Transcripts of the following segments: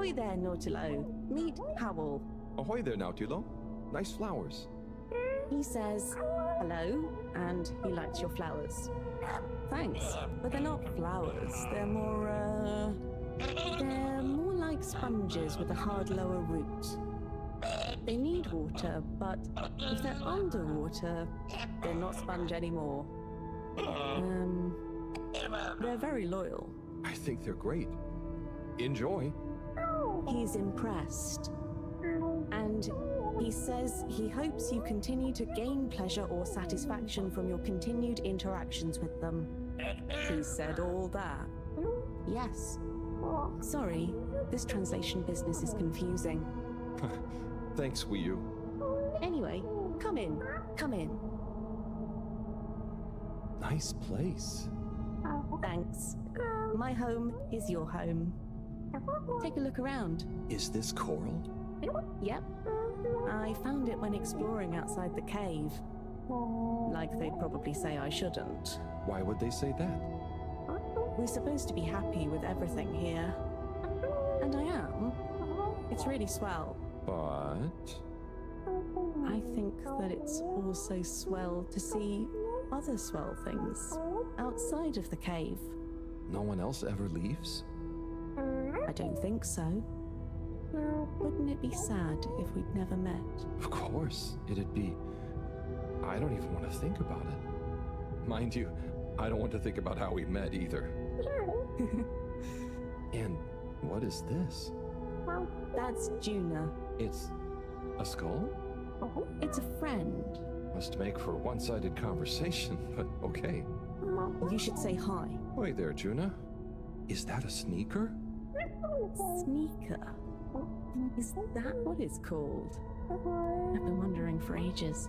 Ahoy there, Nautilo. Meet Howell. Ahoy there, Nautilo. Nice flowers. He says hello, and he likes your flowers. Thanks, but they're not flowers. They're more like sponges with a hard lower root. They need water, but if they're underwater, they're not sponge anymore. They're very loyal. I think they're great. Enjoy. He's impressed. And he says he hopes you continue to gain pleasure or satisfaction from your continued interactions with them. He said all that. Yes. Sorry, this translation business is confusing. Thanks, Wii U. Anyway, come in. Come in. Nice place. Thanks. My home is your home. Take a look around. Is this coral? Yep. I found it when exploring outside the cave. Like they'd probably say I shouldn't. Why would they say that? We're supposed to be happy with everything here. And I am. It's really swell. But... I think that it's also swell to see other swell things outside of the cave. No one else ever leaves? I don't think so. Wouldn't it be sad if we'd never met? Of course, it'd be... I don't even want to think about it. Mind you, I don't want to think about how we met either. And what is this? That's Juna. It's a skull? It's a friend. Must make for one-sided conversation, but okay. You should say hi. Wait there, Juna. Is that a sneaker? Sneaker? Is that what it's called? I've been wondering for ages.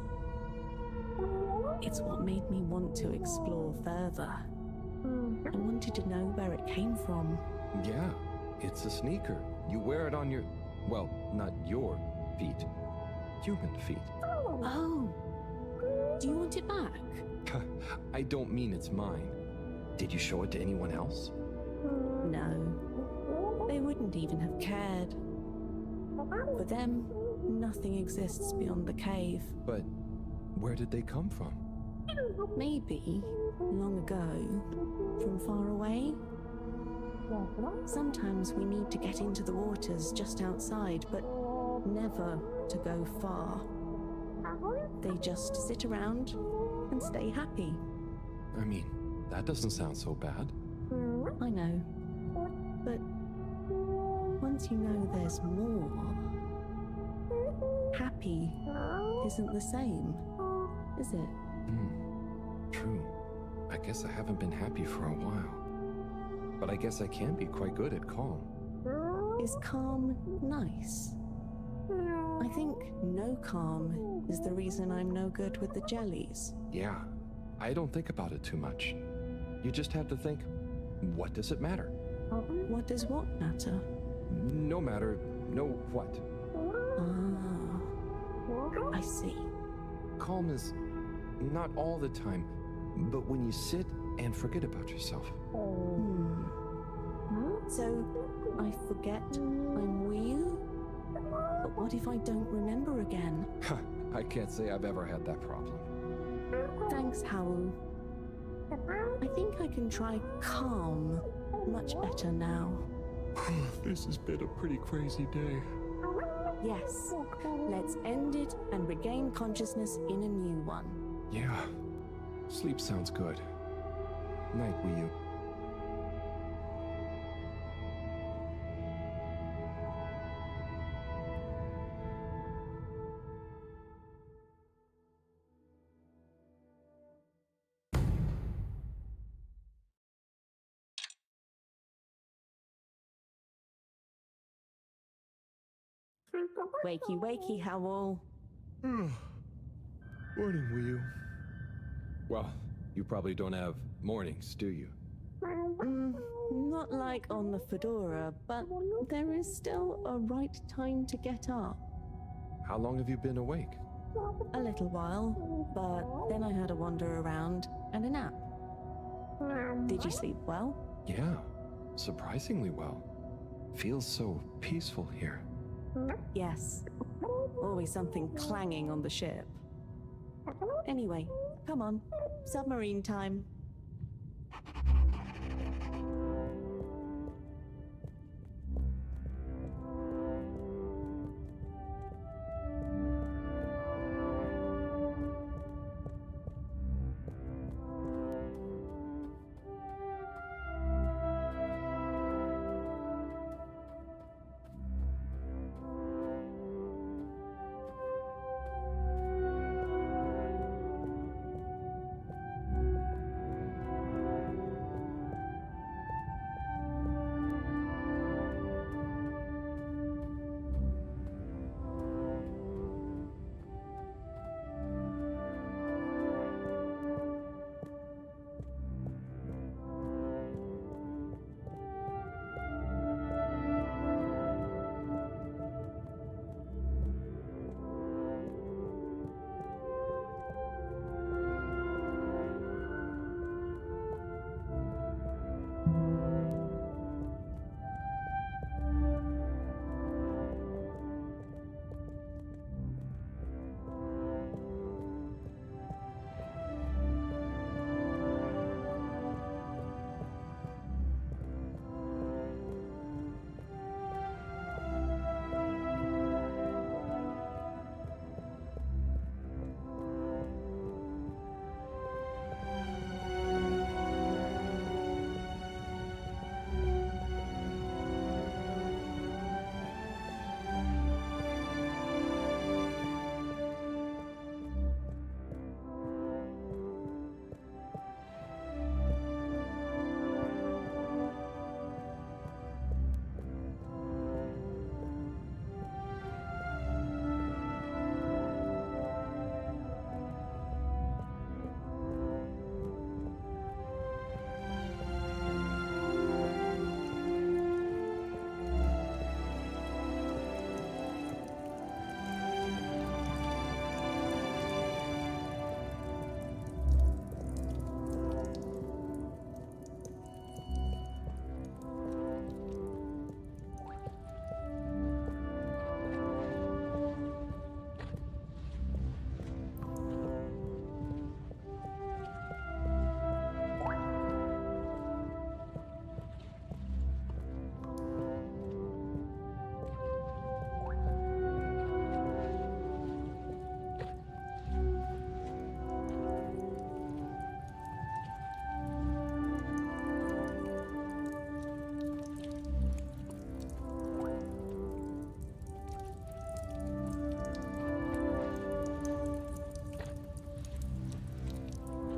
It's what made me want to explore further. I wanted to know where it came from. Yeah, it's a sneaker. You wear it on your... well, not your feet. Human feet. Oh. Do you want it back? I don't mean it's mine. Did you show it to anyone else? No. They wouldn't even have cared. For them, nothing exists beyond the cave. But where did they come from? Maybe, long ago, from far away. Sometimes we need to get into the waters just outside, but never to go far. They just sit around and stay happy. I mean, that doesn't sound so bad. I know. But once you know there's more, happy isn't the same, is it? True. I guess I haven't been happy for a while. But I guess I can be quite good at calm. Is calm nice? I think no calm is the reason I'm no good with the jellies. Yeah, I don't think about it too much. You just have to think, what does it matter? What does what matter? No matter, no what. Ah, I see. Calm is not all the time, but when you sit and forget about yourself. So, I forget I'm Wii? But what if I don't remember again? I can't say I've ever had that problem. Thanks, Howell. I think I can try calm much better now. This has been a pretty crazy day. Yes, let's end it and regain consciousness in a new one. Yeah, sleep sounds good. Night, Wii U. Wakey, wakey, Howell. Morning, Wii U. Well, you probably don't have mornings, do you? Not like on the Fedora, but there is still a right time to get up. How long have you been awake? A little while, but then I had a wander around and a nap. Did you sleep well? Yeah, surprisingly well. Feels so peaceful here. Yes. Always something clanging on the ship. Anyway, come on. Submarine time.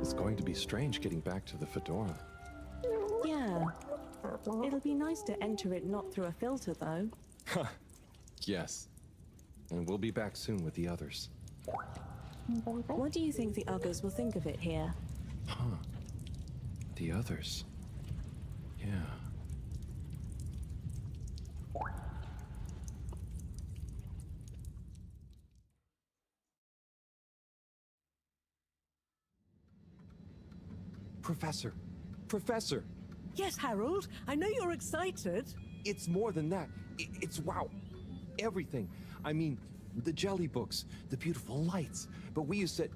It's going to be strange getting back to the Fedora. Yeah. It'll be nice to enter it not through a filter, though. Yes. And we'll be back soon with the others. What do you think the others will think of it here? Huh. The others. Yeah. Professor! Professor! Yes, Harold, I know you're excited. It's more than that. It's wow. Everything. I mean, the jelly books, the beautiful lights. But we used to...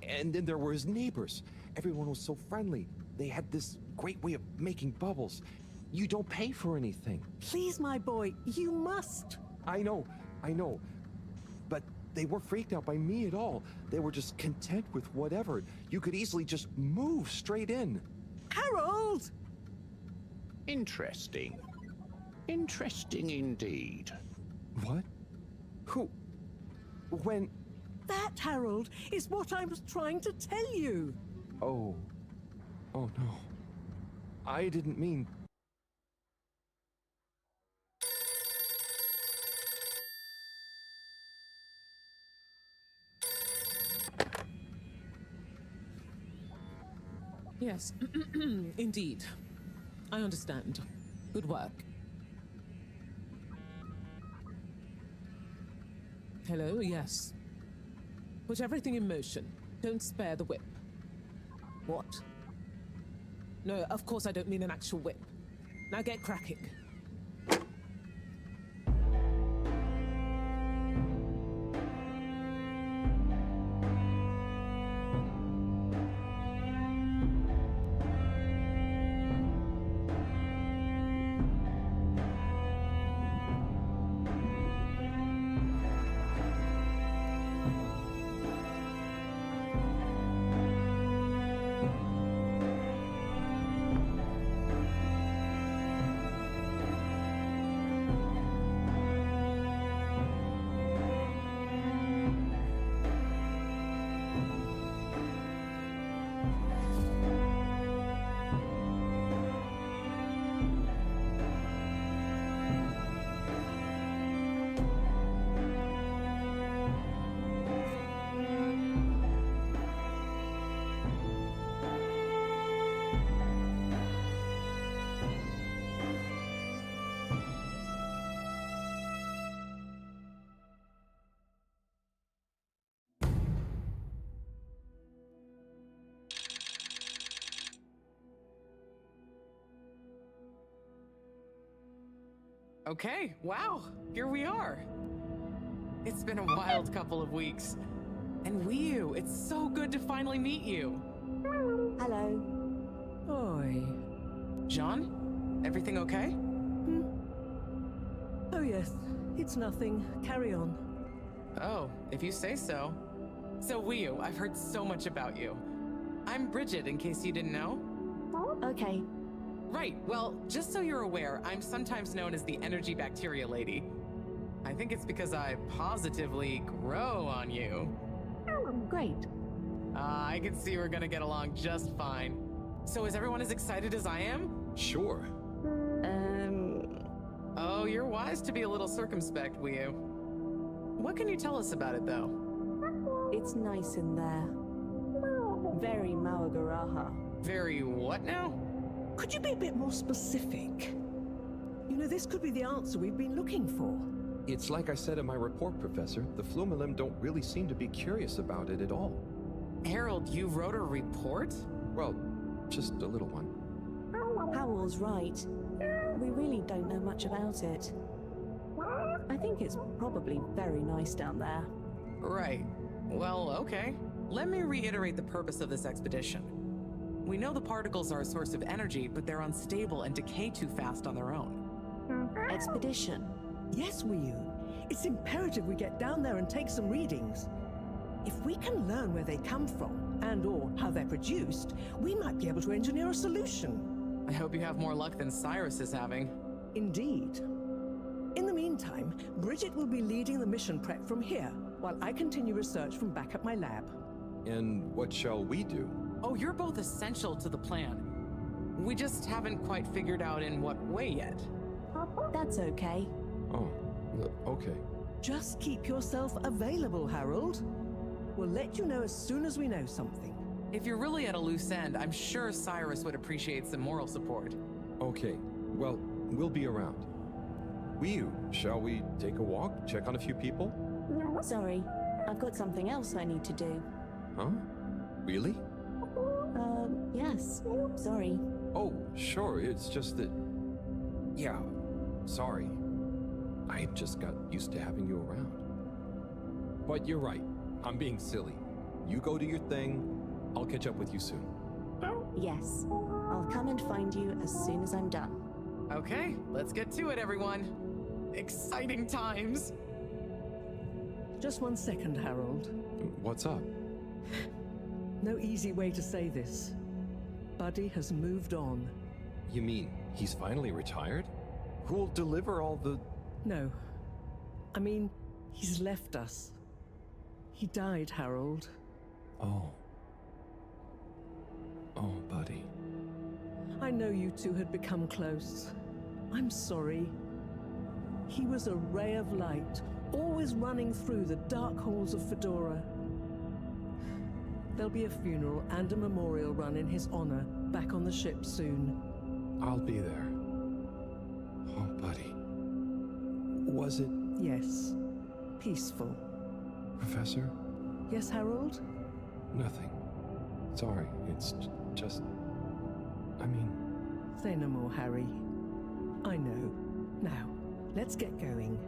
And then there were his neighbors. Everyone was so friendly. They had this great way of making bubbles. You don't pay for anything. Please, my boy, you must. I know. But they weren't freaked out by me at all. They were just content with whatever. You could easily just move straight in. Harold! Interesting. Interesting indeed. What? Who? When? That, Harold, is what I was trying to tell you. Oh. Oh no. I didn't mean... Yes, indeed. I understand. Good work. Hello, yes. Put everything in motion. Don't spare the whip. What? No, of course I don't mean an actual whip. Now get cracking. Okay, wow, here we are. It's been a wild couple of weeks. And Wiu, it's so good to finally meet you. Hello. Oi. John, everything okay? Oh, yes. It's nothing. Carry on. Oh, if you say so. So Wiu, I've heard so much about you. I'm Bridget, in case you didn't know. Okay. Right, well, just so you're aware, I'm sometimes known as the energy bacteria lady. I think it's because I positively grow on you. Great. I can see we're gonna get along just fine. So is everyone as excited as I am? Sure. Oh, you're wise to be a little circumspect, Wiu. What can you tell us about it, though? It's nice in there. Very Mawagaraha. Very what now? Could you be a bit more specific? You know, this could be the answer we've been looking for. It's like I said in my report, Professor. The Flumilim don't really seem to be curious about it at all. Harold, you wrote a report? Well, just a little one. Howell's right. We really don't know much about it. I think it's probably very nice down there. Right. Well, okay. Let me reiterate the purpose of this expedition. We know the particles are a source of energy, but they're unstable and decay too fast on their own. Expedition. Yes, Wiu. It's imperative we get down there and take some readings. If we can learn where they come from, and or how they're produced, we might be able to engineer a solution. I hope you have more luck than Cyrus is having. Indeed. In the meantime, Bridget will be leading the mission prep from here, while I continue research from back at my lab. And what shall we do? Oh, you're both essential to the plan. We just haven't quite figured out in what way yet. That's okay. Oh, okay. Just keep yourself available, Harold. We'll let you know as soon as we know something. If you're really at a loose end, I'm sure Cyrus would appreciate some moral support. Okay. Well, we'll be around. Wiu, shall we take a walk? Check on a few people? Sorry, I've got something else I need to do. Huh? Really? Yes. Sorry. Oh, sure. It's just that... Yeah, sorry. I just got used to having you around. But you're right. I'm being silly. You go do your thing. I'll catch up with you soon. Yes. I'll come and find you as soon as I'm done. Okay, let's get to it, everyone. Exciting times. Just 1 second, Harold. What's up? No easy way to say this. Buddy has moved on. You mean he's finally retired? Who'll deliver all the... No. I mean, he's left us. He died, Harold. Oh. Oh, buddy. I know you two had become close. I'm sorry. He was a ray of light, always running through the dark halls of Fedora. There'll be a funeral and a memorial run in his honor back on the ship soon. I'll be there. Oh, buddy. Was it... Yes. Peaceful. Professor? Yes, Harold? Nothing. Sorry, it's just... I mean... Say no more, Harry. I know. Now, let's get going.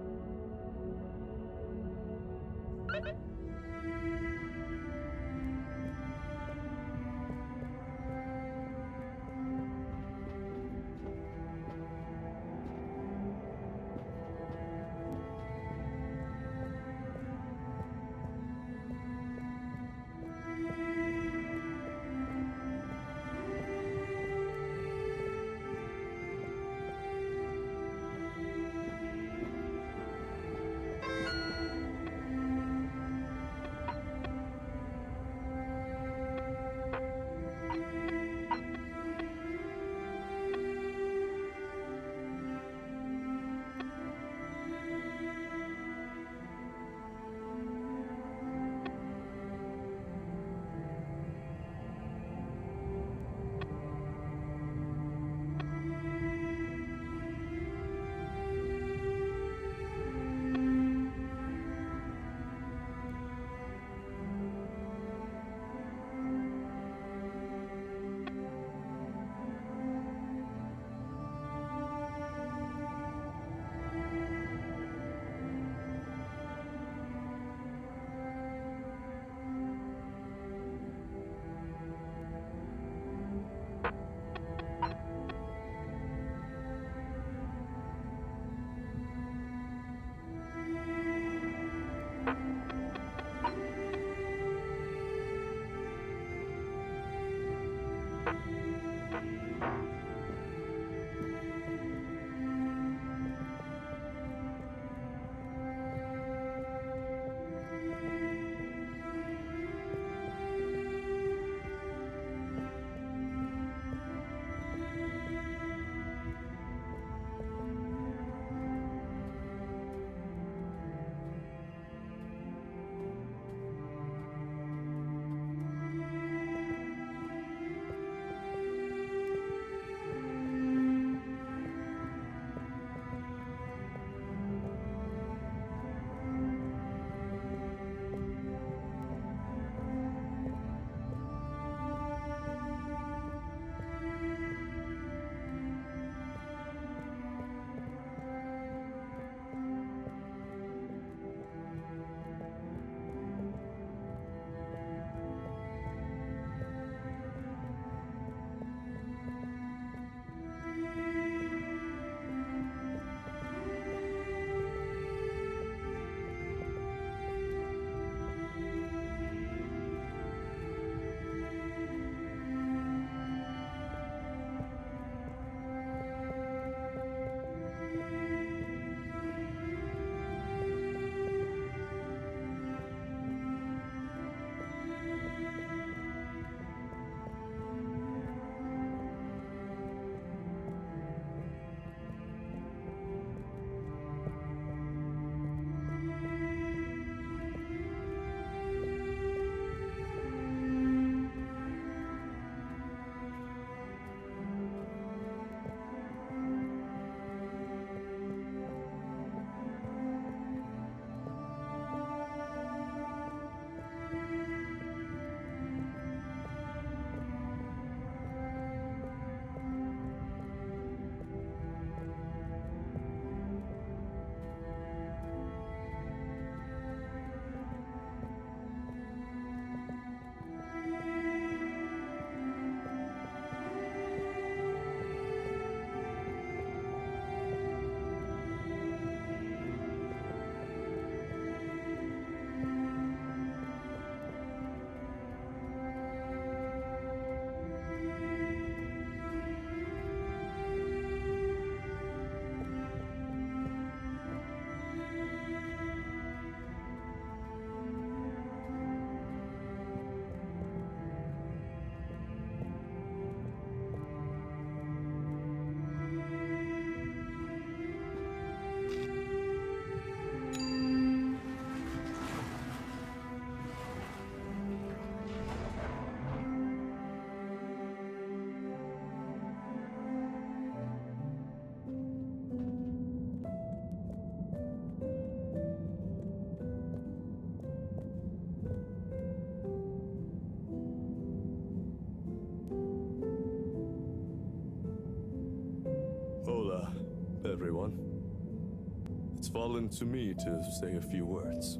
fallen to me to say a few words.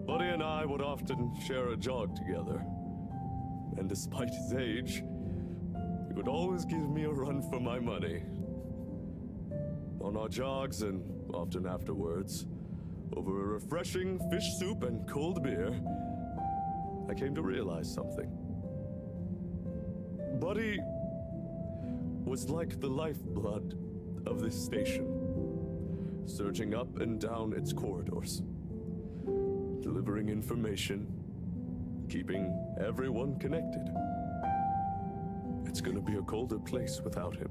Buddy and I would often share a jog together, and despite his age, he would always give me a run for my money. On our jogs, and often afterwards, over a refreshing fish soup and cold beer, I came to realize something. Buddy was like the lifeblood of this station, surging up and down its corridors, delivering information, keeping everyone connected. It's gonna be a colder place without him.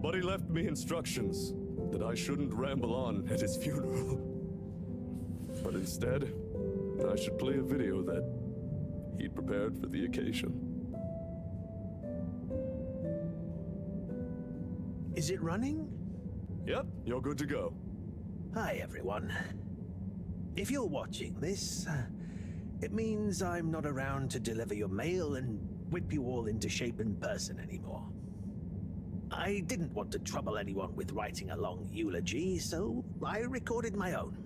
Buddy left me instructions that I shouldn't ramble on at his funeral. But instead, I should play a video that he'd prepared for the occasion. Is it running? Yep, you're good to go. Hi, everyone. If you're watching this, it means I'm not around to deliver your mail and whip you all into shape in person anymore. I didn't want to trouble anyone with writing a long eulogy, so I recorded my own.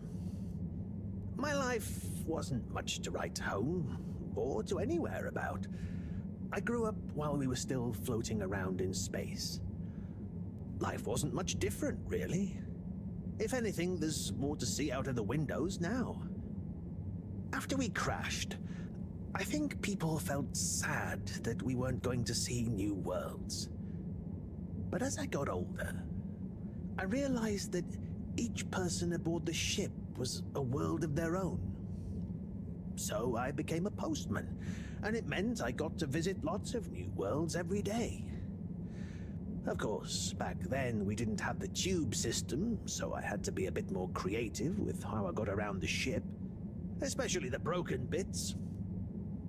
My life wasn't much to write home, or to anywhere about. I grew up while we were still floating around in space. Life wasn't much different, really. If anything, there's more to see out of the windows now. After we crashed, I think people felt sad that we weren't going to see new worlds. But as I got older, I realized that each person aboard the ship was a world of their own. So I became a postman, and it meant I got to visit lots of new worlds every day. Of course, back then we didn't have the tube system, so I had to be a bit more creative with how I got around the ship, especially the broken bits.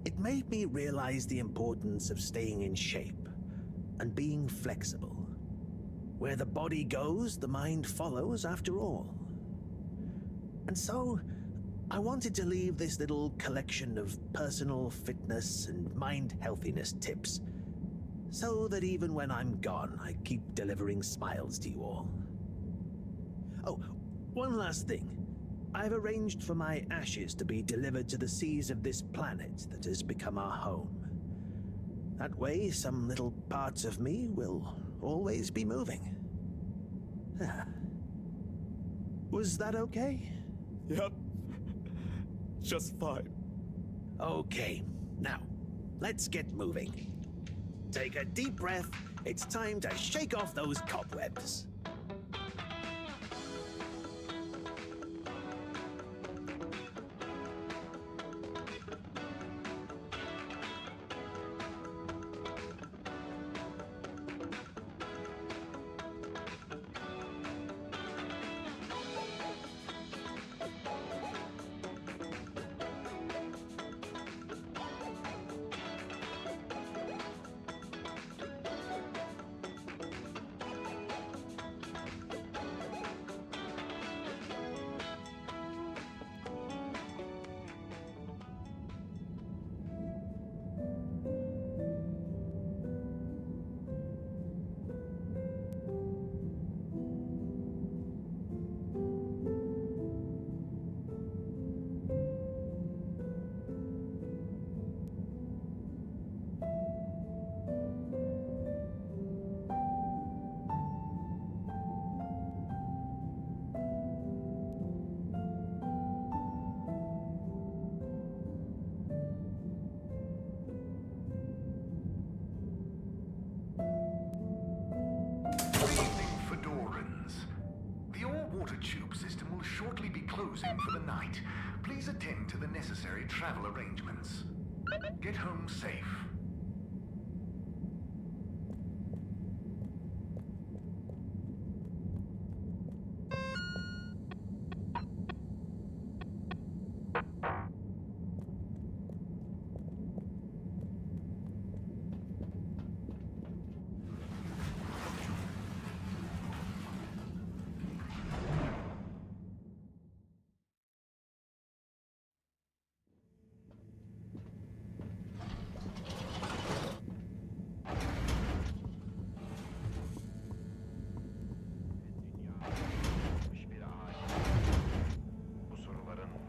It made me realize the importance of staying in shape and being flexible. Where the body goes, the mind follows after all. And so, I wanted to leave this little collection of personal fitness and mind healthiness tips, so that even when I'm gone, I keep delivering smiles to you all. Oh, one last thing. I've arranged for my ashes to be delivered to the seas of this planet that has become our home. That way, some little parts of me will always be moving. Was that okay? Yep. Just fine. Okay, now, let's get moving. Take a deep breath. It's time to shake off those cobwebs. Shortly be closing for the night. Please attend to the necessary travel arrangements. Get home safe.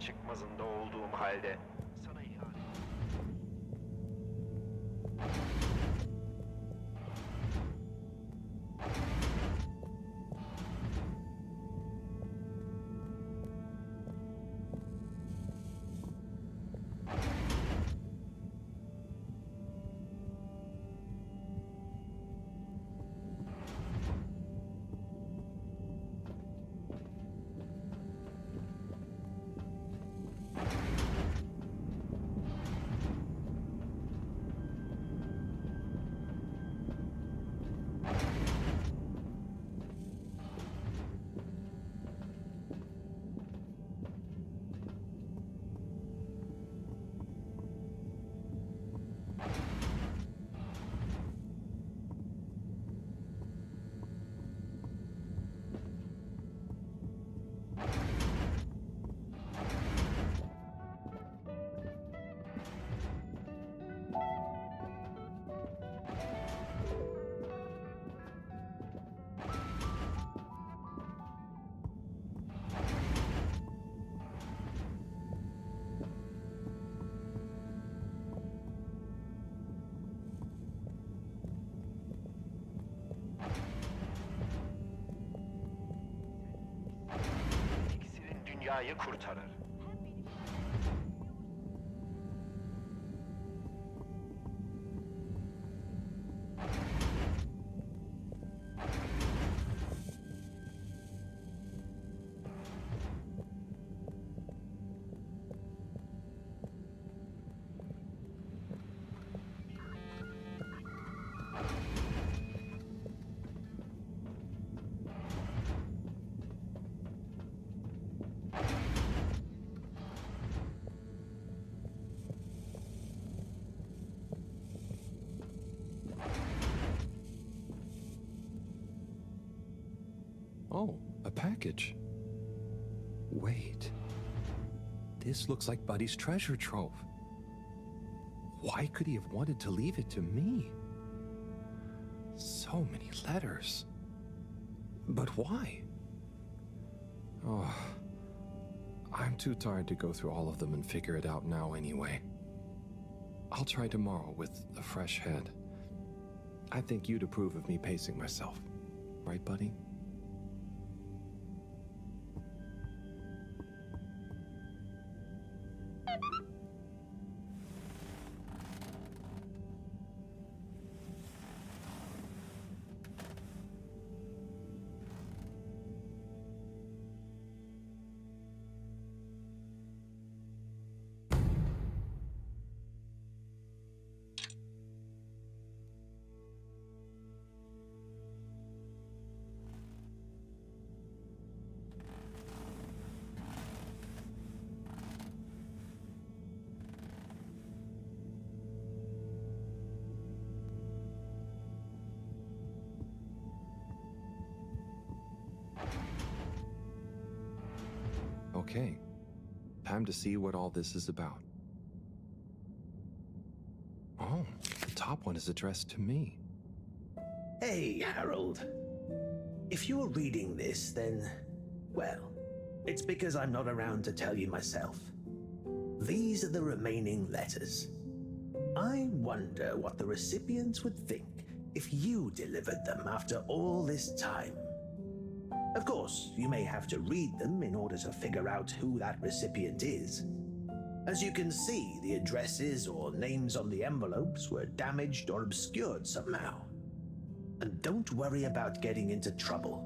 çıkmazında olduğum halde sana ihanet. İksirin dünyayı kurtarır. Oh, a package. Wait. This looks like Buddy's treasure trove. Why could he have wanted to leave it to me? So many letters. But why? Oh, I'm too tired to go through all of them and figure it out now anyway. I'll try tomorrow with a fresh head. I think you'd approve of me pacing myself. Right, Buddy? Okay, time to see what all this is about. Oh, the top one is addressed to me. Hey, Harold. If you're reading this, then, well, it's because I'm not around to tell you myself. These are the remaining letters. I wonder what the recipients would think if you delivered them after all this time. Of course, you may have to read them in order to figure out who that recipient is. As you can see, the addresses or names on the envelopes were damaged or obscured somehow. And don't worry about getting into trouble.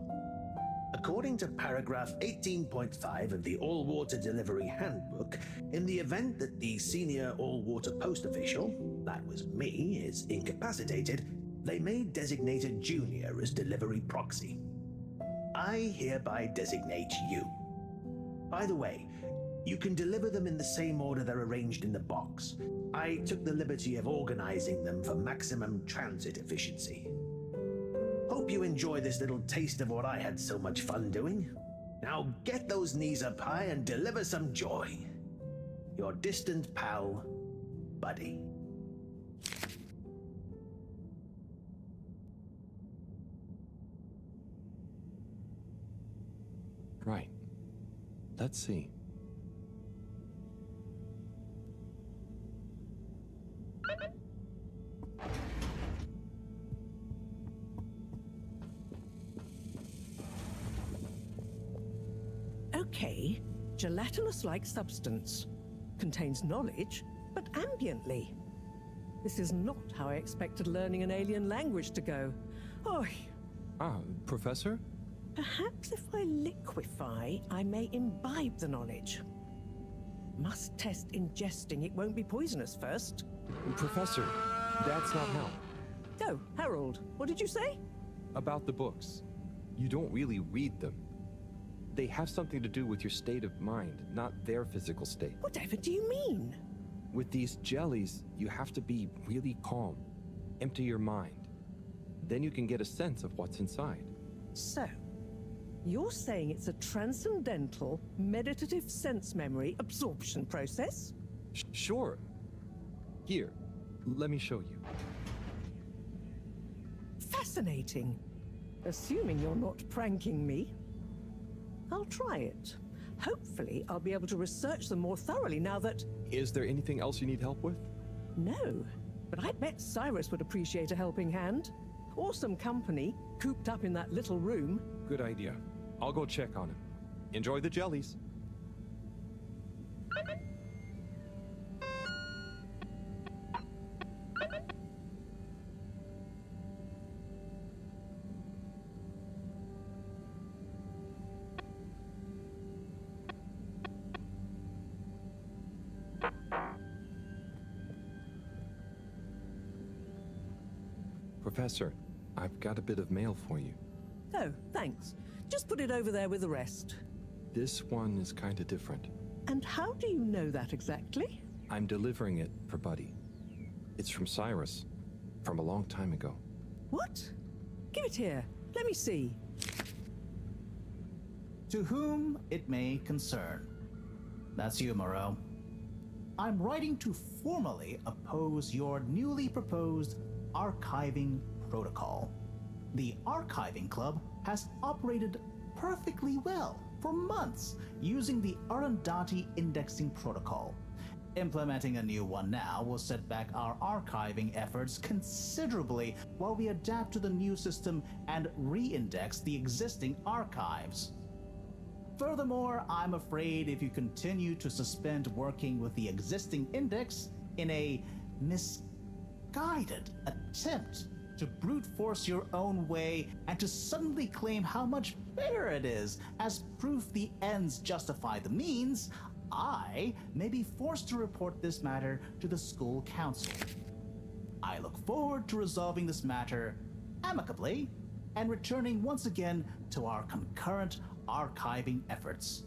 According to paragraph 18.5 of the All-Water Delivery Handbook, in the event that the senior all-water post official, that was me, is incapacitated, they may designate a junior as delivery proxy. I hereby designate you. By the way, you can deliver them in the same order they're arranged in the box. I took the liberty of organizing them for maximum transit efficiency. Hope you enjoy this little taste of what I had so much fun doing. Now get those knees up high and deliver some joy. Your distant pal, Buddy. Right. Let's see. Okay, gelatinous-like substance. Contains knowledge, but ambiently. This is not how I expected learning an alien language to go. Oh, Ah, Professor? perhaps if I liquefy, I may imbibe the knowledge. Must test ingesting it won't be poisonous first. Professor, that's not how. Oh, Harold, what did you say? About the books. You don't really read them. They have something to do with your state of mind, not their physical state. Whatever do you mean? With these jellies, you have to be really calm. Empty your mind. Then you can get a sense of what's inside. So, you're saying it's a transcendental, meditative sense memory absorption process? Sure. Here, let me show you. Fascinating. Assuming you're not pranking me. I'll try it. Hopefully, I'll be able to research them more thoroughly now that... Is there anything else you need help with? No, but I bet Cyrus would appreciate a helping hand. Or some company, cooped up in that little room. Good idea. I'll go check on him. Enjoy the jellies. Professor, I've got a bit of mail for you. Oh, thanks. Just put it over there with the rest. This one is kinda different. And how do you know that exactly? I'm delivering it for Buddy. It's from Cyrus, from a long time ago. What? Give it here. Let me see. To whom it may concern. That's you, Moreau. I'm writing to formally oppose your newly proposed archiving protocol. The Archiving Club has operated perfectly well for months using the Arundhati indexing protocol. Implementing a new one now will set back our archiving efforts considerably while we adapt to the new system and re-index the existing archives. Furthermore, I'm afraid if you continue to suspend working with the existing index in a misguided attempt to brute force your own way and to suddenly claim how much better it is as proof the ends justify the means, I may be forced to report this matter to the school council. I look forward to resolving this matter amicably and returning once again to our concurrent archiving efforts.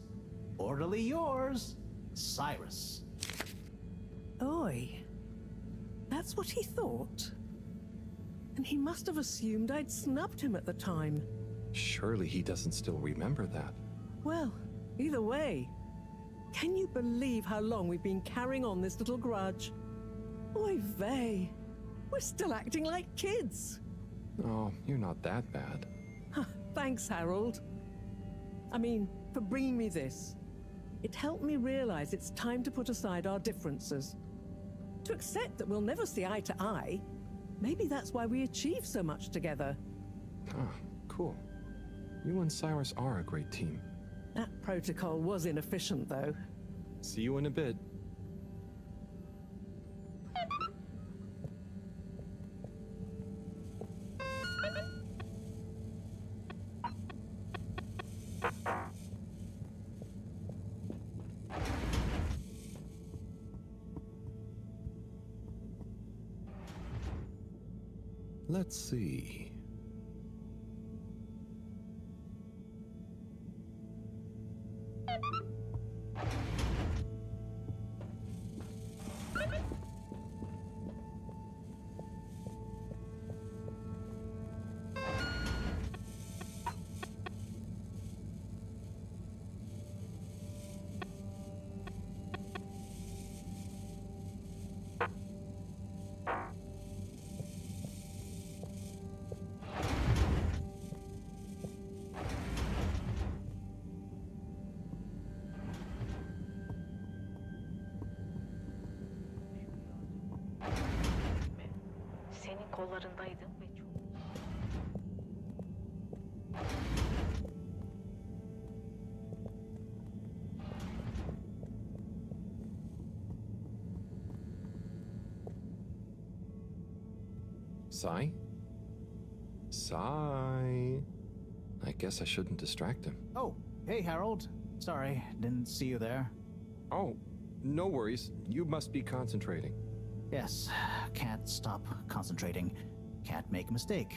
Orderly yours, Cyrus. Oi. That's what he thought. And he must have assumed I'd snubbed him at the time. Surely he doesn't still remember that. Well, either way, can you believe how long we've been carrying on this little grudge? Oy vey, we're still acting like kids. Oh, you're not that bad. Thanks, Harold. I mean, for bringing me this. It helped me realize it's time to put aside our differences. To accept that we'll never see eye to eye. Maybe that's why we achieve so much together. Ah, cool. You and Cyrus are a great team. That protocol was inefficient, though. See you in a bit. Let's see. Senin kollarındaydım ve çok... Sai? Sai? I guess I shouldn't distract him. Oh, hey, Harold. Sorry, didn't see you there. Oh, no worries. You must be concentrating. Yes, can't stop concentrating. Can't make a mistake.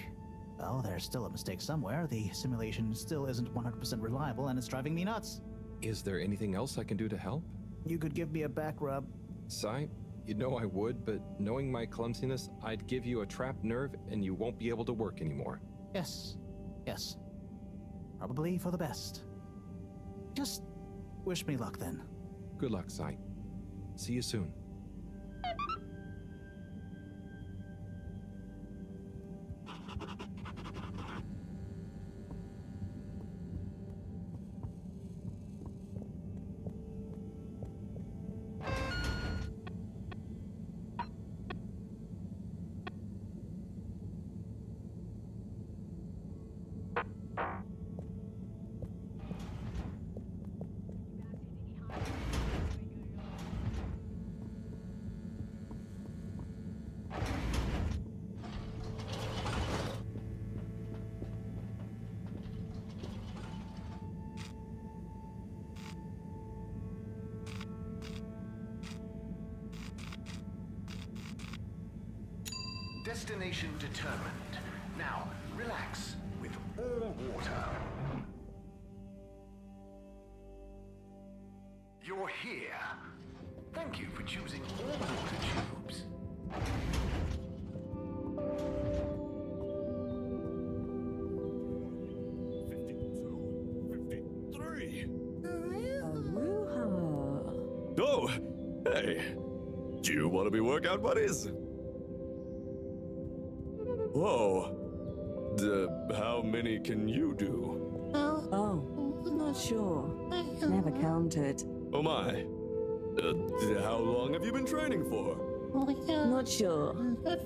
Well, there's still a mistake somewhere. The simulation still isn't 100% reliable, and it's driving me nuts. Is there anything else I can do to help? You could give me a back rub. Sai, you know I would, but knowing my clumsiness, I'd give you a trapped nerve and you won't be able to work anymore. Yes, yes. Probably for the best. Just wish me luck then. Good luck, Sai. See you soon. Destination determined. Now, relax with all water. You're here. Thank you for choosing all water tubes. Oh, hey. Do you want to be workout buddies? Whoa. How many can you do? Oh, not sure. Never counted. Oh my. How long have you been training for? Not sure.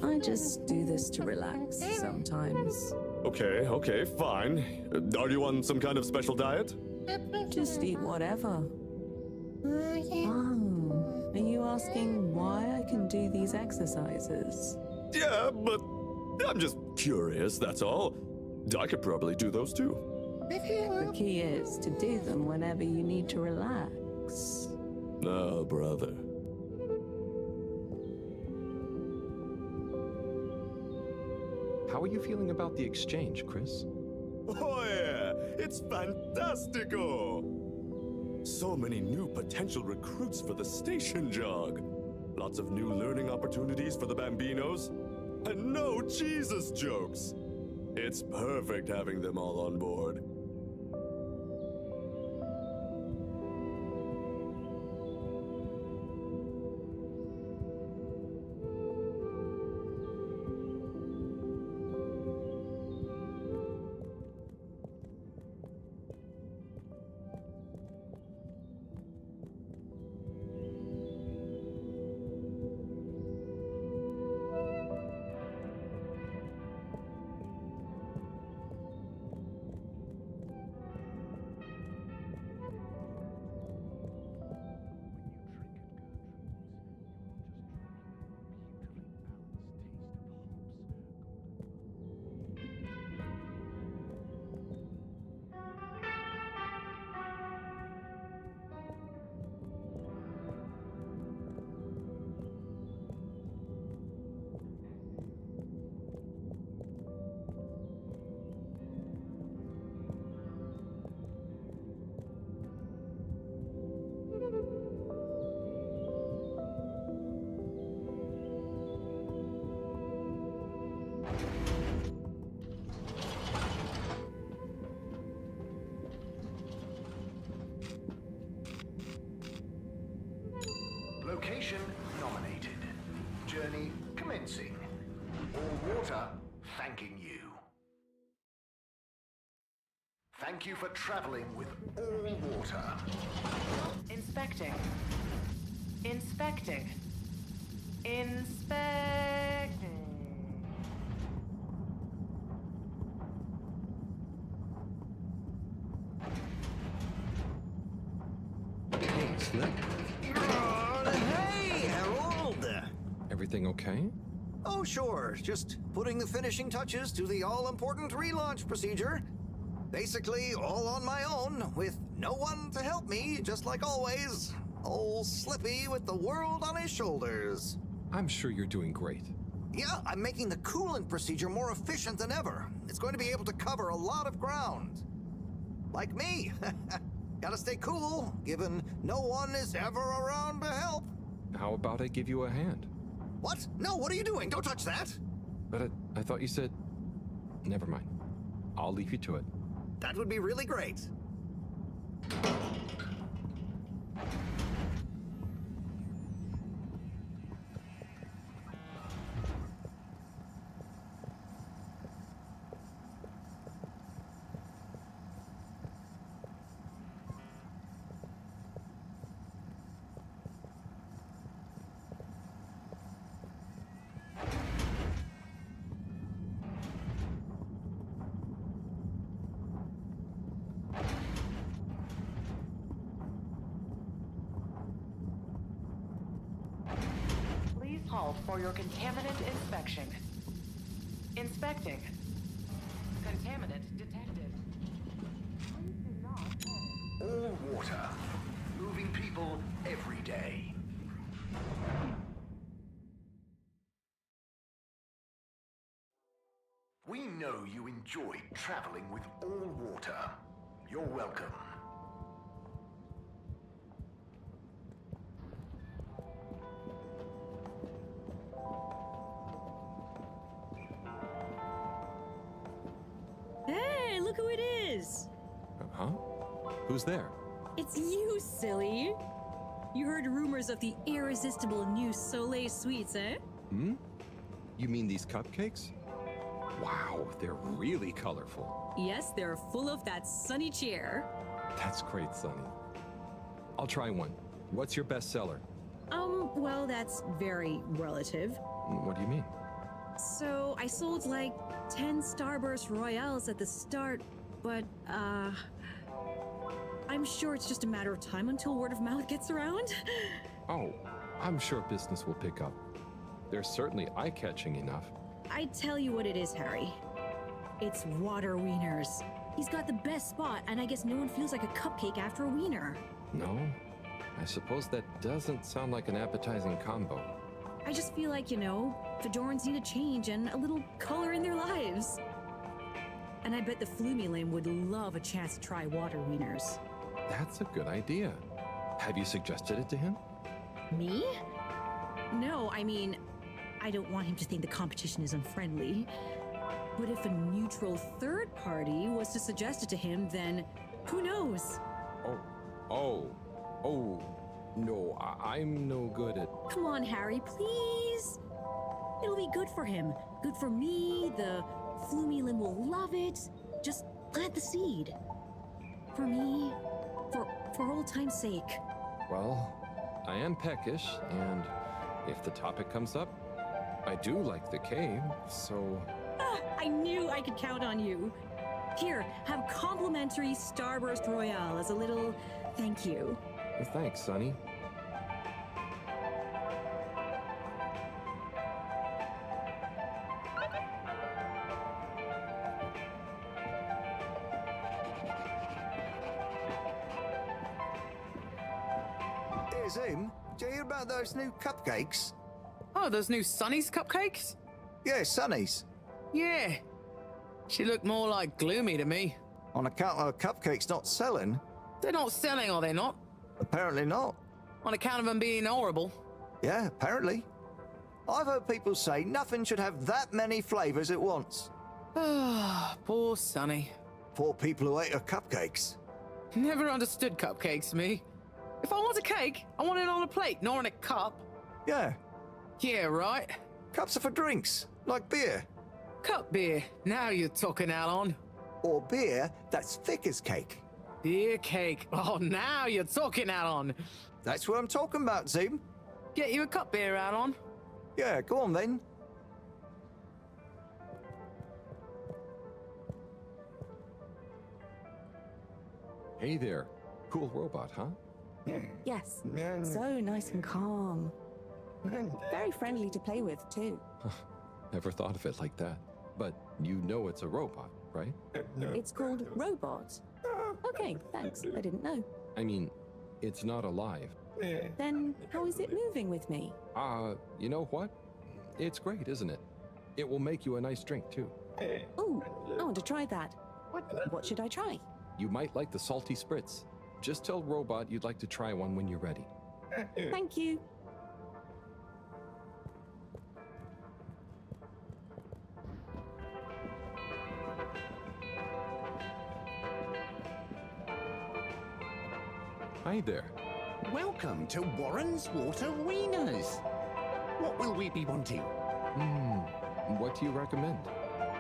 I just do this to relax sometimes. Okay, fine. Are you on some kind of special diet? Just eat whatever. Oh, are you asking why I can do these exercises? Yeah, but I'm just curious, that's all. I could probably do those too. The key is to do them whenever you need to relax. Oh, brother. How are you feeling about the exchange, Chris? Oh yeah, it's fantastico! So many new potential recruits for the station jog. Lots of new learning opportunities for the Bambinos. And no Jesus jokes. It's perfect having them all on board. Location nominated. Journey commencing. All water thanking you. Thank you for traveling with all water. Inspecting. Inspecting. Inspecting. Hey, Slip. Hey, Harold! Everything okay? Oh, sure. Just putting the finishing touches to the all-important relaunch procedure. Basically, all on my own, with no one to help me, just like always. Old Slippy with the world on his shoulders. I'm sure you're doing great. Yeah, I'm making the coolant procedure more efficient than ever. It's going to be able to cover a lot of ground. Like me. Gotta stay cool, given no one is ever around to help. How about I give you a hand? What? No, what are you doing? Don't touch that. But I thought you said... Never mind. I'll leave you to it. That would be really great. Please halt for your contaminant inspection. Inspecting. Contaminant detected. All water. Moving people every day. We know you enjoyed traveling with all water. You're welcome. Hey, look who it is! Huh? Who's there? It's you, silly! You heard rumors of the irresistible new Soleil sweets, eh? Hmm? You mean these cupcakes? Wow, they're really colorful. Yes, they're full of that sunny cheer. That's great, Sonny. I'll try one. What's your best seller? Well, that's very relative. What do you mean? So, I sold like 10 Starburst Royales at the start, but, I'm sure it's just a matter of time until word of mouth gets around. Oh, I'm sure business will pick up. They're certainly eye-catching enough. I tell you what it is, Harry. It's water wieners. He's got the best spot, and I guess no one feels like a cupcake after a wiener. No? I suppose that doesn't sound like an appetizing combo. I just feel like, Fedorans need a change and a little color in their lives. And I bet the Flumilim would love a chance to try water wieners. That's a good idea. Have you suggested it to him? Me? No, I mean, I don't want him to think the competition is unfriendly. But if a neutral third party was to suggest it to him, then who knows? No, I'm no good at... Come on, Harry, please. It'll be good for him. Good for me. The Flumilim will love it. Just plant the seed. For me. For old time's sake. Well, I am peckish, and if the topic comes up, I do like the cave, so... I knew I could count on you. Here, have complimentary Starburst Royale as a little thank you. Thanks, Sonny. Hey, Zoom, do you hear about those new cupcakes? Oh, those new Sunny's cupcakes? Yeah, Sunny's. Yeah. She looked more like gloomy to me. On account of the cupcakes not selling? They're not selling, are they not? Apparently not. On account of them being horrible? Yeah, apparently. I've heard people say nothing should have that many flavors at once. Ah, poor Sunny. Poor people who ate her cupcakes. Never understood cupcakes, me. If I want a cake, I want it on a plate, not in a cup. Yeah. Yeah, right. Cups are for drinks, like beer. Cup beer. Now you're talking, Alon. Or beer that's thick as cake. Beer cake. Oh, now you're talking, Alon. That's what I'm talking about, Zoom. Get you a cup beer, Alon. Yeah, go on then. Hey there. Cool robot, huh? Yes. So nice and calm. Very friendly to play with, too. Never thought of it like that. But you know it's a robot, right? It's called Robot. Okay, thanks. I didn't know. I mean, it's not alive. Then how is it moving with me? You know what? It's great, isn't it? It will make you a nice drink, too. Ooh, I want to try that. What should I try? You might like the salty spritz. Just tell Robot you'd like to try one when you're ready. Thank you. Hi there. Welcome to Warren's Water Wieners. What will we be wanting? What do you recommend?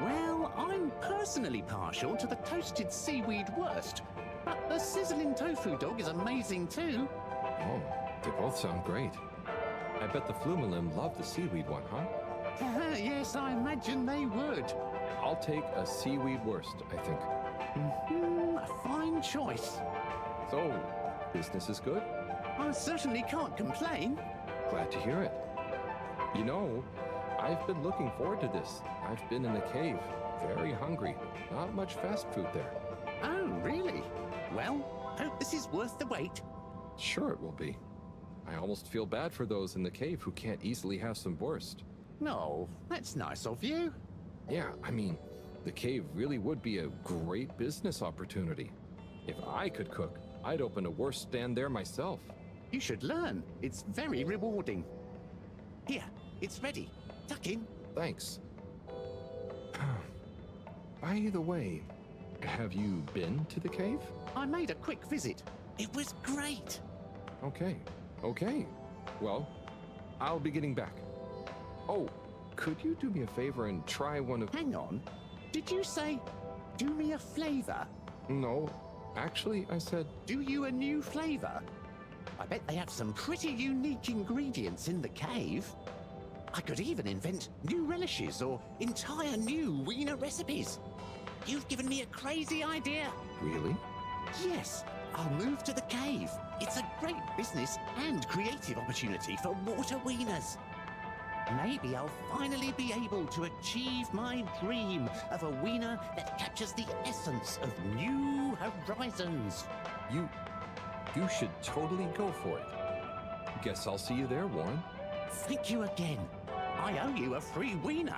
Well, I'm personally partial to the toasted seaweed wurst, but the sizzling tofu dog is amazing too. Oh, they both sound great. I bet the Flumelim love the seaweed one, huh? Yes, I imagine they would. I'll take a seaweed wurst, I think. A fine choice. So, business is good? I certainly can't complain. Glad to hear it. You know, I've been looking forward to this. I've been in the cave, very hungry. Not much fast food there. Oh, really? Well, hope this is worth the wait. Sure it will be. I almost feel bad for those in the cave who can't easily have some wurst. No, that's nice of you. Yeah, I mean, the cave really would be a great business opportunity. If I could cook, I'd open a wurst stand there myself. You should learn. It's very rewarding. Here, it's ready. Tuck in. Thanks. By the way, have you been to the cave? I made a quick visit. It was great. Okay. Well, I'll be getting back. Oh, could you do me a favor and try one of... Hang on. Did you say, do me a flavor? No, actually, I said... Do you a new flavor? I bet they have some pretty unique ingredients in the cave. I could even invent new relishes or entire new wiener recipes. You've given me a crazy idea. Really? Yes, I'll move to the cave. It's a great business and creative opportunity for water wieners. Maybe I'll finally be able to achieve my dream of a wiener that captures the essence of new horizons. You should totally go for it. Guess I'll see you there, Warren. Thank you again. I owe you a free wiener.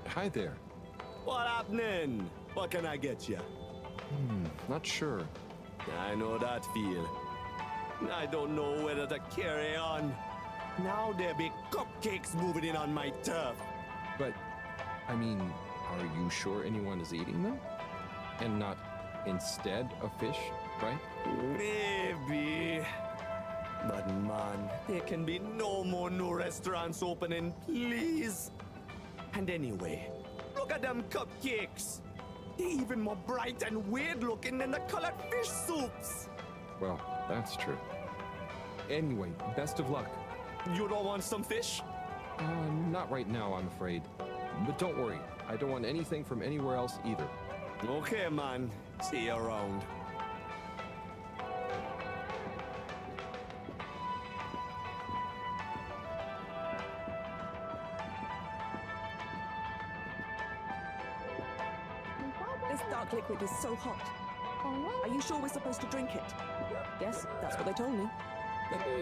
Hi there. What happening? What can I get you? Not sure. I know that feel. I don't know whether to carry on. Now there be cupcakes moving in on my turf. But, I mean, are you sure anyone is eating them? And not instead of fish, right? Maybe. But man, there can be no more new restaurants opening, please. And anyway, look at them cupcakes. They're even more bright and weird looking than the colored fish soups. Well, that's true. Anyway, best of luck. You don't want some fish? Not right now, I'm afraid. But don't worry, I don't want anything from anywhere else either. Okay, man. See you around. This dark liquid is so hot. Are you sure we're supposed to drink it? Yes, that's what they told me.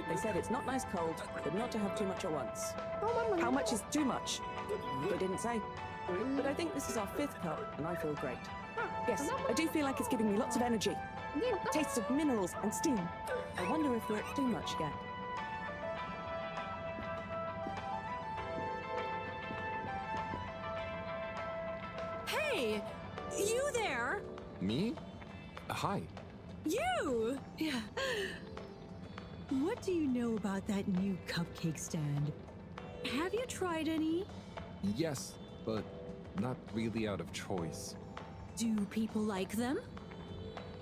They said it's not nice cold, but not to have too much at once. How much is too much? They didn't say. But I think this is our 5th cup, and I feel great. Yes, I do feel like it's giving me lots of energy. Tastes of minerals and steam. I wonder if we're at too much yet. Hey! You there? Me? Hi. You! Yeah. What do you know about that new cupcake stand? Have you tried any? Yes, but not really out of choice. Do people like them?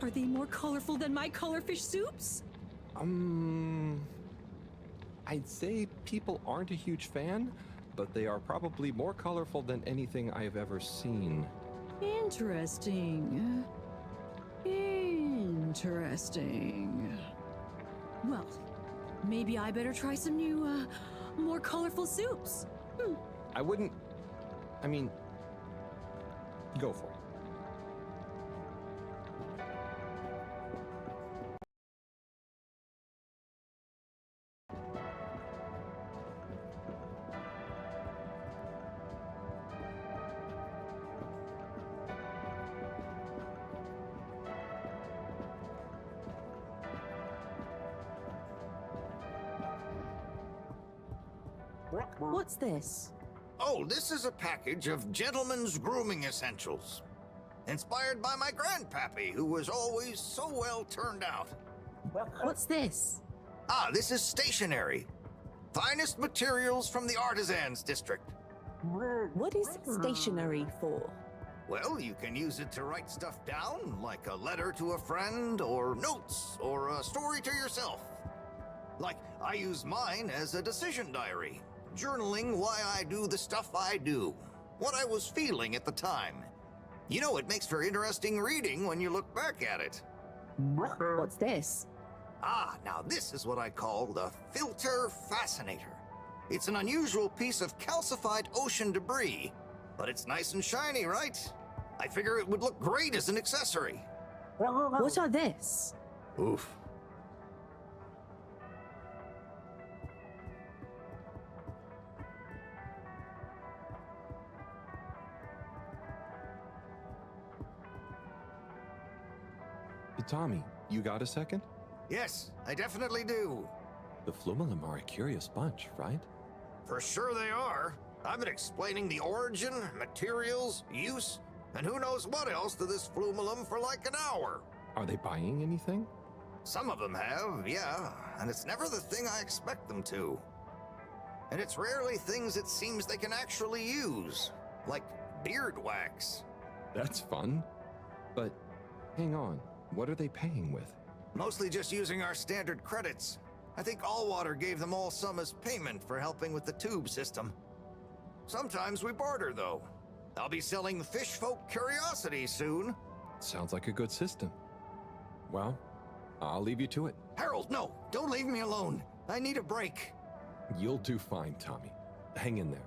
Are they more colorful than my colorfish soups? I'd say people aren't a huge fan, but they are probably more colorful than anything I've ever seen. Interesting. Interesting. Well, maybe I better try some new, more colorful soups. I wouldn't. I mean, go for it. What's this? Oh, this is a package of gentlemen's grooming essentials. Inspired by my grandpappy, who was always so well turned out. What's this? Ah, this is stationery. Finest materials from the artisans district. What is stationery for? Well, you can use it to write stuff down, like a letter to a friend, or notes, or a story to yourself. Like, I use mine as a decision diary, journaling why I do the stuff I do, what I was feeling at the time. You know, it makes for interesting reading when you look back at it. What's this? Ah, now this is what I call the Filter Fascinator. It's an unusual piece of calcified ocean debris, but it's nice and shiny, right? I figure it would look great as an accessory. What are this? Oof. Tommy, you got a second? Yes, I definitely do. The Flumelum are a curious bunch, right? For sure they are. I've been explaining the origin, materials, use, and who knows what else to this Flumelum for like an hour. Are they buying anything? Some of them have, yeah, and it's never the thing I expect them to. And it's rarely things it seems they can actually use, like beard wax. That's fun. But hang on, what are they paying with? Mostly just using our standard credits. I think Allwater gave them all some as payment for helping with the tube system. Sometimes we barter, though. I'll be selling fish folk curiosities soon. Sounds like a good system. Well, I'll leave you to it. Harold, no! Don't leave me alone! I need a break. You'll do fine, Tommy. Hang in there.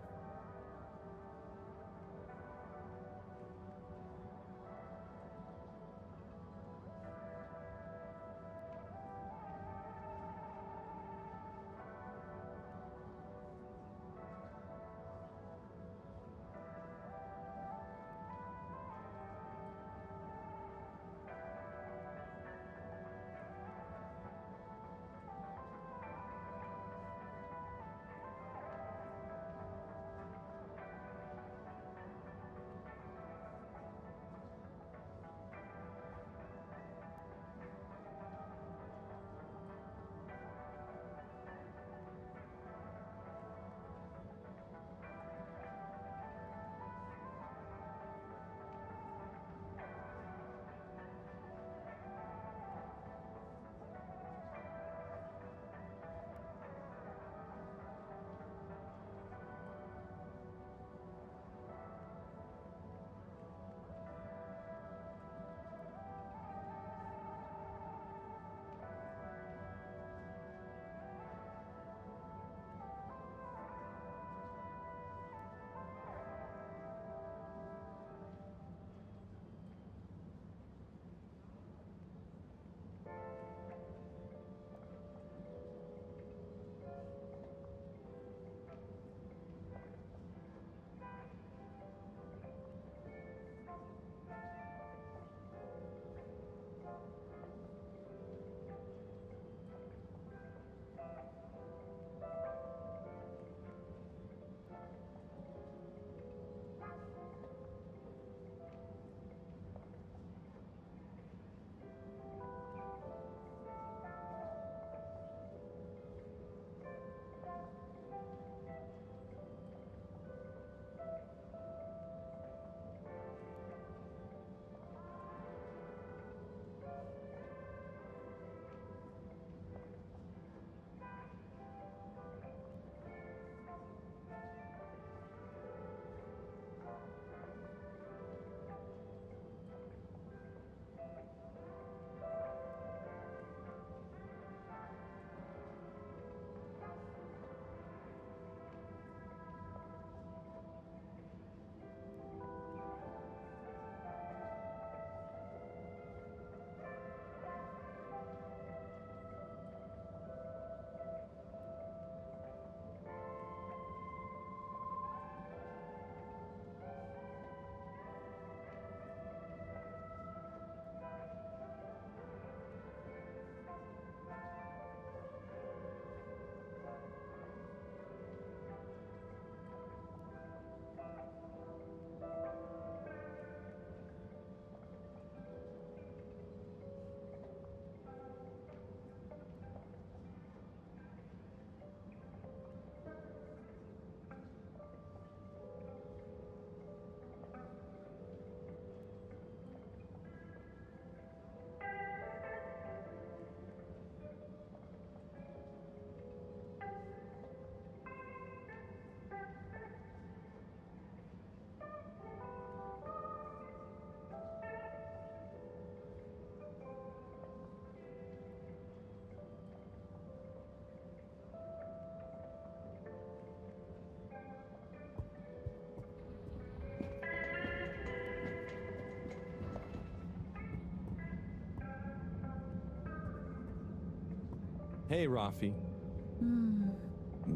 Hey, Rafi.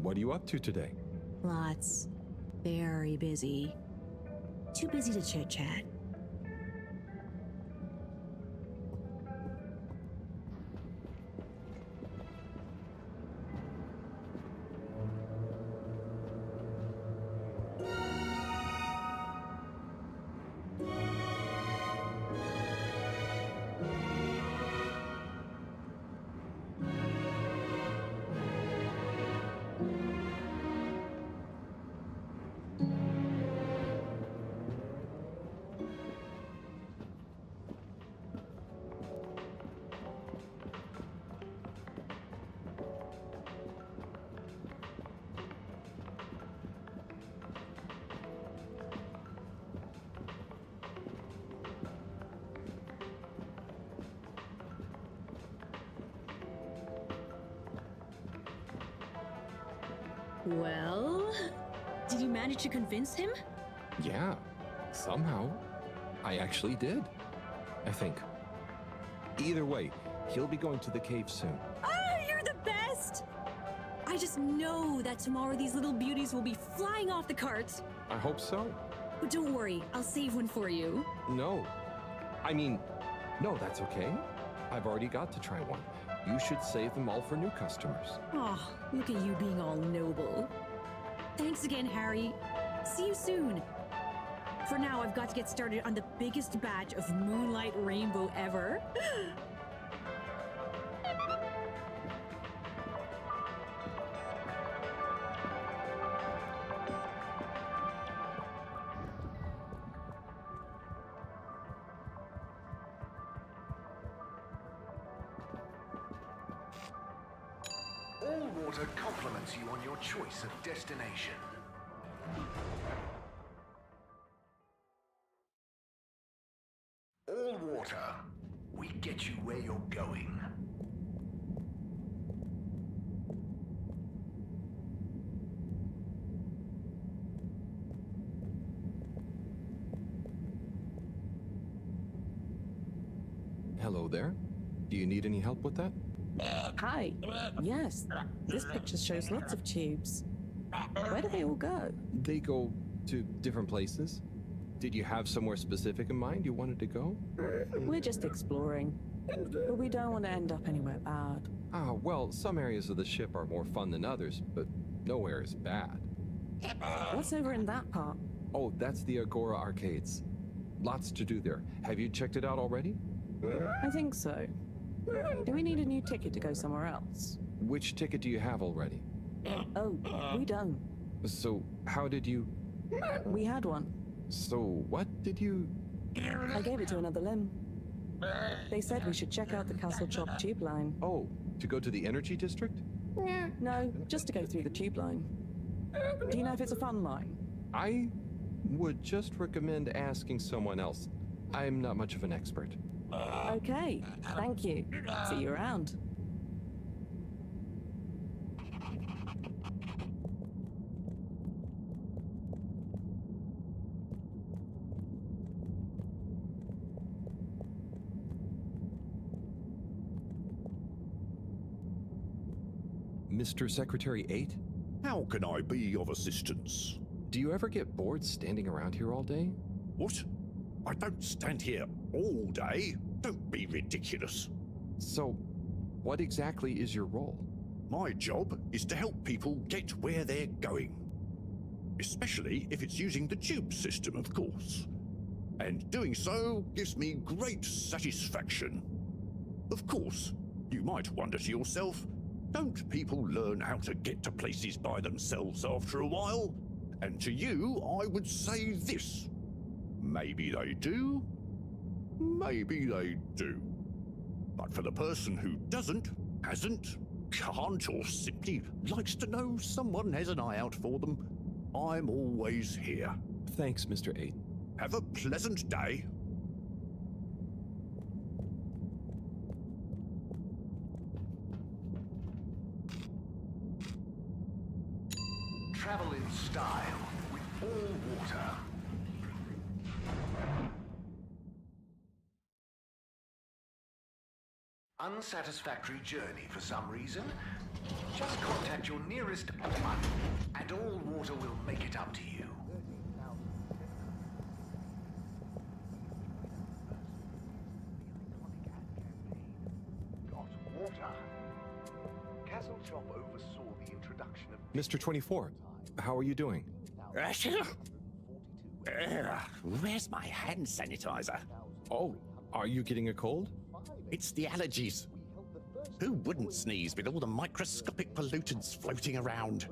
What are you up to today? Lots. Very busy. Too busy to chit-chat. Well, did you manage to convince him? Yeah, somehow. I actually did. I think. Either way, he'll be going to the cave soon. Ah, you're the best! I just know that tomorrow these little beauties will be flying off the cart. I hope so. But don't worry, I'll save one for you. No. I mean, no, that's okay. I've already got to try one. You should save them all for new customers. Oh, look at you being all noble. Thanks again, Harry. See you soon. For now, I've got to get started on the biggest batch of Moonlight Rainbow ever. All water compliments you on your choice of destination. All water. We get you where you're going. Hello there. Do you need any help with that? Hi. Yes, this picture shows lots of tubes. Where do they all go? They go to different places. Did you have somewhere specific in mind you wanted to go? We're just exploring. But we don't want to end up anywhere bad. Ah, well, some areas of the ship are more fun than others, but nowhere is bad. What's over in that part? Oh, that's the Agora Arcades. Lots to do there. Have you checked it out already? I think so. Do we need a new ticket to go somewhere else? Which ticket do you have already? Oh, we don't. So, how did you... We had one. So, what did you... I gave it to another limb. They said we should check out the Castle Chop tube line. Oh, to go to the energy district? No, just to go through the tube line. Do you know if it's a fun line? I would just recommend asking someone else. I'm not much of an expert. Okay, thank you. See you around. Mr. Secretary 8? How can I be of assistance? Do you ever get bored standing around here all day? What? I don't stand here all day. Don't be ridiculous. So, what exactly is your role? My job is to help people get where they're going. Especially if it's using the tube system, of course. And doing so gives me great satisfaction. Of course, you might wonder to yourself, don't people learn how to get to places by themselves after a while? And to you, I would say this. Maybe they do, maybe they do. But for the person who doesn't, hasn't, can't, or simply likes to know someone has an eye out for them, I'm always here. Thanks, Mr. 8. Have a pleasant day. Travel in style with all water. Unsatisfactory journey for some reason? Just contact your nearest one, and all water will make it up to you. Got water. Castle Shop oversaw the introduction of Mr. 24, how are you doing? Where's my hand sanitizer? Oh, are you getting a cold? It's the allergies. Who wouldn't sneeze with all the microscopic pollutants floating around?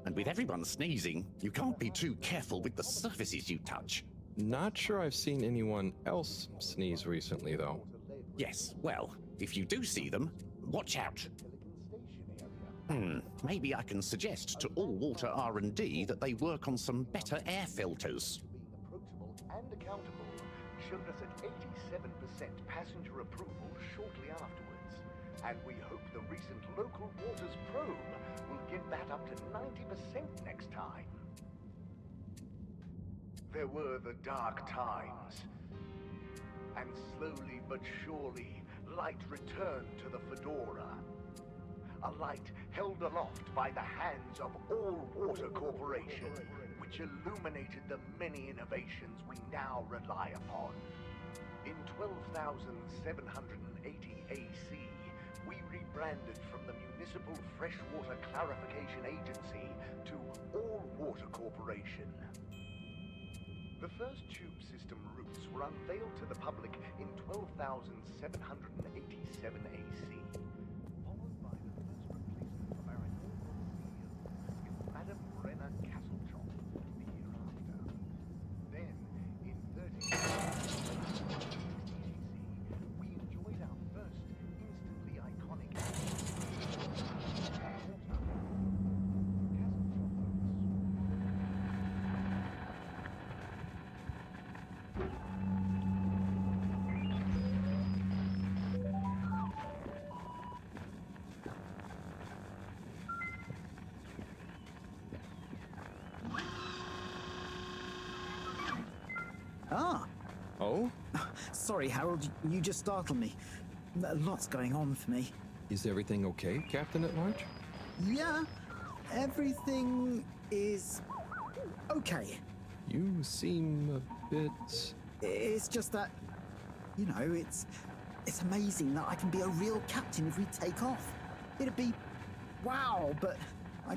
And with everyone sneezing, you can't be too careful with the surfaces you touch. Not sure I've seen anyone else sneeze recently, though. Yes, well, if you do see them, watch out. Maybe I can suggest to all water R&D that they work on some better air filters. approachable and accountable showed us at 87% passenger approval shortly afterwards. And we hope the recent local waters probe will get that up to 90% next time. There were the dark times. And slowly but surely, light returned to the Fedora. A light held aloft by the hands of All Water Corporation, which illuminated the many innovations we now rely upon. In 12,780 AC, we rebranded from the Municipal Freshwater Clarification Agency to All Water Corporation. The first tube system routes were unveiled to the public in 12,787 AC. Madam Brenner Castlechop the year after. Then, in 1360 we enjoyed our first instantly iconic Ah! Oh? Sorry, Harold, you just startled me. Lots going on for me. Is everything okay, Captain at Large? Yeah, everything is okay. You seem a bit... It's just that, you know, it's amazing that I can be a real captain if we take off. It'd be wow, but I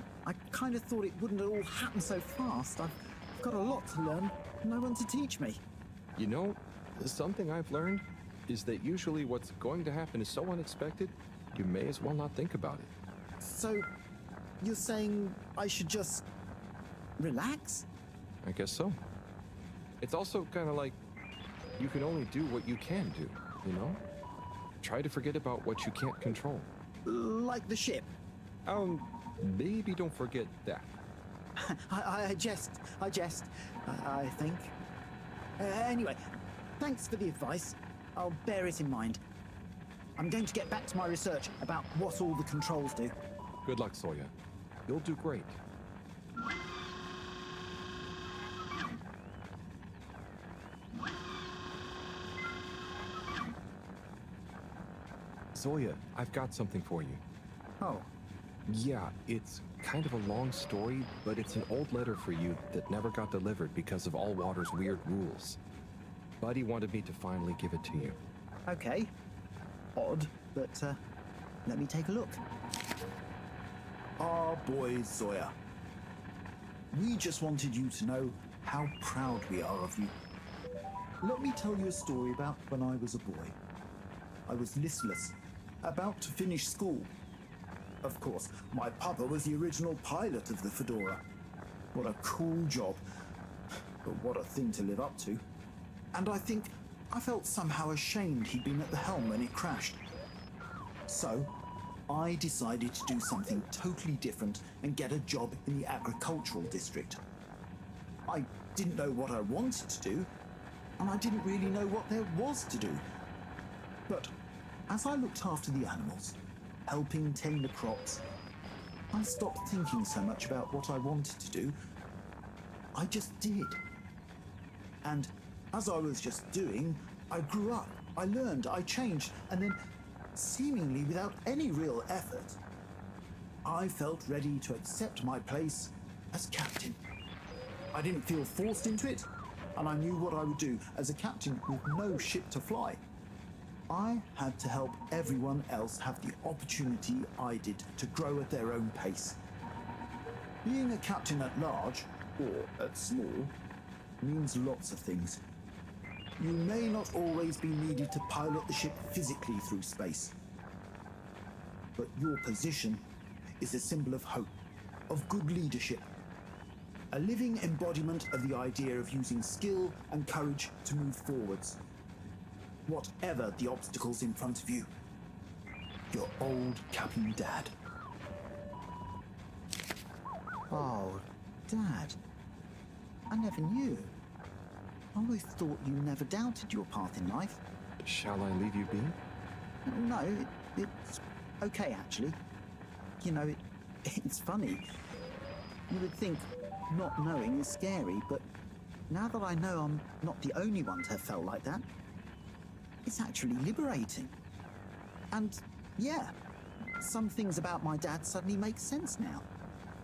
kind of thought it wouldn't all happen so fast. I've got a lot to learn, no one to teach me. You know, something I've learned is that usually what's going to happen is so unexpected, you may as well not think about it. So, you're saying I should just relax? I guess so. It's also kind of like you can only do what you can do, you know? Try to forget about what you can't control. Like the ship? Maybe don't forget that. I jest, I think. Anyway, thanks for the advice. I'll bear it in mind. I'm going to get back to my research about what all the controls do. Good luck, Zoya. You'll do great. Zoya, I've got something for you. Oh. Yeah, it's kind of a long story, but it's an old letter for you that never got delivered because of All Water's weird rules. Buddy wanted me to finally give it to you. Okay. Odd, but let me take a look. Our boy Zoya. We just wanted you to know how proud we are of you. Let me tell you a story about when I was a boy. I was listless, about to finish school. Of course, my papa was the original pilot of the Fedora. What a cool job. But what a thing to live up to. And I think I felt somehow ashamed he'd been at the helm when it crashed. So, I decided to do something totally different and get a job in the agricultural district. I didn't know what I wanted to do, and I didn't really know what there was to do. But as I looked after the animals, helping tame the crops, I stopped thinking so much about what I wanted to do. I just did. And as I was just doing, I grew up, I learned, I changed, and then seemingly without any real effort, I felt ready to accept my place as captain. I didn't feel forced into it, and I knew what I would do as a captain with no ship to fly. I had to help everyone else have the opportunity I did to grow at their own pace. Being a captain at large, or at small, means lots of things. You may not always be needed to pilot the ship physically through space, but your position is a symbol of hope, of good leadership, a living embodiment of the idea of using skill and courage to move forwards. Whatever the obstacles in front of you. Your old Captain Dad. Oh, Dad. I never knew. I always thought you never doubted your path in life. Shall I leave you be? No, it's okay, actually. You know, it's funny. You would think not knowing is scary, but now that I know I'm not the only one to have felt like that, it's actually liberating. And yeah, some things about my dad suddenly make sense now.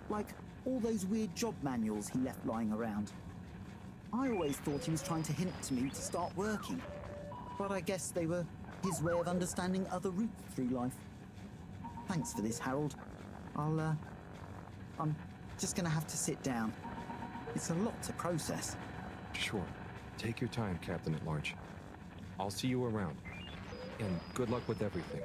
Like all those weird job manuals he left lying around. I always thought he was trying to hint to me to start working, but I guess they were his way of understanding other routes through life. Thanks for this, Harold. I'm just gonna have to sit down. It's a lot to process. Sure. Take your time, Captain at Large. I'll see you around. And good luck with everything.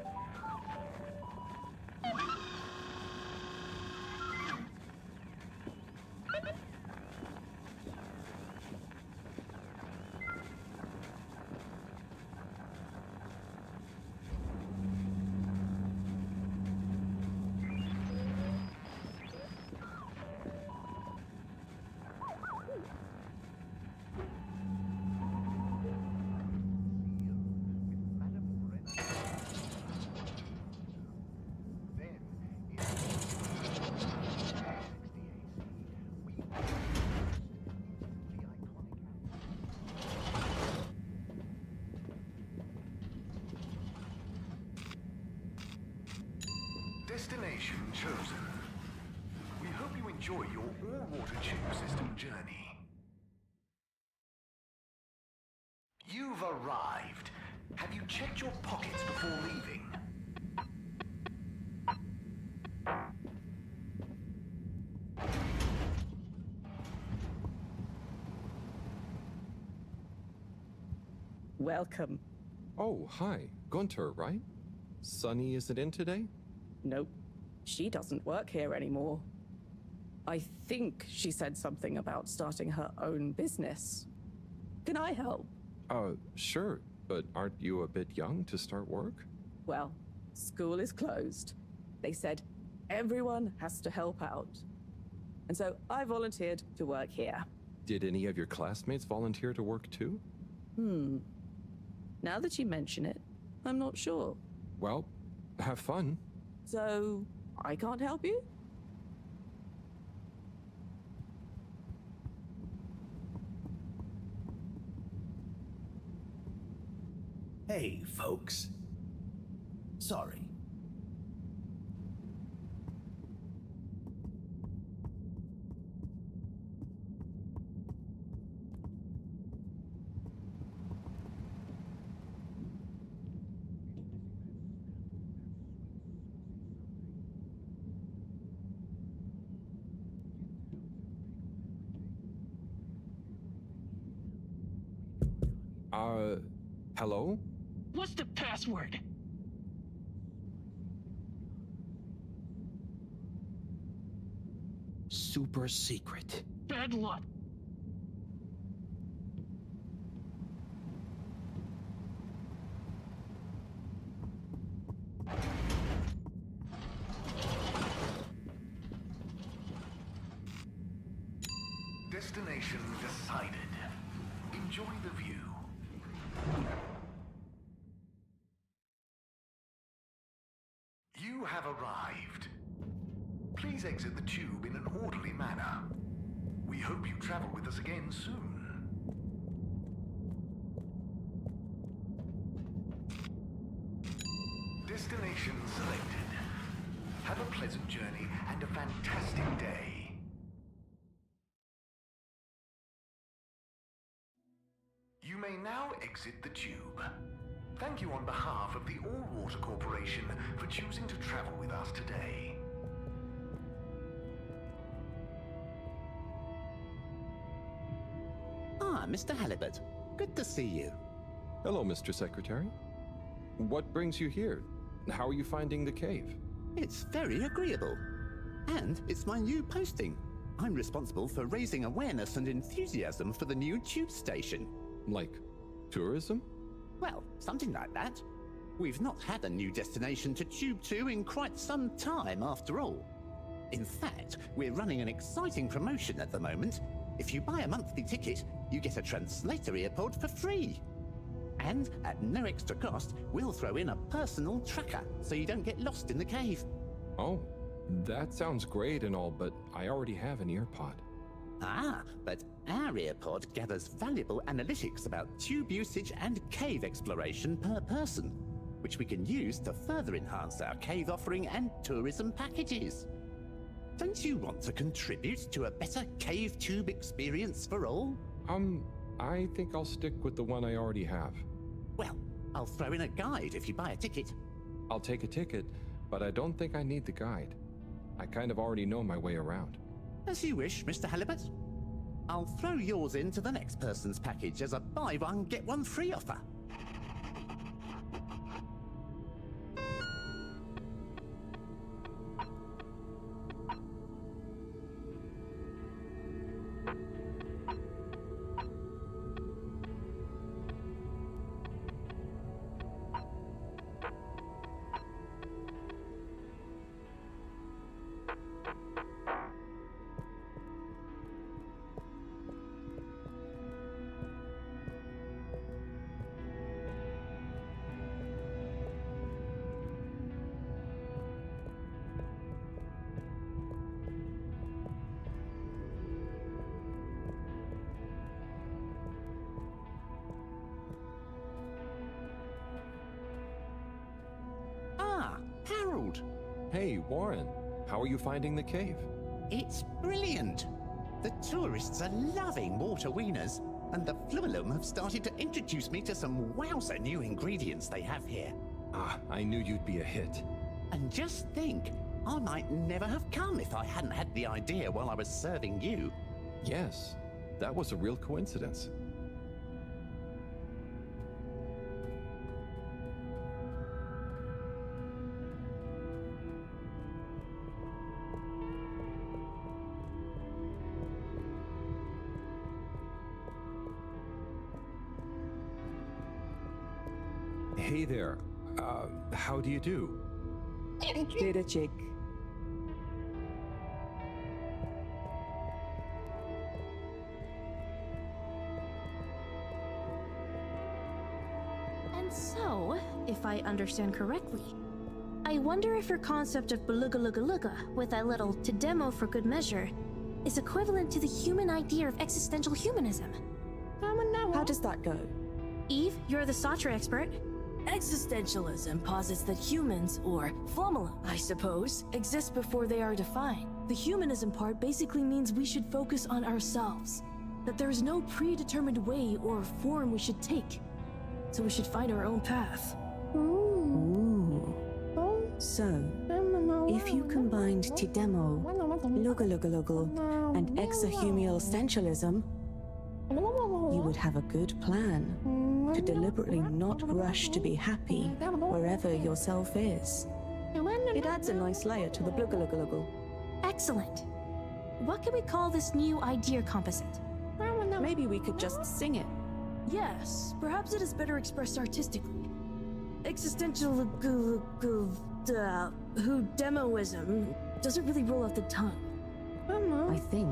Destination chosen. We hope you enjoy your all-water tube system journey. You've arrived. Have you checked your pockets before leaving? Welcome. Oh, hi. Gunter, right? Sunny isn't in today? Nope. She doesn't work here anymore. I think she said something about starting her own business. Can I help? Sure. But aren't you a bit young to start work? Well, school is closed. They said everyone has to help out. And so I volunteered to work here. Did any of your classmates volunteer to work too? Now that you mention it, I'm not sure. Well, have fun. So, I can't help you? Hey, folks. Sorry. Hello? What's the password? Super secret. Bad luck. Destination decided. Enjoy the view. You have arrived. Please exit the tube in an orderly manner. We hope you travel with us again soon. pleasant journey and a fantastic day. You may now exit the tube. Thank you on behalf of the All-Water Corporation for choosing to travel with us today. Ah, Mr. Halibut. Good to see you. Hello, Mr. Secretary. What brings you here? How are you finding the cave? It's very agreeable. And it's my new posting. I'm responsible for raising awareness and enthusiasm for the new tube station. Like tourism? Well, something like that. We've not had a new destination to tube to in quite some time, after all. In fact, we're running an exciting promotion at the moment. If you buy a monthly ticket, you get a translator earpod for free. And at no extra cost, we'll throw in a personal tracker so you don't get lost in the cave. Oh, that sounds great and all, but I already have an earpod. Ah, but our earpod gathers valuable analytics about tube usage and cave exploration per person, which we can use to further enhance our cave offering and tourism packages. Don't you want to contribute to a better cave tube experience for all? I think I'll stick with the one I already have. Well, I'll throw in a guide if you buy a ticket. I'll take a ticket, but I don't think I need the guide. I kind of already know my way around. As you wish, Mr. Halibut. I'll throw yours into the next person's package as a buy one, get one free offer. Harold! Hey, Warren. How are you finding the cave? It's brilliant! The tourists are loving water wieners, and the Flumelum have started to introduce me to some wowzer new ingredients they have here. Ah, I knew you'd be a hit. And just think, I might never have come if I hadn't had the idea while I was serving you. Yes, that was a real coincidence. Hey there. How do you do? Data check. And so, if I understand correctly, I wonder if your concept of beluga with a little to demo for good measure is equivalent to the human idea of existential humanism. How does that go? Eve, you're the Satra expert. Existentialism posits that humans, or Flumelum, I suppose, exist before they are defined. The humanism part basically means we should focus on ourselves, that there is no predetermined way or form we should take, so we should find our own path. Ooh. So, if you combined Tidemo, Lugalugalugal, and exahumial essentialism, you would have a good plan to deliberately not rush to be happy wherever yourself is. It adds a nice layer to the Blugalugalugal. Excellent. What can we call this new idea composite? Maybe we could just sing it. Yes, perhaps it is better expressed artistically. Existential who demoism doesn't really roll off the tongue. I think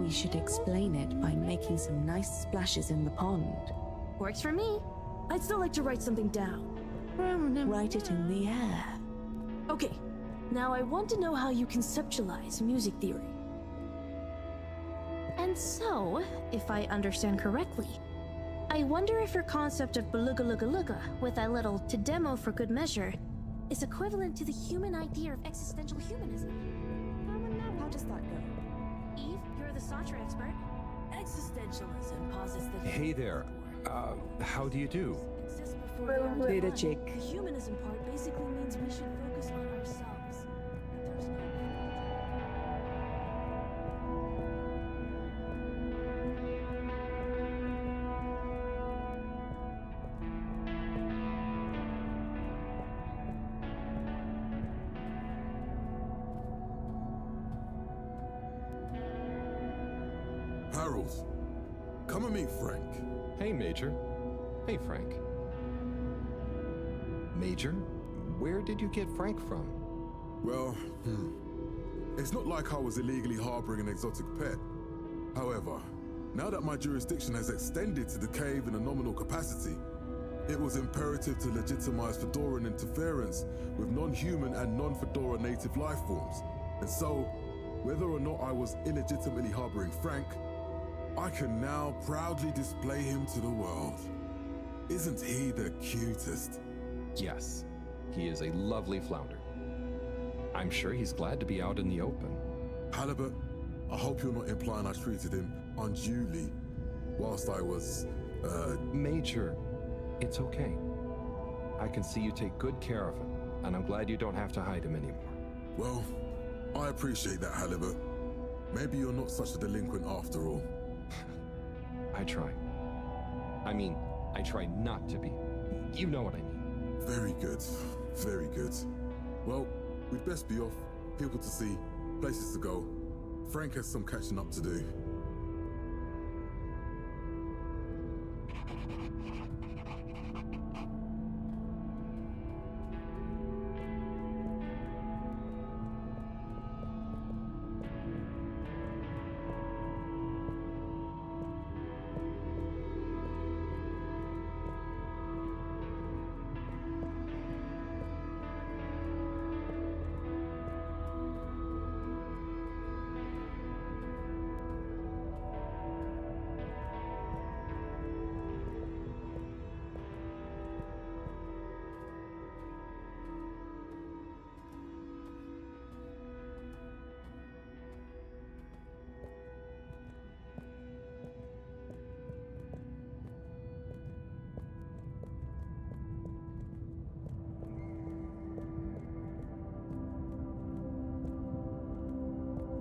we should explain it by making some nice splashes in the pond. Works for me. I'd still like to write something down. Write it in the air. Okay, now I want to know how you conceptualize music theory. And so, if I understand correctly, I wonder if your concept of beluga with a little to demo for good measure is equivalent to the human idea of existential humanism. How does that go? Eve, you're the Santra expert. Existentialism posits that Hey there. How do you do? exist before they are Data defined. check. The humanism part basically means we should focus on ourselves. That there's no Harold, come and meet Frank. Hey, Major. Hey, Frank. Major, where did you get Frank from? Well, it's not like I was illegally harboring an exotic pet. However, now that my jurisdiction has extended to the cave in a nominal capacity, it was imperative to legitimize Fedoran interference with non-human and non-Fedora native life forms. And so, whether or not I was illegitimately harboring Frank, I can now proudly display him to the world. Isn't he the cutest? Yes, he is a lovely flounder. I'm sure he's glad to be out in the open. Halibut, I hope you're not implying I treated him unduly whilst I was, Major, it's okay. I can see you take good care of him, and I'm glad you don't have to hide him anymore. Well, I appreciate that, Halibut. Maybe you're not such a delinquent after all. I try. I mean, I try not to be. You know what I mean. Very good. Very good. Well, we'd best be off. People to see, places to go. Frank has some catching up to do.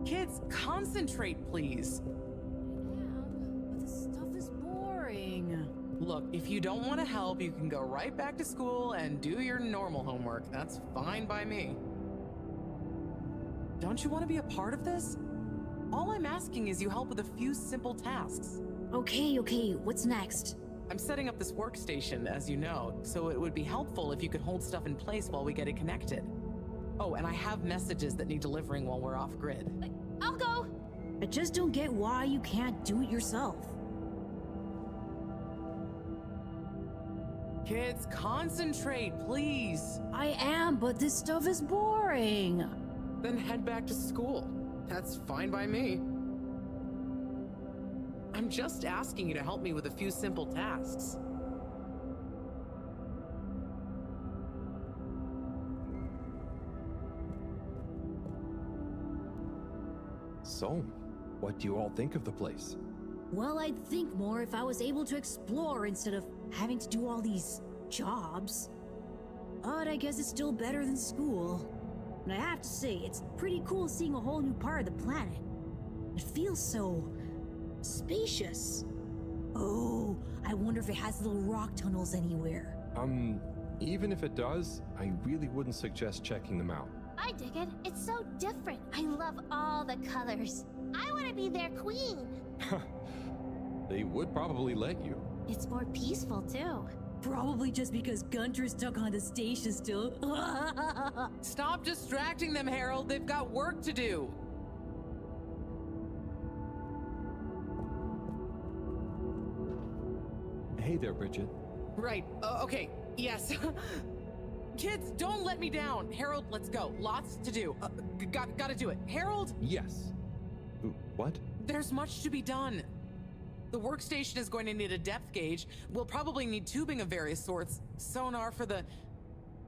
Kids, concentrate, please. But this stuff is boring. Look, if you don't want to help, you can go right back to school and do your normal homework. That's fine by me. Don't you want to be a part of this? All I'm asking is you help with a few simple tasks. Okay, what's next? I'm setting up this workstation, as you know, so it would be helpful if you could hold stuff in place while we get it connected. Oh, and I have messages that need delivering while we're off grid. I'll go. I just don't get why you can't do it yourself. Kids, concentrate, please. I am, but this stuff is boring. Then head back to school. That's fine by me. I'm just asking you to help me with a few simple tasks. So, what do you all think of the place? Well, I'd think more if I was able to explore instead of having to do all these jobs. But I guess it's still better than school. And I have to say, it's pretty cool seeing a whole new part of the planet. It feels so spacious. Oh, I wonder if it has little rock tunnels anywhere. Even if it does, I really wouldn't suggest checking them out. I dig it. It's so different. I love all the colors. I want to be their queen. They would probably let you. It's more peaceful, too. Probably just because Gunter's stuck on the station still. Stop distracting them, Harold. They've got work to do. Hey there, Bridget. Right. Okay. Yes. Kids, don't let me down. Harold, let's go. Lots to do. Gotta do it. Harold? Yes. What? There's much to be done. The workstation is going to need a depth gauge. We'll probably need tubing of various sorts. Sonar for the...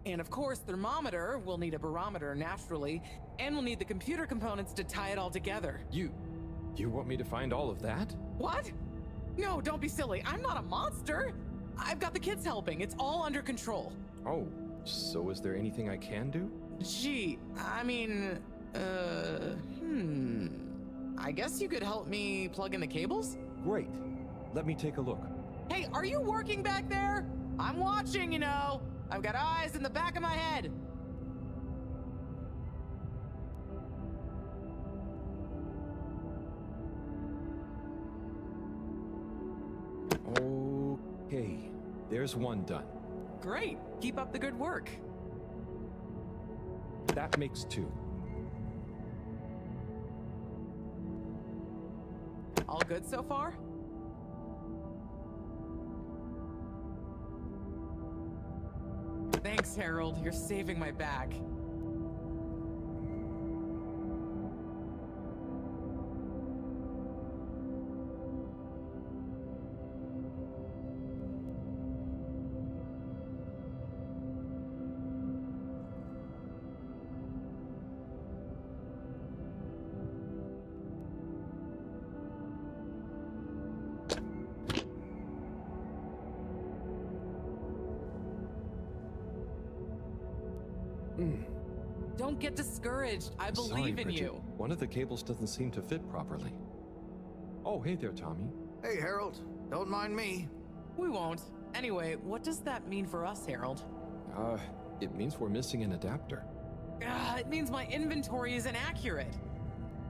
And of course, thermometer, we'll need a barometer, naturally, and we'll need the computer components to tie it all together. You want me to find all of that? What? No, don't be silly. I'm not a monster. I've got the kids helping. It's all under control. Oh, so is there anything I can do? Gee, I mean, I guess you could help me plug in the cables? Great. Let me take a look. Hey, are you working back there? I'm watching, you know. I've got eyes in the back of my head. Okay, there's one done. Great. Keep up the good work. That makes 2. All good so far? Thanks, Harold. You're saving my back. Don't get discouraged. I believe Sorry, in Bridget. you. One of the cables doesn't seem to fit properly. Oh, hey there, Tommy. Hey, Harold. Don't mind me. We won't. Anyway, what does that mean for us, Harold? It means we're missing an adapter. It means my inventory is inaccurate.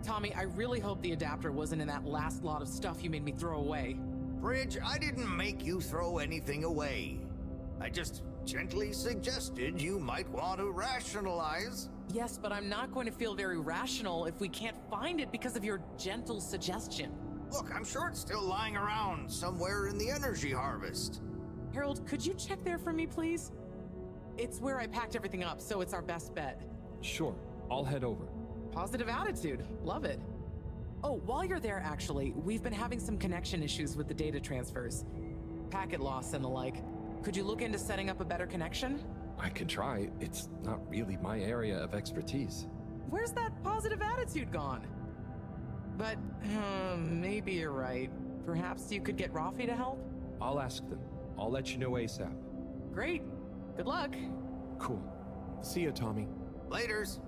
Tommy, I really hope the adapter wasn't in that last lot of stuff you made me throw away. Bridge, I didn't make you throw anything away. I just gently suggested you might want to rationalize. Yes, but I'm not going to feel very rational if we can't find it because of your gentle suggestion. Look, I'm sure it's still lying around somewhere in the energy harvest. Harold, could you check there for me, please? It's where I packed everything up, so it's our best bet. Sure, I'll head over. Positive attitude. Love it. Oh, while you're there, actually, we've been having some connection issues with the data transfers. Packet loss and the like. Could you look into setting up a better connection? I can try. It's not really my area of expertise. Where's that positive attitude gone? But, maybe you're right. Perhaps you could get Rafi to help? I'll ask them. I'll let you know ASAP. Great. Good luck. Cool. See ya, Tommy. Laters.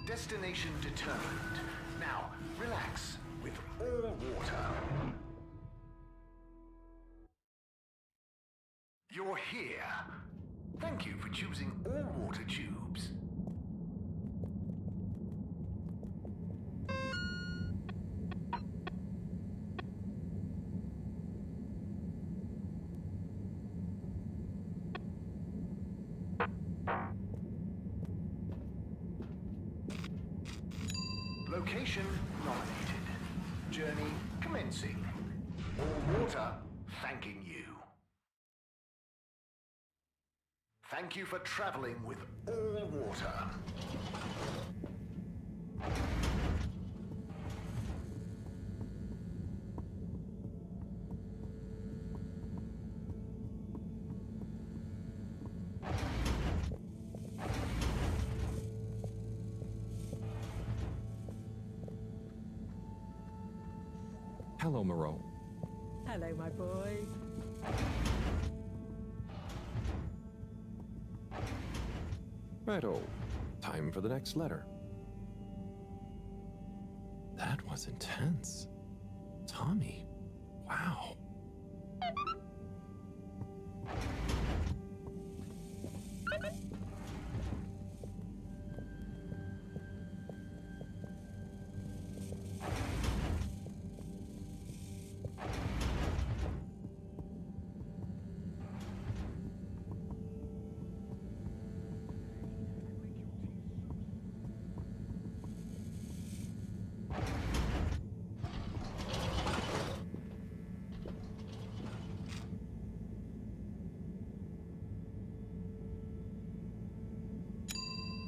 Destination determined. Now, relax with all water. You're here. Thank you for choosing all water tubes. Location nominated. Journey commencing. All water thanking you. Thank you for traveling with all water. Hello, Moreau. Hello, my boy. Righto. Time for the next letter. That was intense. Tommy. Wow.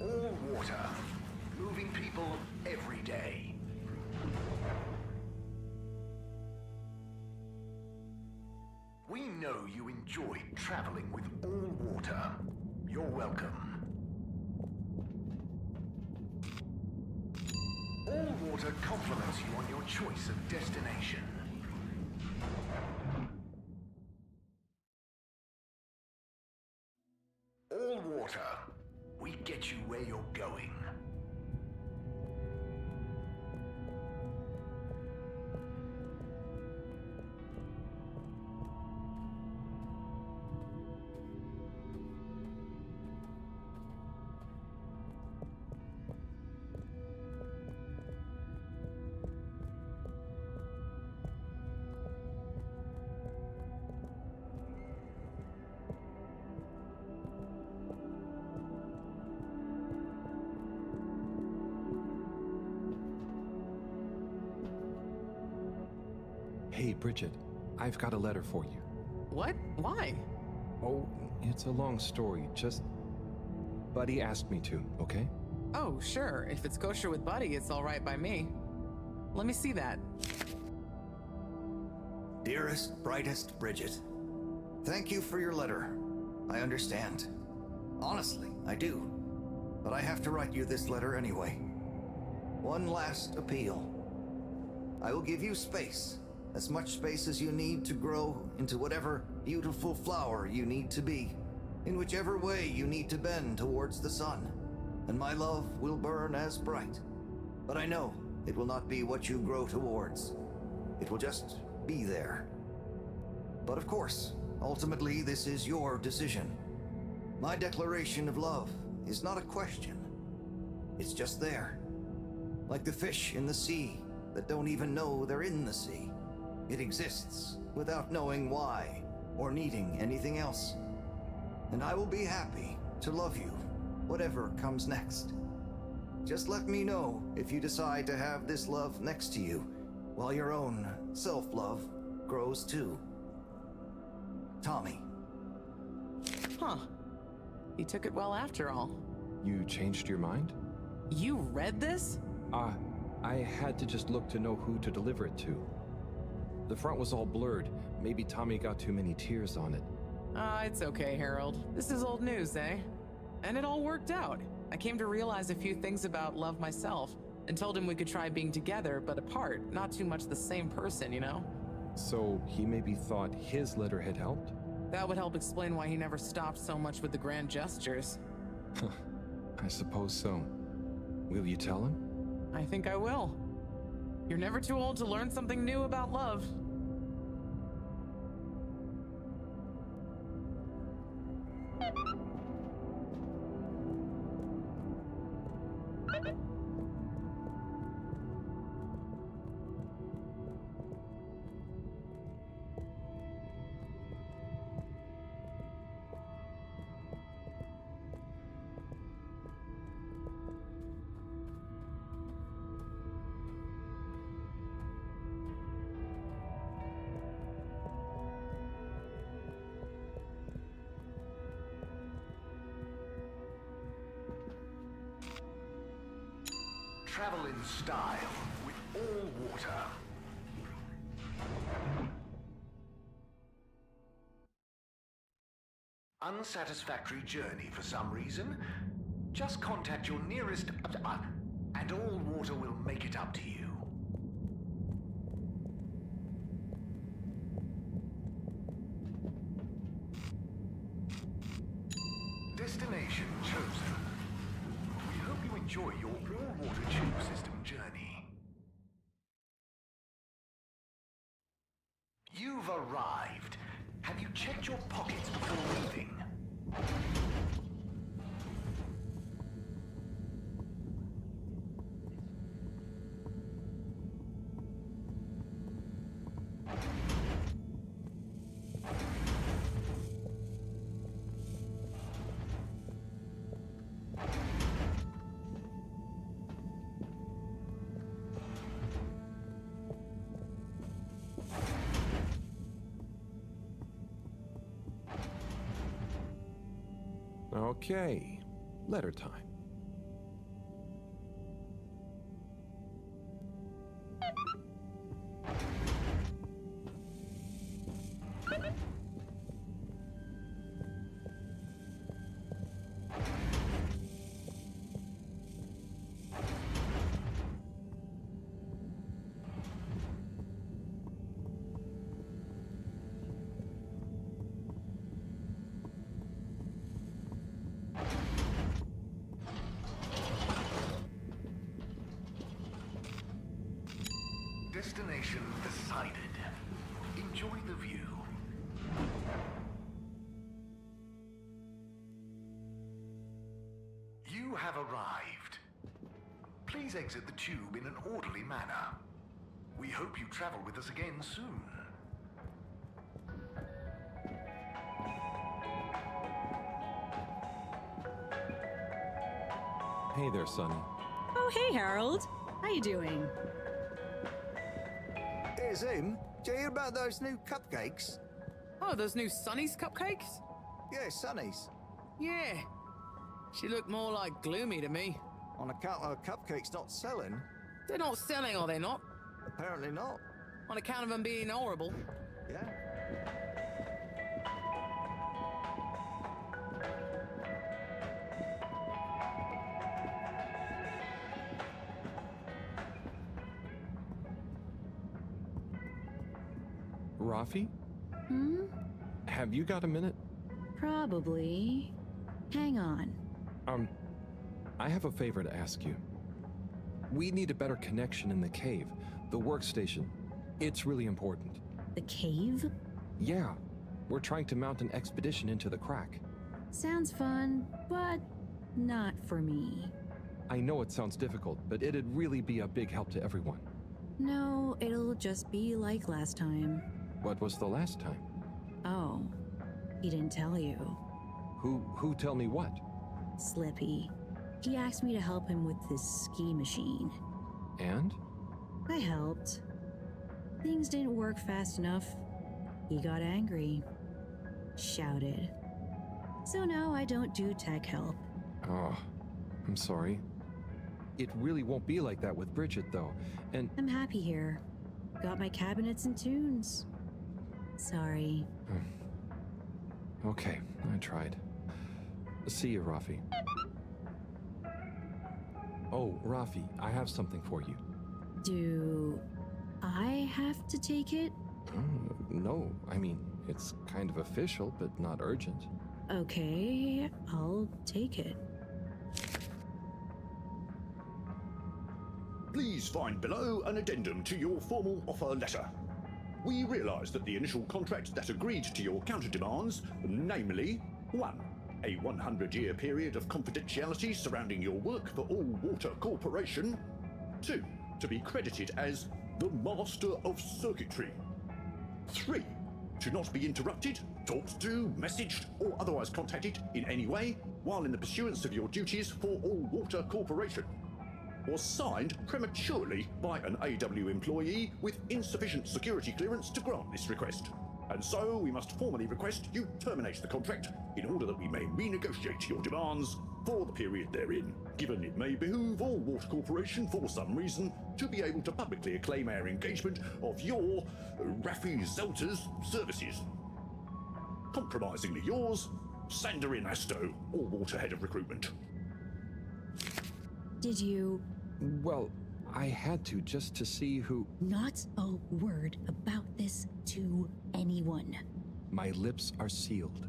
All water. Moving people every day. We know you enjoyed traveling with all water. You're welcome. All water compliments you on your choice of destination. All water. We get you where you're going. Hey, Bridget, I've got a letter for you. What? Why? Oh, it's a long story. Just... Buddy asked me to, okay? Oh, sure. If it's kosher with Buddy, it's all right by me. Let me see that. Dearest, brightest Bridget, thank you for your letter. I understand. Honestly, I do. But I have to write you this letter anyway. One last appeal. I will give you space. As much space as you need to grow into whatever beautiful flower you need to be, in whichever way you need to bend towards the sun, and my love will burn as bright. But I know it will not be what you grow towards. It will just be there. But of course, ultimately this is your decision. My declaration of love is not a question. It's just there. Like the fish in the sea that don't even know they're in the sea. It exists without knowing why or needing anything else. And I will be happy to love you, whatever comes next. Just let me know if you decide to have this love next to you, while your own self-love grows too. Tommy. Huh. He took it well after all. You changed your mind? You read this? I had to just look to know who to deliver it to. The front was all blurred. Maybe Tommy got too many tears on it. It's okay, Harold. This is old news, eh? And it all worked out. I came to realize a few things about love myself, and told him we could try being together, but apart, not too much the same person, you know? So he maybe thought his letter had helped? That would help explain why he never stopped so much with the grand gestures. I suppose so. Will you tell him? I think I will. You're never too old to learn something new about love. Travel in style with all water. Unsatisfactory journey for some reason? Just contact your nearest... and all water will make it up to you. Destination chosen. We hope you enjoy your all-water tube system journey. You've arrived. Have you checked your pockets before leaving? Okay, letter time. Destination decided. Enjoy the view. You have arrived. Please exit the tube in an orderly manner. We hope you travel with us again soon. Hey there, Sonny. Oh, hey, Harold. How you doing? Hey, Zoom. Did you hear about those new cupcakes? Oh, those new Sunny's cupcakes? Yeah, Sunny's. Yeah. She looked more like gloomy to me. On account of cupcakes not selling? They're not selling, are they not? Apparently not. On account of them being horrible? Yeah. Rafi? Hmm? Have you got a minute? Probably. Hang on. I have a favor to ask you. We need a better connection in the cave, the workstation. It's really important. The cave? Yeah, we're trying to mount an expedition into the crack. Sounds fun, but not for me. I know it sounds difficult, but it'd really be a big help to everyone. No, it'll just be like last time. What was the last time? Oh, he didn't tell you. Who tell me what? Slippy. He asked me to help him with his ski machine. And? I helped. Things didn't work fast enough. He got angry. Shouted. So now I don't do tech help. Oh, I'm sorry. It really won't be like that with Bridget, though, and... I'm happy here. Got my cabinets and tunes. Sorry. Okay, I tried. See you, Rafi. Oh, Rafi, I have something for you. Do I have to take it? No, I mean, it's kind of official, but not urgent. Okay, I'll take it. Please find below an addendum to your formal offer letter. We realise that the initial contract that agreed to your counter-demands, namely 1. A 100-year period of confidentiality surrounding your work for All Water Corporation. 2. To be credited as the Master of Circuitry. 3. To not be interrupted, talked to, messaged, or otherwise contacted in any way while in the pursuance of your duties for All Water Corporation. Was signed prematurely by an AW employee with insufficient security clearance to grant this request. And so we must formally request you terminate the contract in order that we may renegotiate your demands for the period therein, given it may behoove All Water Corporation for some reason to be able to publicly acclaim our engagement of your Raffi Zelter's services. Compromisingly yours, Sandorin Asto, All Water Head of Recruitment. Did you... Well, I had to just to see who... Not a word about this to anyone. My lips are sealed.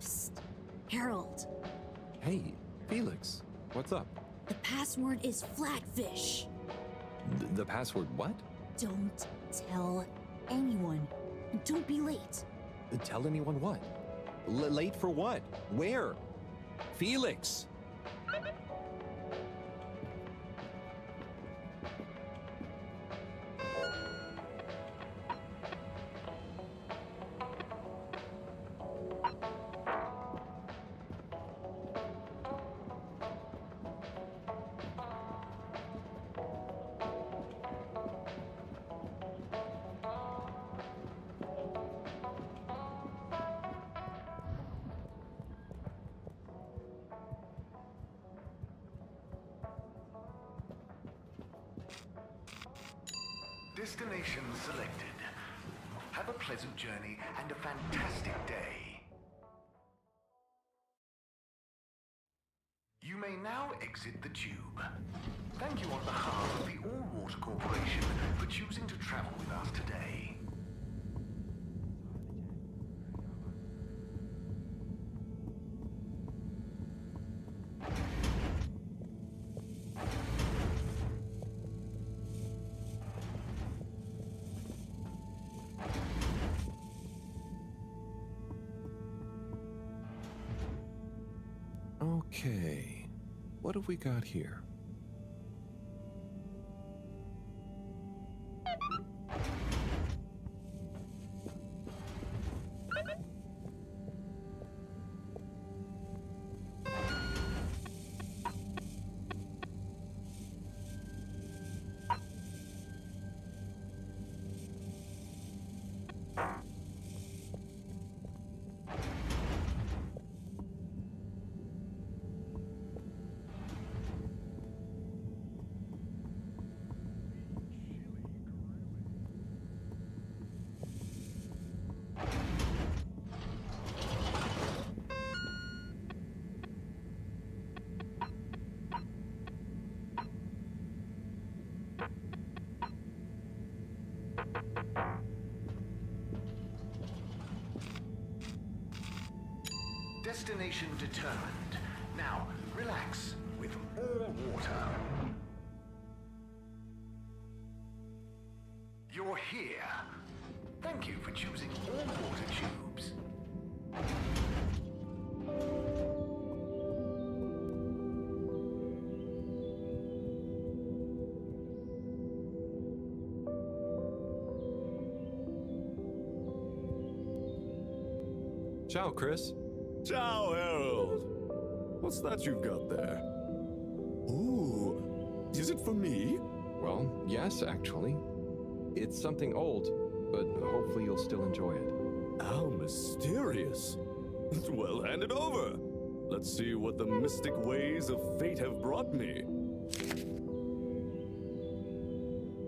Psst. Harold. Hey, Felix, what's up? The password is Flatfish. The password what? Don't tell anyone. Don't be late. Tell anyone what? Late for what? Where? Felix! Destination selected. Have a pleasant journey and a fantastic day. You may now exit the tube. Thank you on behalf of the All Water Corporation for choosing to travel with us today. Okay, what have we got here? Destination determined. Now, relax with All Water. You're here. Thank you for choosing All Water Tubes. Ciao, Chris. Ciao, Harold. What's that you've got there? Ooh, is it for me? Well, yes, actually. It's something old, but hopefully you'll still enjoy it. How mysterious. Well, hand it over. Let's see what the mystic ways of fate have brought me.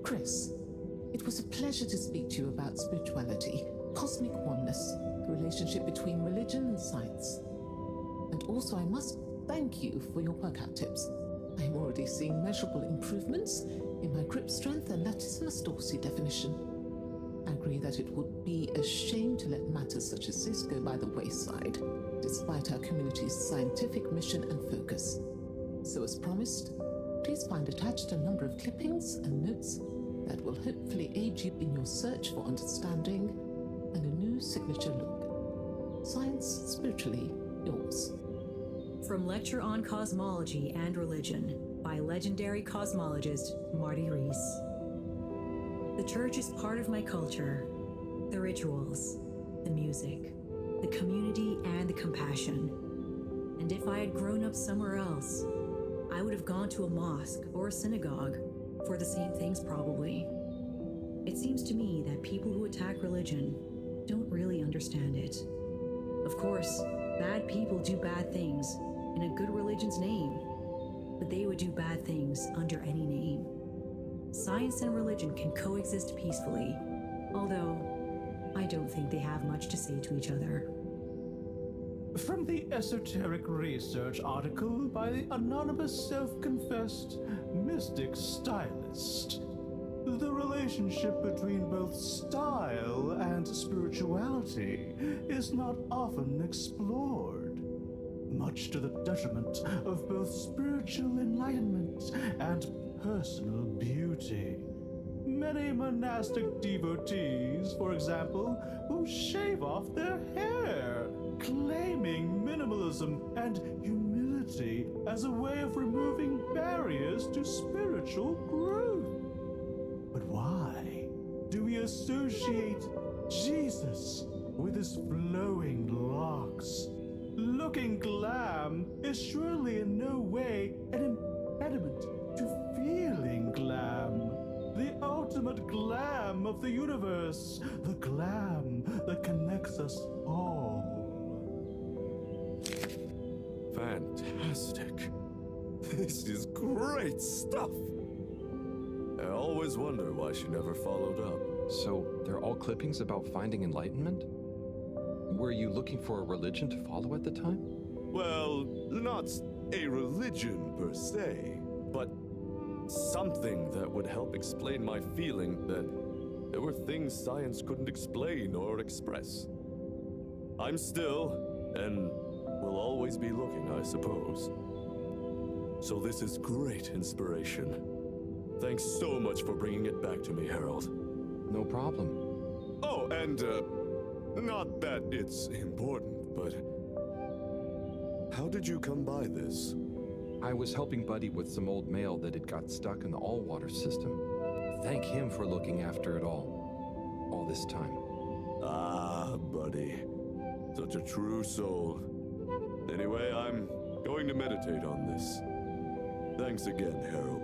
Chris, it was a pleasure to speak to you about spirituality, cosmic oneness, the relationship between religion and science. And also, I must thank you for your per cap tips. I'm already seeing measurable improvements in my grip strength and latissimus dorsi definition. I agree that it would be a shame to let matters such as this go by the wayside, despite our community's scientific mission and focus. So as promised, please find attached a number of clippings and notes that will hopefully aid you in your search for understanding and a new signature look. Science spiritually yours. From Lecture on Cosmology and Religion by legendary cosmologist Marty Rees. The church is part of my culture, the rituals, the music, the community, and the compassion. And if I had grown up somewhere else, I would have gone to a mosque or a synagogue for the same things probably. It seems to me that people who attack religion don't really understand it. Of course, bad people do bad things in a good religion's name, but they would do bad things under any name. Science and religion can coexist peacefully, although I don't think they have much to say to each other. From the esoteric research article by the anonymous self-confessed mystic stylist, the relationship between both style and spirituality is not often explored, much to the detriment of both spiritual enlightenment and personal beauty. Many monastic devotees, for example, will shave off their hair, claiming minimalism and humility as a way of removing barriers to spiritual growth. But why do we associate Jesus with his flowing locks? Looking glam is surely in no way an impediment to feeling glam. The ultimate glam of the universe. The glam that connects us all. Fantastic. This is great stuff. I always wonder why she never followed up. So, they're all clippings about finding enlightenment? Were you looking for a religion to follow at the time? Well, not a religion per se, but something that would help explain my feeling that there were things science couldn't explain or express. I'm still, and will always be looking, I suppose. So this is great inspiration. Thanks so much for bringing it back to me, Harold. No problem. Oh, and, not that it's important, but how did you come by this? I was helping Buddy with some old mail that had got stuck in the all-water system. Thank him for looking after it all this time. Ah, Buddy. Such a true soul. Anyway, I'm going to meditate on this. Thanks again, Harold.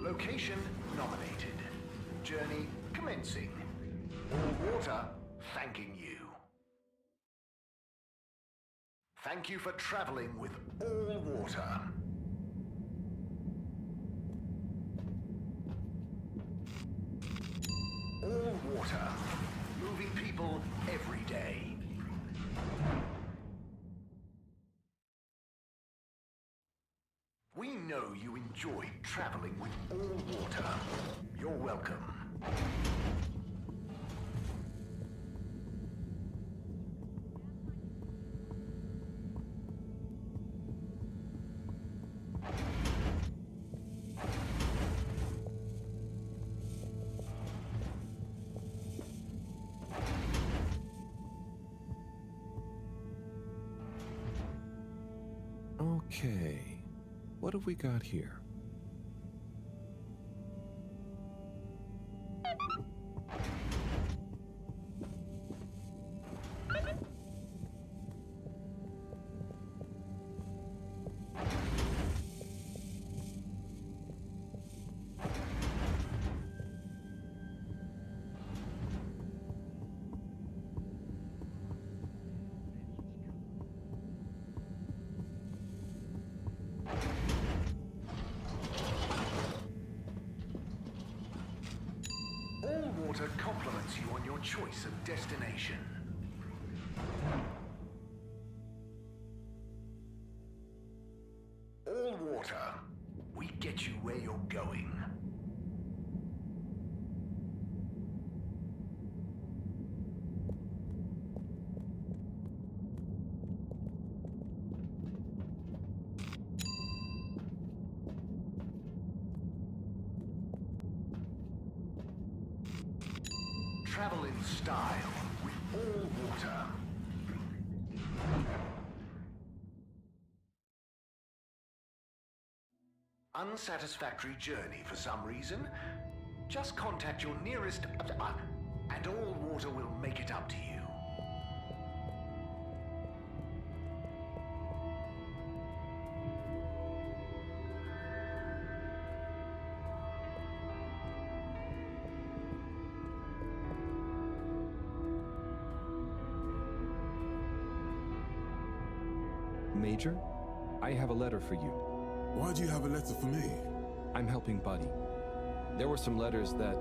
Location nominated. Journey commencing. All water thanking you. Thank you for traveling with all water. All water. Moving people every day. We know you enjoyed traveling with all water. You're welcome. Okay, what have we got here? Water compliments you on your choice of destination. All Water. We get you where you're going. Travel in style with All Water. Unsatisfactory journey for some reason? Just contact your nearest and All Water will make it up to you. Major, I have a letter for you. Why do you have a letter for me? I'm helping Buddy. There were some letters that...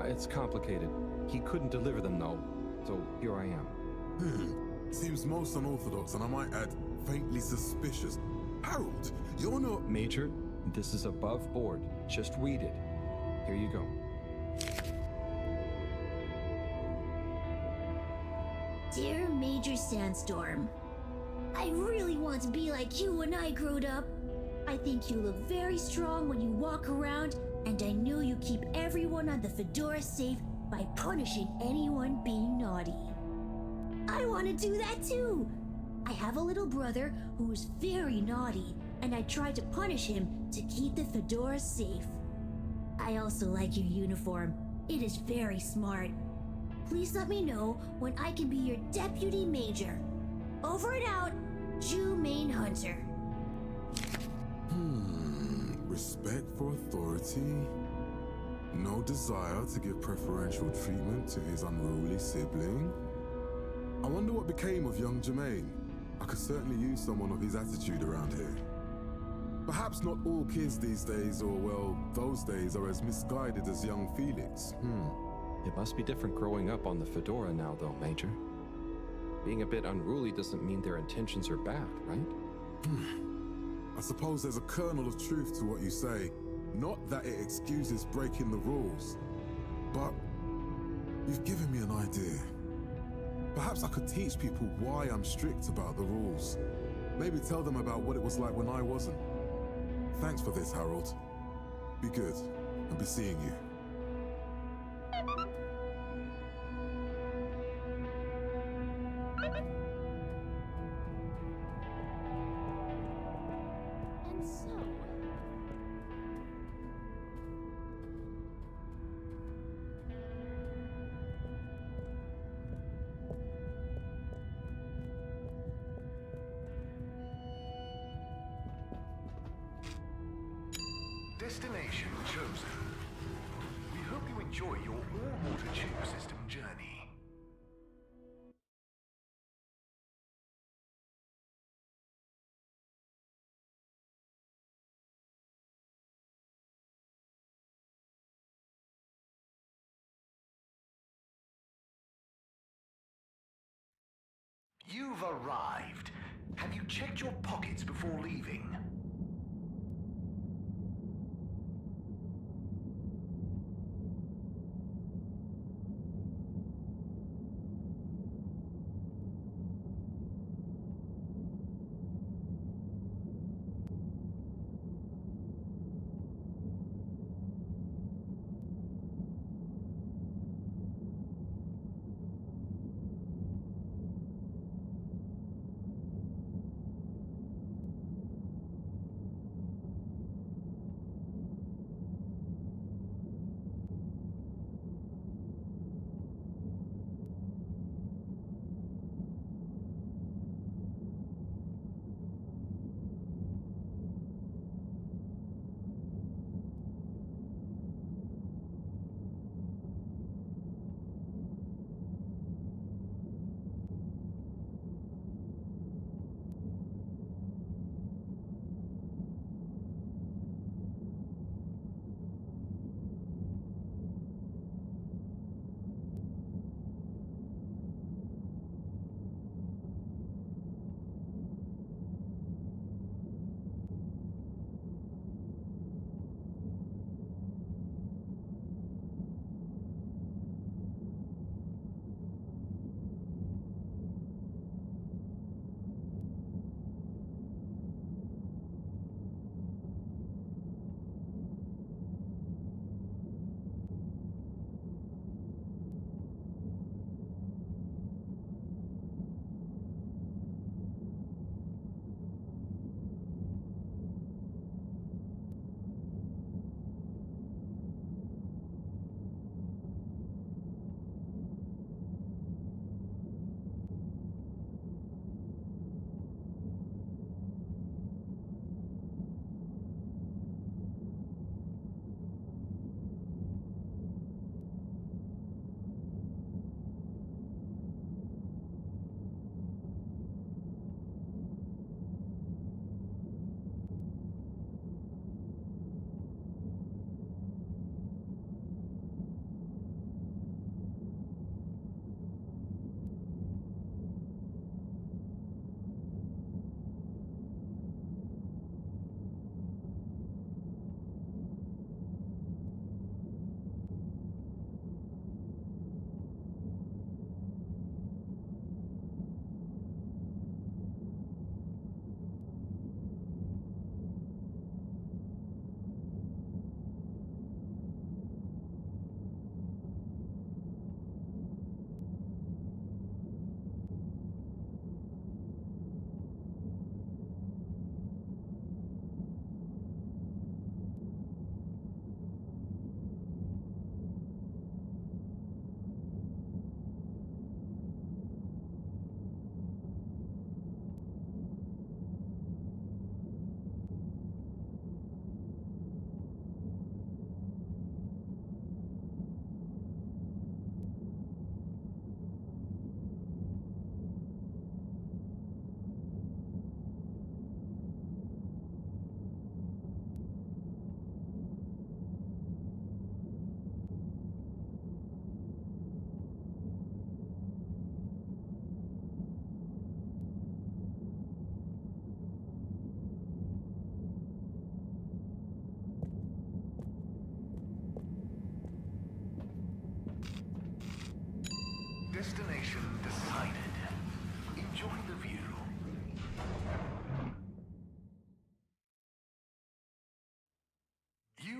it's complicated. He couldn't deliver them, though. So here I am. Seems most unorthodox, and I might add, faintly suspicious. Harold, you're not... Major, this is above board. Just read it. Here you go. Dear Major Sandstorm, I really want to be like you when I growed up. I think you look very strong when you walk around, and I know you keep everyone on the Fedora safe by punishing anyone being naughty. I want to do that too. I have a little brother who's very naughty, and I try to punish him to keep the Fedora safe. I also like your uniform. It is very smart. Please let me know when I can be your deputy major. Over and out, Jew Main Hunter. Respect for authority. No desire to give preferential treatment to his unruly sibling. I wonder what became of young Jermaine. I could certainly use someone of his attitude around here. Perhaps not all kids these days, or well, those days, are as misguided as young Felix. It must be different growing up on the Fedora now, though, Major. Being a bit unruly doesn't mean their intentions are bad, right? I suppose there's a kernel of truth to what you say. Not that it excuses breaking the rules, but you've given me an idea. Perhaps I could teach people why I'm strict about the rules. Maybe tell them about what it was like when I wasn't. Thanks for this, Harold. Be good, and be seeing you. Destination chosen. We hope you enjoy your all-water tube system journey. You've arrived. Have you checked your pockets before leaving?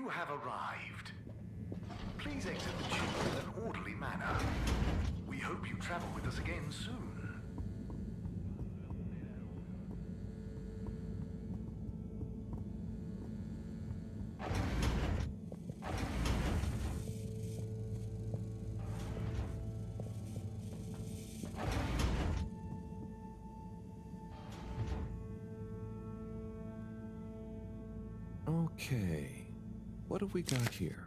You have arrived. Please exit the tube in an orderly manner. We hope you travel with us again soon. Okay, what have we got here?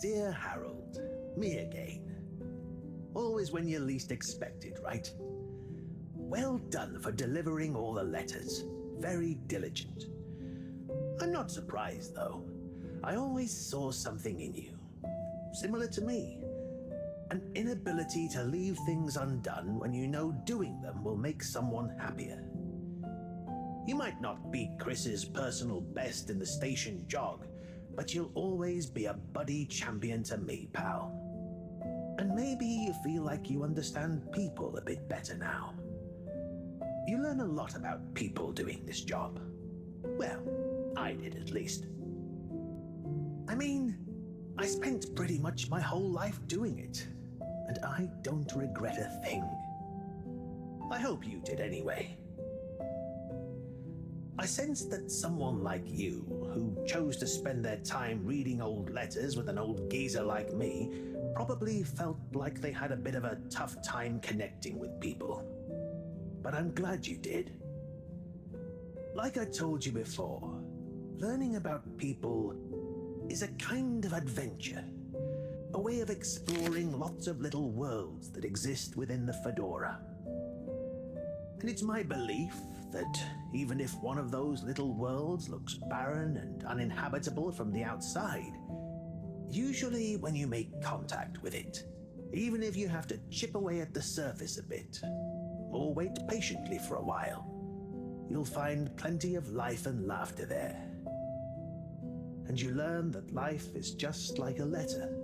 Dear Harold, me again. Always when you least expect it, right? Well done for delivering all the letters. Very diligent. I'm not surprised, though. I always saw something in you. Similar to me. An inability to leave things undone when you know doing them will make someone happier. You might not beat Chris's personal best in the station jog, but you'll always be a buddy champion to me, pal. And maybe you feel like you understand people a bit better now. You learn a lot about people doing this job. Well, I did at least. I mean, I spent pretty much my whole life doing it, and I don't regret a thing. I hope you did anyway. I sensed that someone like you, who chose to spend their time reading old letters with an old geezer like me, probably felt like they had a bit of a tough time connecting with people. But I'm glad you did. Like I told you before, learning about people is a kind of adventure, a way of exploring lots of little worlds that exist within the Fedora. And it's my belief that even if one of those little worlds looks barren and uninhabitable from the outside, usually when you make contact with it, even if you have to chip away at the surface a bit, or wait patiently for a while, you'll find plenty of life and laughter there. And you learn that life is just like a letter.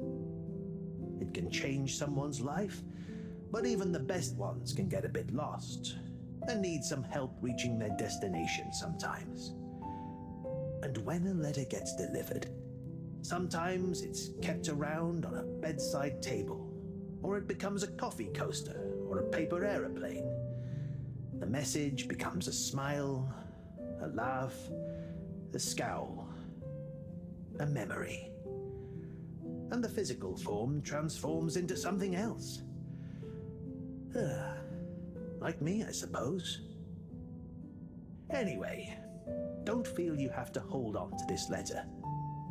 It can change someone's life, but even the best ones can get a bit lost and need some help reaching their destination sometimes. And when a letter gets delivered, sometimes it's kept around on a bedside table, or it becomes a coffee coaster or a paper aeroplane. The message becomes a smile, a laugh, a scowl, a memory. And the physical form transforms into something else. Like me, I suppose. Anyway, don't feel you have to hold on to this letter.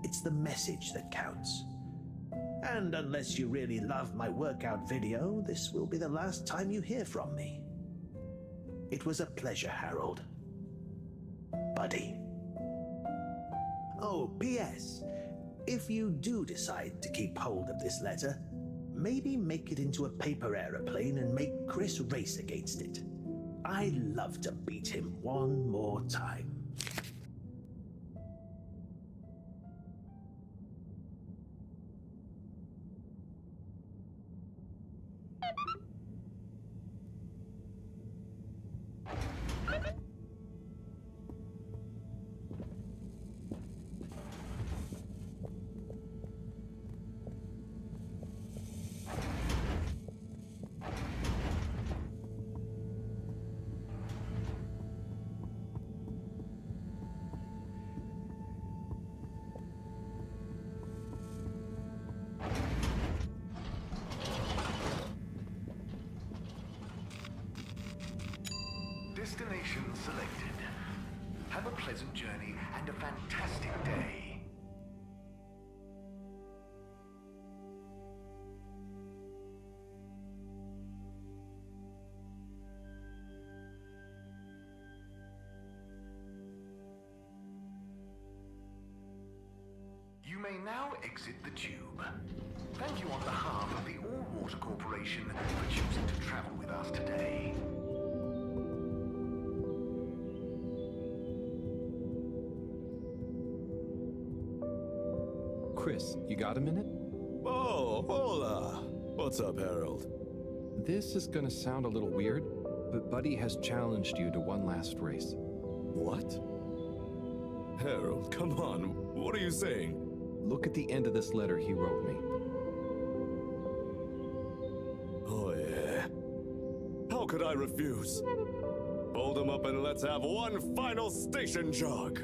It's the message that counts. And unless you really love my workout video, this will be the last time you hear from me. It was a pleasure, Harold. Buddy. Oh, P.S. If you do decide to keep hold of this letter, maybe make it into a paper aeroplane and make Chris race against it. I'd love to beat him one more time. Destination selected. Have a pleasant journey and a fantastic day. You may now exit the tube. Thank you on behalf of the All-Water Corporation for choosing to travel with us today. Chris, you got a minute? Oh, hola! What's up, Harold? This is gonna sound a little weird, but Buddy has challenged you to one last race. What? Harold, come on. What are you saying? Look at the end of this letter he wrote me. Oh, yeah. How could I refuse? Fold them up and let's have one final station jog.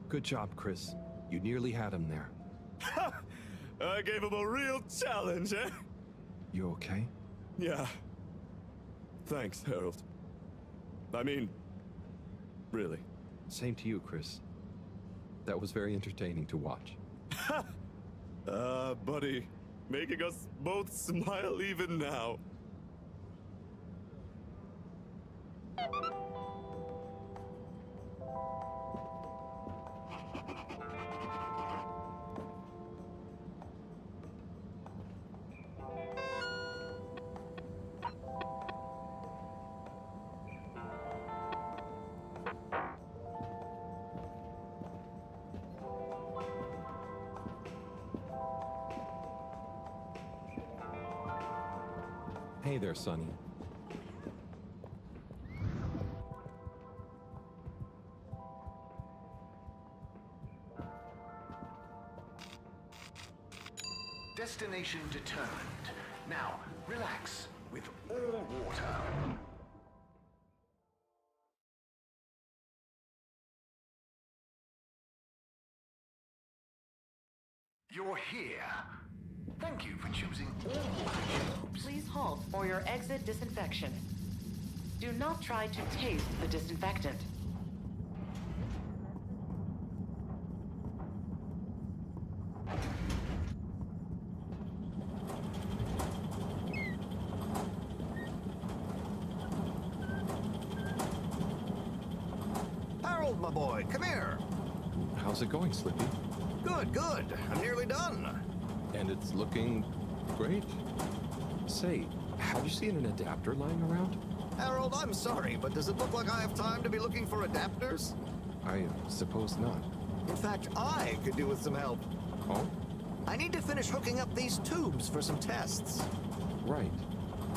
Good job, Chris. You nearly had him there. I gave him a real challenge, eh? You okay? Yeah. Thanks, Harold. I mean, really. Same to you, Chris. That was very entertaining to watch. Buddy, making us both smile even now. Hey there, Sonny. Destination determined. Now, relax with all water. You're here. Thank you for choosing all water tubes. Please halt for your exit disinfection. Do not try to taste the disinfectant. Harold, my boy, come here. How's it going, Slippy? Good, good. I'm nearly done. And it's looking great. Say, have you seen an adapter lying around? Harold, I'm sorry, but does it look like I have time to be looking for adapters? I suppose not. In fact, I could do with some help. Oh? I need to finish hooking up these tubes for some tests. Right.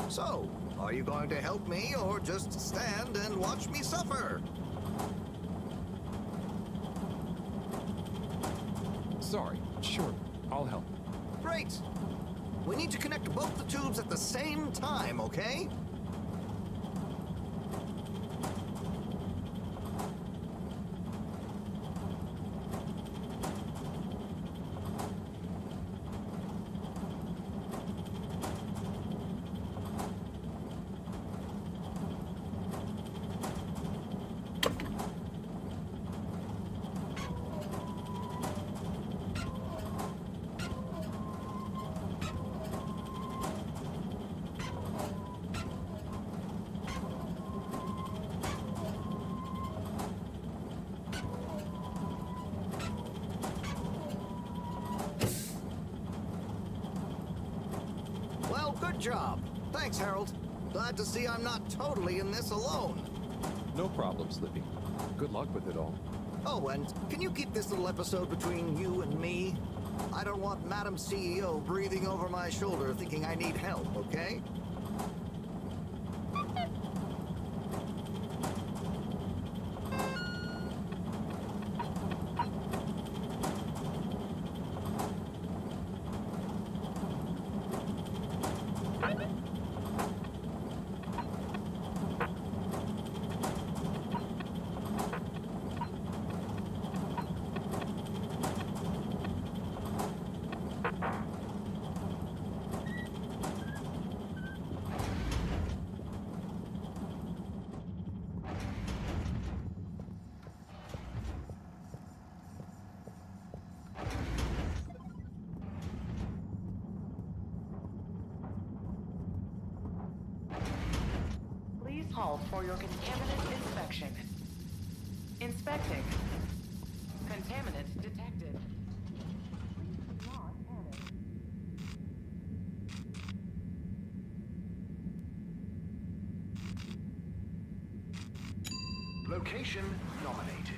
So, are you going to help me or just stand and watch me suffer? Sorry. Sure. I'll help. Great. We need to connect both the tubes at the same time, okay? Well, good job. Thanks, Harold. Glad to see I'm not totally in this alone. No problem, Slippy. Good luck with it all. Oh, and can you keep this little episode between you and me? I don't want Madam CEO breathing over my shoulder thinking I need help, okay? for your contaminant inspection. Inspecting. Contaminant detected. Location nominated.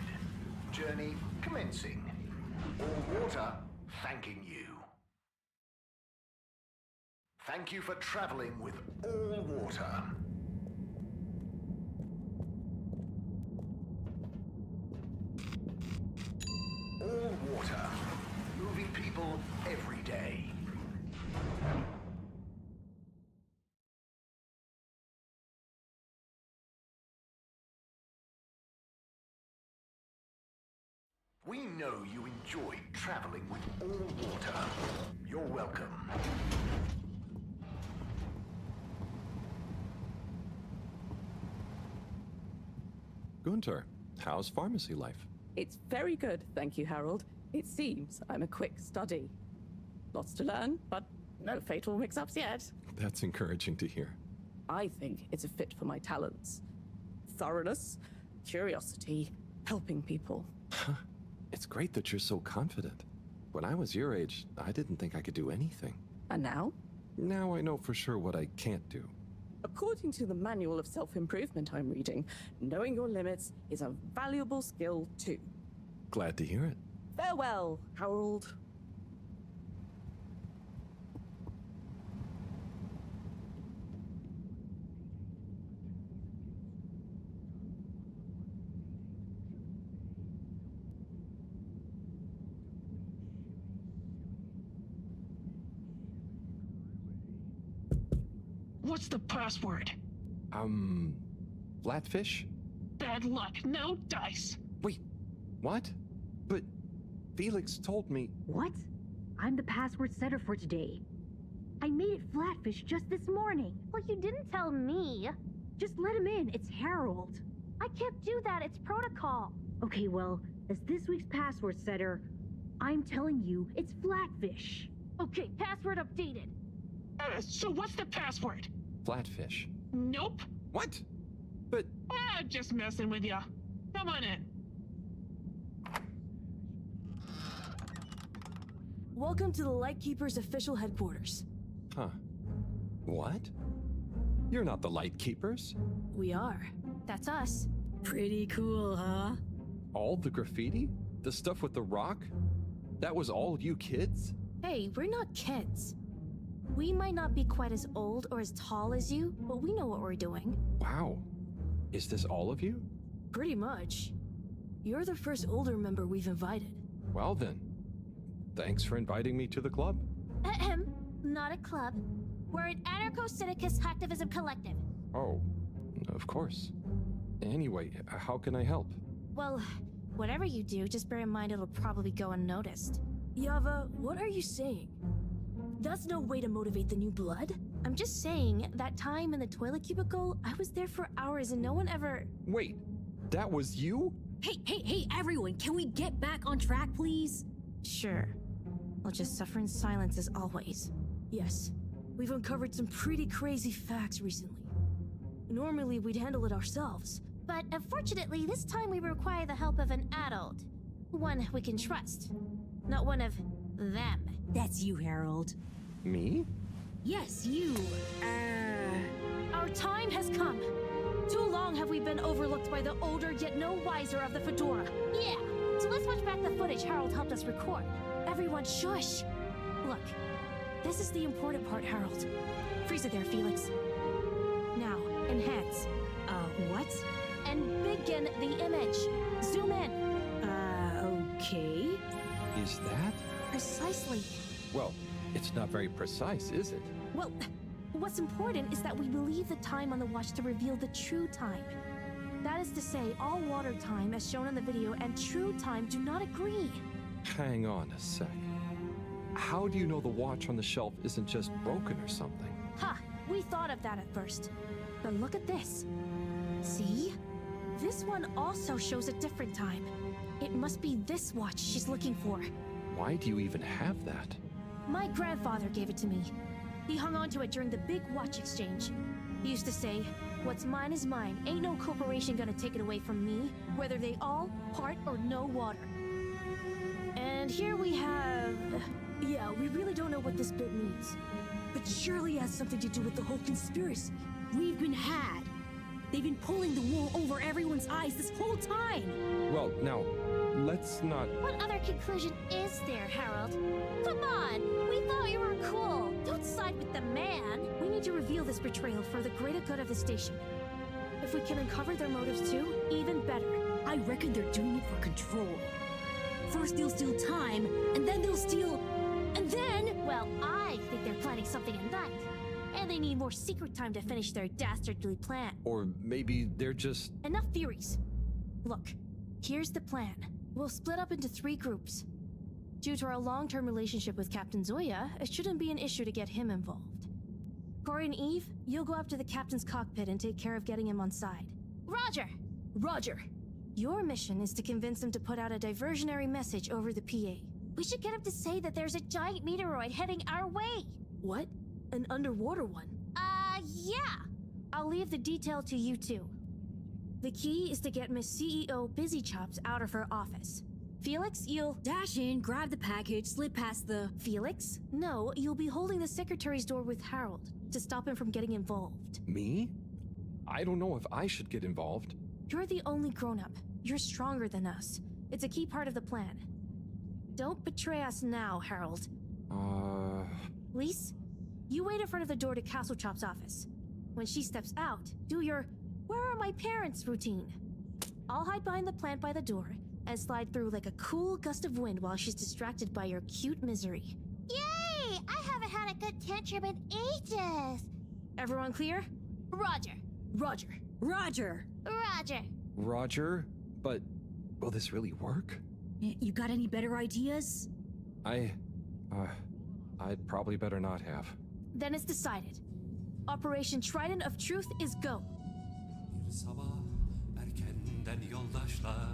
Journey commencing. All water thanking you. Thank you for traveling with all water. All water. Moving people every day. We know you enjoyed traveling with all water. You're welcome. Gunter, how's pharmacy life? It's very good, thank you, Harold. It seems I'm a quick study. Lots to learn, but no fatal mix-ups yet. That's encouraging to hear. I think it's a fit for my talents. Thoroughness, curiosity, helping people. It's great that you're so confident. When I was your age, I didn't think I could do anything. And now? Now I know for sure what I can't do. According to the manual of self-improvement I'm reading, knowing your limits is a valuable skill too. Glad to hear it. Farewell, Harold. What's the password? Flatfish? Bad luck, no dice. Wait, what? But Felix told me... What? I'm the password setter for today. I made it Flatfish just this morning. Well, you didn't tell me. Just let him in, it's Harold. I can't do that, it's protocol. Okay, well, as this week's password setter, I'm telling you, it's Flatfish. Okay, password updated. So what's the password? Flatfish. Nope. What? But... just messing with ya. Come on in. Welcome to the Lightkeeper's official headquarters. Huh. What? You're not the Lightkeepers? We are. That's us. Pretty cool, huh? All the graffiti? The stuff with the rock? That was all you kids? Hey, we're not kids. We might not be quite as old or as tall as you, but we know what we're doing. Wow. Is this all of you? Pretty much. You're the first older member we've invited. Well then, thanks for inviting me to the club. Ahem. Not a club. We're an anarcho-syndicist hacktivism collective. Oh, of course. Anyway, how can I help? Well, whatever you do, just bear in mind it'll probably go unnoticed. Yava, what are you saying? That's no way to motivate the new blood. I'm just saying, that time in the toilet cubicle, I was there for hours and no one ever... Wait, that was you? Hey, everyone, can we get back on track, please? Sure. I'll just suffer in silence as always. Yes, we've uncovered some pretty crazy facts recently. Normally, we'd handle it ourselves. But unfortunately, this time we require the help of an adult. One we can trust. Not one of them. That's you, Harold. Me? Yes, you. Our time has come. Too long have we been overlooked by the older yet no wiser of the Fedora. Yeah, so let's watch back the footage Harold helped us record. Everyone shush. Look, this is the important part, Harold. Freeze it there, Felix. Now, enhance. What? And begin the image. Zoom in. Okay. Is that? Precisely. Well, it's not very precise, is it? Well, what's important is that we believe the time on the watch to reveal the true time. That is to say, all water time, as shown in the video, and true time do not agree. Hang on a sec. How do you know the watch on the shelf isn't just broken or something? Ha! We thought of that at first. But look at this. See? This one also shows a different time. It must be this watch she's looking for. Why do you even have that? My grandfather gave it to me. He hung on to it during the big watch exchange. He used to say, What's mine is mine. Ain't no corporation gonna take it away from me, whether they all, part, or no water. And here we have... Yeah, we really don't know what this bit means. But surely it has something to do with the whole conspiracy. We've been had. They've been pulling the wool over everyone's eyes this whole time. Well, now, let's not... What other conclusion is there, Harold? Come on! We thought you were cool! Don't side with the man! We need to reveal this betrayal for the greater good of the station. If we can uncover their motives too, even better. I reckon they're doing it for control. First they'll steal time, and then they'll steal... And then... Well, I think they're planning something at night. And they need more secret time to finish their dastardly plan. Or maybe they're just... Enough theories. Look, here's the plan. We'll split up into 3 groups. Due to our long-term relationship with Captain Zoya, it shouldn't be an issue to get him involved. Corey and Eve, you'll go up to the captain's cockpit and take care of getting him on side. Roger! Roger! Your mission is to convince him to put out a diversionary message over the PA. We should get him to say that there's a giant meteoroid heading our way. What? An underwater one? Yeah. I'll leave the detail to you two. The key is to get Miss CEO Busy Chops out of her office. Felix, you'll... Dash in, grab the package, slip past the... Felix? No, you'll be holding the secretary's door with Harold to stop him from getting involved. Me? I don't know if I should get involved. You're the only grown-up. You're stronger than us. It's a key part of the plan. Don't betray us now, Harold. Lise, you wait in front of the door to Castle Chop's office. When she steps out, do your "Where are my parents?" routine. I'll hide behind the plant by the door and slide through like a cool gust of wind while she's distracted by your cute misery. Yay! I haven't had a good tantrum in ages. Everyone clear? Roger. Roger. Roger. Roger. Roger? But will this really work? You got any better ideas? I'd probably better not have. Then it's decided. Operation Trident of Truth is go. Bir sabah erkenden yoldaşlar.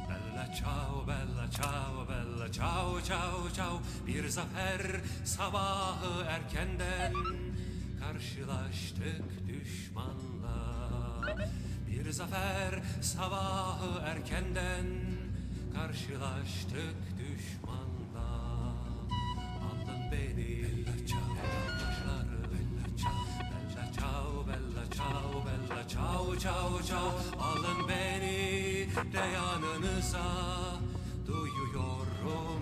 Bella ciao, bella ciao, bella ciao, ciao, ciao. Bir zafer sabahı erkenden karşılaştık düşmanla. Bir zafer sabahı erkenden karşılaştık düşmanla. Aldın beni yoldaşları. Bella ciao, bella ciao, bella ciao, ciao, ciao. Alın beni de yanınıza, duyuyorum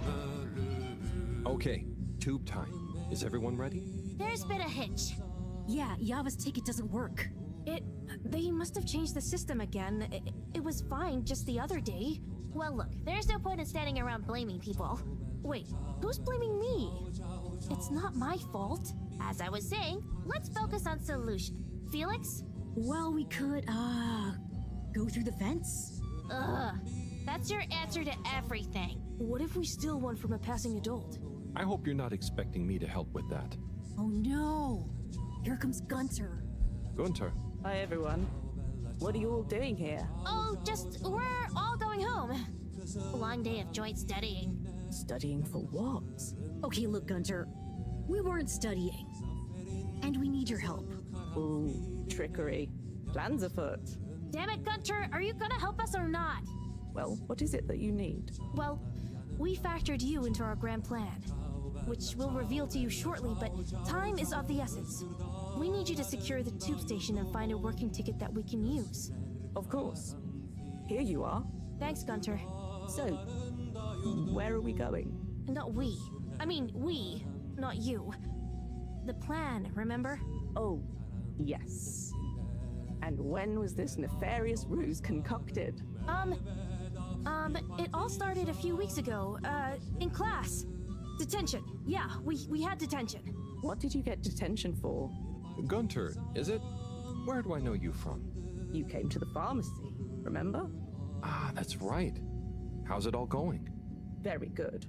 ölümü. Okay, tube time. Is everyone ready? There's been a hitch. Yeah, Yava's ticket doesn't work. They must have changed the system again. It was fine just the other day. Well, look, there's no point in standing around blaming people. Wait, who's blaming me? It's not my fault. As I was saying, let's focus on solution. Felix? Well, we could, go through the fence? That's your answer to everything. What if we steal one from a passing adult? I hope you're not expecting me to help with that. Oh no! Here comes Gunter. Gunter. Hi, everyone. What are you all doing here? Oh, we're all going home. Long day of joint studying. Studying for what? Okay, look, Gunter. We weren't studying. And we need your help. Ooh, trickery. Plans afoot. Damn it, Gunter, are you gonna help us or not? Well, what is it that you need? Well, we factored you into our grand plan, which we'll reveal to you shortly, but time is of the essence. We need you to secure the tube station and find a working ticket that we can use. Of course. Here you are. Thanks, Gunter. So, where are we going? Not we. I mean, we, not you. The plan, remember? Oh, yes. And when was this nefarious ruse concocted? It all started a few weeks ago, in class. Detention. Yeah, we had detention. What did you get detention for? Gunter, is it? Where do I know you from? You came to the pharmacy, remember? Ah, that's right. How's it all going? Very good.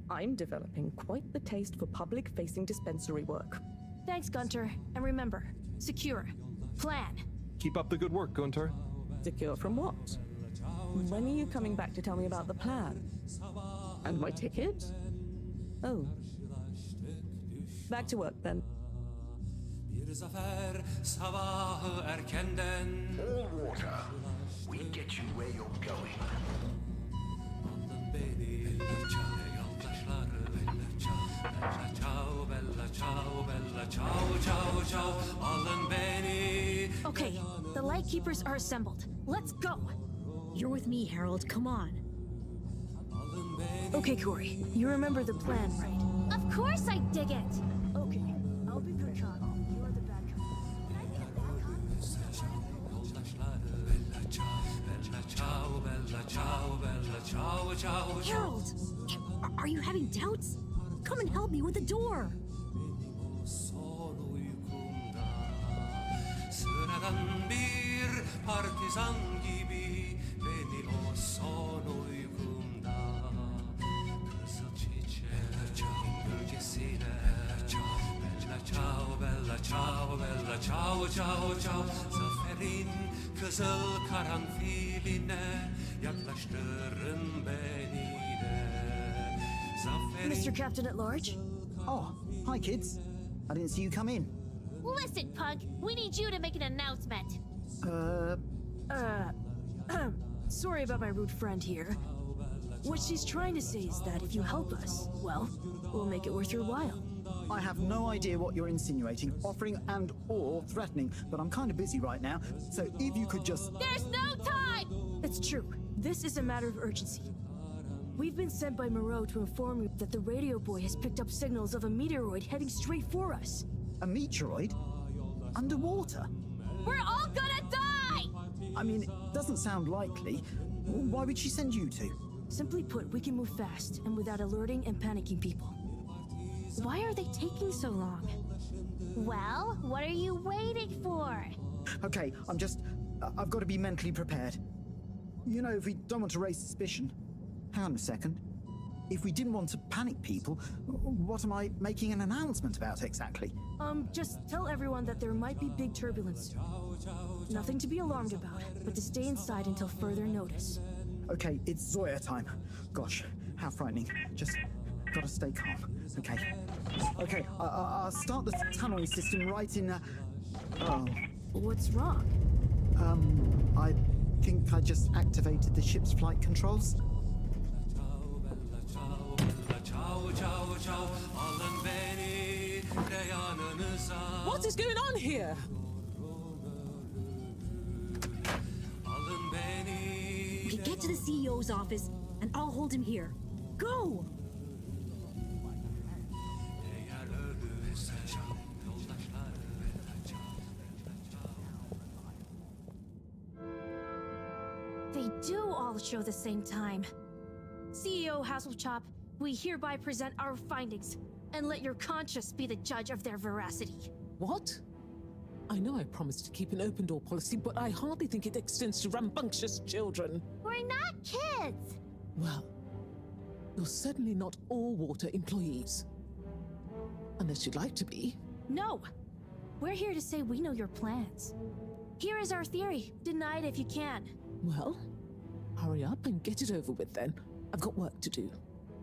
I'm developing quite the taste for public-facing dispensary work. Thanks, Gunter. And remember, secure. Plan. Keep up the good work, Gunter. Secure from what? When are you coming back to tell me about the plan? And my ticket? Oh. Back to work, then. zafer sabahı erkenden. All water. We get you where you're going. Alın beni yoldaşları bella ciao bella ciao bella ciao ciao ciao. Alın beni. Okay, the Lightkeepers are assembled. Let's go. You're with me, Harold. Come on. Okay, Corey. You remember the plan, right? Of course I dig it. Okay, I'll be good cop. You are the bad cop. Harold, are you having doubts? Come and help me with the door. Sıradan bir partizan gibi beni o son uykumda kızıl çiçeğin gölgesine bella ciao bella ciao bella ciao ciao ciao zaferin kızıl karanfiline yaklaştırın beni de zaferin. Mr. Captain at Large? Oh, hi kids. I didn't see you come in. Listen, Pug, we need you to make an announcement. Sorry about my rude friend here. What she's trying to say is that if you help us, well, we'll make it worth your while. I have no idea what you're insinuating, offering and or threatening, but I'm kind of busy right now, so if you could just... There's no time! It's true. This is a matter of urgency. We've been sent by Moreau to inform you that the radio boy has picked up signals of a meteoroid heading straight for us. A meteoroid? Underwater? We're all gonna die! I mean, it doesn't sound likely. Why would she send you two? Simply put, we can move fast and without alerting and panicking people. Why are they taking so long? Well, what are you waiting for? Okay, I've got to be mentally prepared. You know, if we don't want to raise suspicion... Hang on a second. If we didn't want to panic people, what am I making an announcement about exactly? Just tell everyone that there might be big turbulence soon. Nothing to be alarmed about, but to stay inside until further notice. Okay, it's Zoya time. Gosh, how frightening. Just gotta stay calm. Okay, I'll start the tunneling system right in... Oh. What's wrong? I think I just activated the ship's flight controls. What is going on here? We get to the CEO's office, and I'll hold him here. Go! They do all show the same time. CEO Hasselchop, we hereby present our findings, and let your conscience be the judge of their veracity. What? I know I promised to keep an open door policy, but I hardly think it extends to rambunctious children. We're not kids! Well, you're certainly not all water employees. Unless you'd like to be. No! We're here to say we know your plans. Here is our theory. Deny it if you can. Well, hurry up and get it over with then. I've got work to do.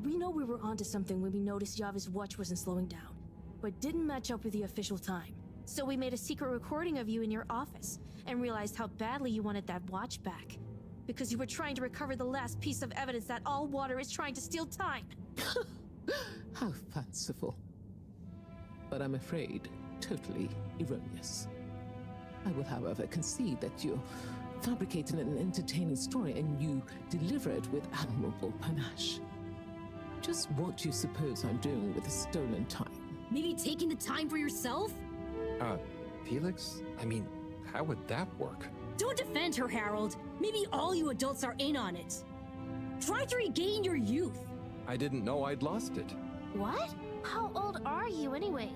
We know we were onto something when we noticed Yava's watch wasn't slowing down, but didn't match up with the official time. So we made a secret recording of you in your office, and realized how badly you wanted that watch back. Because you were trying to recover the last piece of evidence that all water is trying to steal time. How fanciful. But I'm afraid totally erroneous. I will, however, concede that you fabricated an entertaining story and you deliver it with admirable panache. Just what do you suppose I'm doing with the stolen time? Maybe taking the time for yourself? Felix? I mean, how would that work? Don't defend her, Harold. Maybe all you adults are in on it. Try to regain your youth. I didn't know I'd lost it. What? How old are you anyway?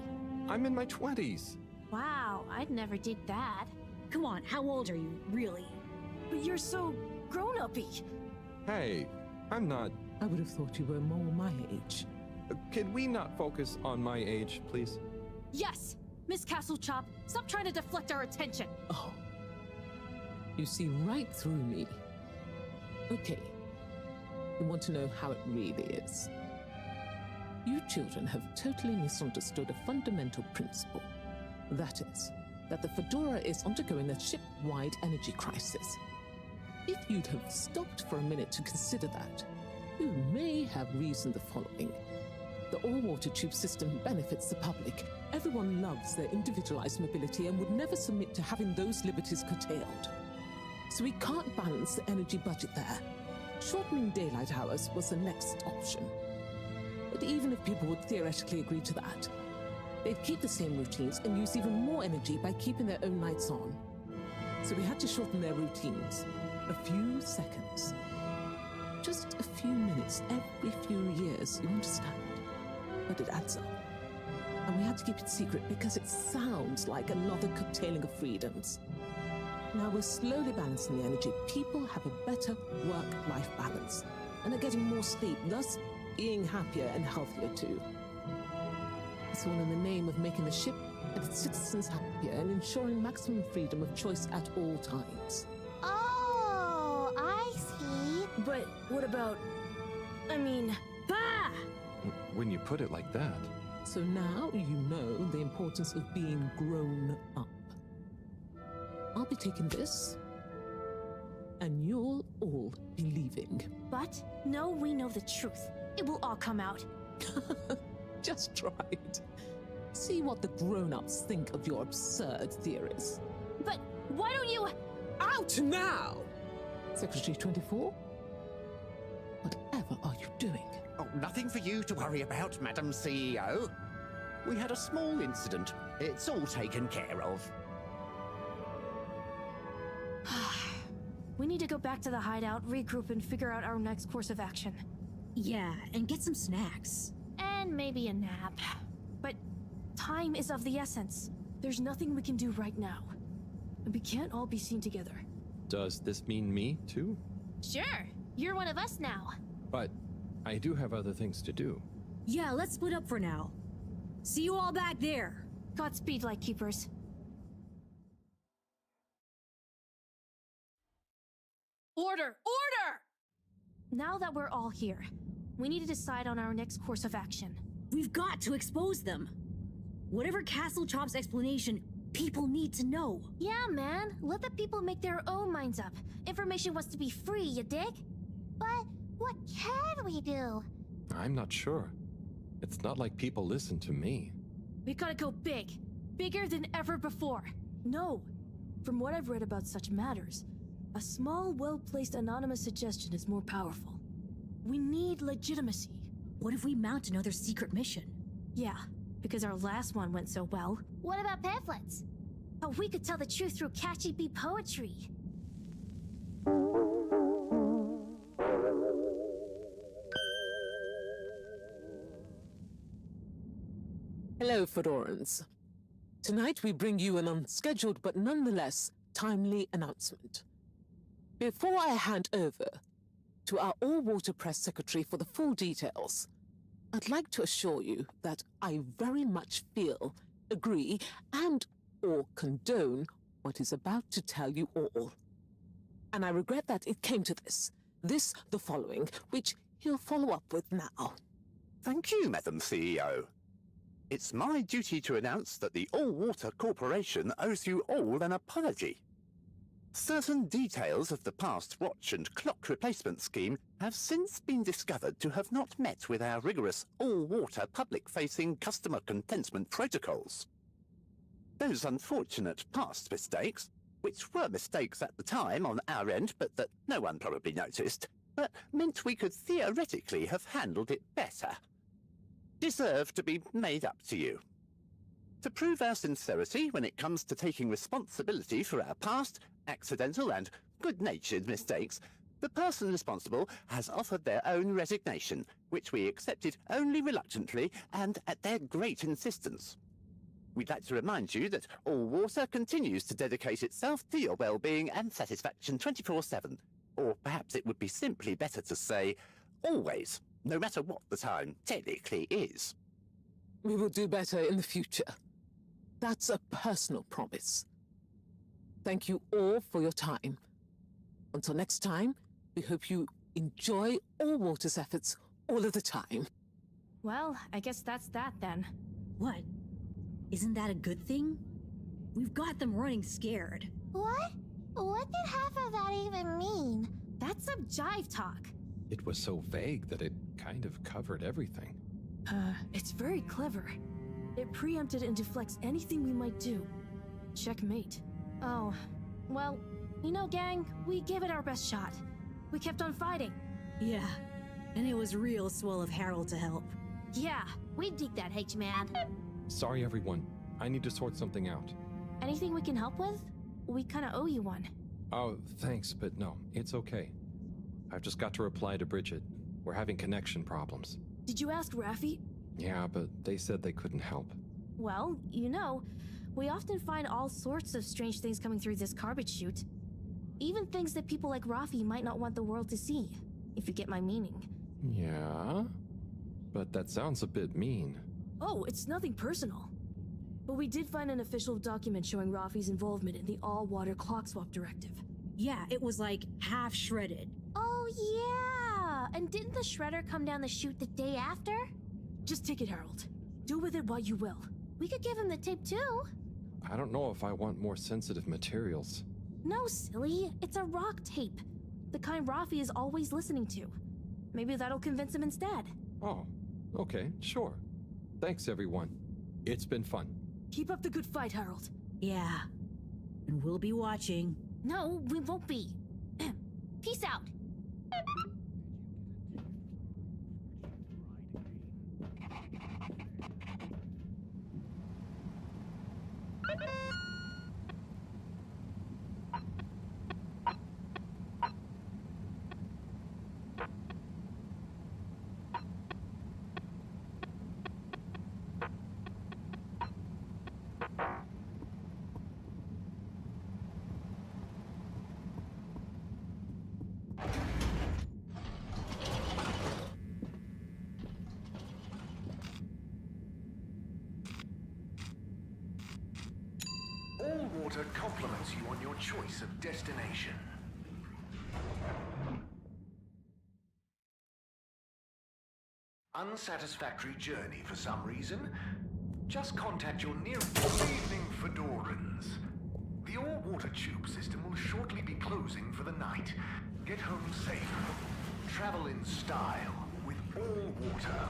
I'm in my 20s. Wow, I'd never did that. Come on, how old are you, really? But you're so grown-uppy. Hey, I'm not... I would have thought you were more my age. Could we not focus on my age, please? Yes! Miss Castlechop, stop trying to deflect our attention! Oh. You see right through me. Okay. You want to know how it really is. You children have totally misunderstood a fundamental principle. That is, that the Fedora is undergoing a ship-wide energy crisis. If you'd have stopped for a minute to consider that, you may have reasoned the following. The all-water tube system benefits the public. Everyone loves their individualized mobility and would never submit to having those liberties curtailed. So we can't balance the energy budget there. Shortening daylight hours was the next option. But even if people would theoretically agree to that, they'd keep the same routines and use even more energy by keeping their own lights on. So we had to shorten their routines. A few seconds. Just a few minutes every few years, you understand? But it adds up. And we had to keep it secret because it sounds like another curtailing of freedoms. Now we're slowly balancing the energy. People have a better work-life balance and are getting more sleep, thus being happier and healthier too. It's all in the name of making the ship and its citizens happier and ensuring maximum freedom of choice at all times. Oh, I see. But what about... bah! When you put it like that. So now you know the importance of being grown up. I'll be taking this, and you'll all be leaving. But no, we know the truth. It will all come out. Just try it. See what the grown-ups think of your absurd theories. But why don't you... Out now! Secretary 24? Whatever are you doing? Oh, nothing for you to worry about, Madam CEO. We had a small incident. It's all taken care of. We need to go back to the hideout, regroup, and figure out our next course of action. Yeah, and get some snacks. And maybe a nap. But time is of the essence. There's nothing we can do right now. And we can't all be seen together. Does this mean me, too? Sure, you're one of us now. But I do have other things to do. Yeah, let's split up for now. See you all back there. Godspeed, Lightkeepers. Order! Order! Now that we're all here, we need to decide on our next course of action. We've got to expose them. Whatever Castle Chop's explanation, people need to know. Yeah, man. Let the people make their own minds up. Information wants to be free, you dig? But what can we do? I'm not sure. It's not like people listen to me. We gotta go big. Bigger than ever before. No. From what I've read about such matters, a small, well-placed anonymous suggestion is more powerful. We need legitimacy. What if we mount another secret mission? Yeah, because our last one went so well. What about pamphlets? Oh, we could tell the truth through catchy bee poetry. Hello, Fedorans. Tonight we bring you an unscheduled but nonetheless timely announcement. Before I hand over to our all-water press secretary for the full details, I'd like to assure you that I very much feel, agree, and/or condone what is about to tell you all. And I regret that it came to this, the following, which he'll follow up with now. Thank you, Madam CEO. It's my duty to announce that the All-Water Corporation owes you all an apology. Certain details of the past watch and clock replacement scheme have since been discovered to have not met with our rigorous all-water public-facing customer contentment protocols. Those unfortunate past mistakes, which were mistakes at the time on our end but that no one probably noticed, but meant we could theoretically have handled it better, deserve to be made up to you. To prove our sincerity when it comes to taking responsibility for our past, accidental and good-natured mistakes, the person responsible has offered their own resignation, which we accepted only reluctantly and at their great insistence. We'd like to remind you that All Water continues to dedicate itself to your well-being and satisfaction 24/7, or perhaps it would be simply better to say, always, no matter what the time technically is. We will do better in the future. That's a personal promise. Thank you all for your time. Until next time, we hope you enjoy All Water's efforts all of the time. Well, I guess that's that then. What? Isn't that a good thing? We've got them running scared. What? What did half of that even mean? That's some jive talk. It was so vague that it kind of covered everything. It's very clever. It preempted and deflects anything we might do. Checkmate. Oh, well, you know, gang, we gave it our best shot. We kept on fighting. Yeah, and it was real swell of Harold to help. Yeah, we dig that, H-Man. Sorry, everyone. I need to sort something out. Anything we can help with? We kinda owe you one. Oh, thanks, but no, it's okay. I've just got to reply to Bridget. We're having connection problems. Did you ask Raffi? Yeah, but they said they couldn't help. Well, you know, we often find all sorts of strange things coming through this garbage chute. Even things that people like Raffi might not want the world to see, if you get my meaning. Yeah? But that sounds a bit mean. Oh, it's nothing personal. But we did find an official document showing Raffi's involvement in the all-water clock swap directive. Yeah, it was like half shredded. Oh, yeah! And didn't the shredder come down the chute the day after? Just take it, Harold. Do with it what you will. We could give him the tape too. I don't know if I want more sensitive materials. No, silly. It's a rock tape. The kind Raffi is always listening to. Maybe that'll convince him instead. Oh, okay, sure. Thanks, everyone. It's been fun. Keep up the good fight, Harold. Yeah. And we'll be watching. No, we won't be. Peace out. All water compliments you on your choice of destination. Unsatisfactory journey for some reason? Just contact your nearest. Good evening, Fedorans. The all-water tube system will shortly be closing for the night. Get home safe. Travel in style with all water.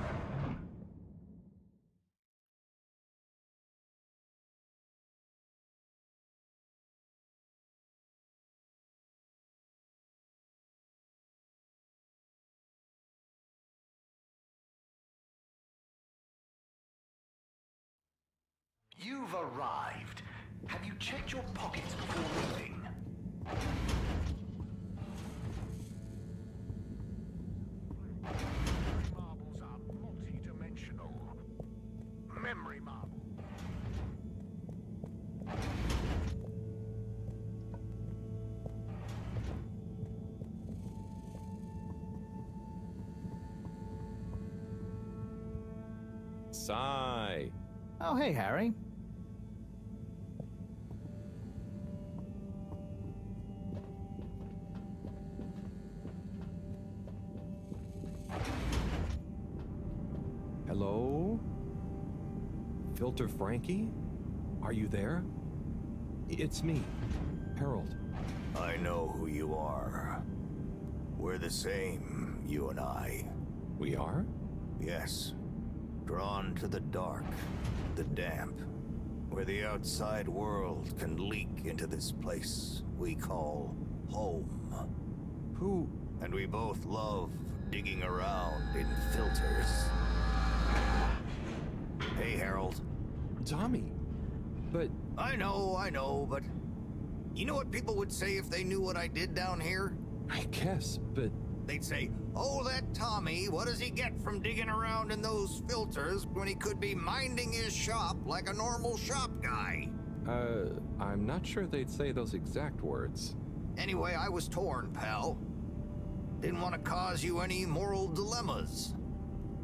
You've arrived. Have you checked your pockets before leaving? Marbles are multi-dimensional. Memory marble. Sigh. Oh, hey, Harry. Hello? Filter Frankie? Are you there? It's me, Harold. I know who you are. We're the same, you and I. We are? Yes. Drawn to the dark, the damp, where the outside world can leak into this place we call home. Who? And we both love digging around in filters. Hey, Harold. Tommy. But... I know, but... You know what people would say if they knew what I did down here? I guess, but... They'd say, oh, that Tommy, what does he get from digging around in those filters when he could be minding his shop like a normal shop guy? I'm not sure they'd say those exact words. Anyway, I was torn, pal. Didn't want to cause you any moral dilemmas.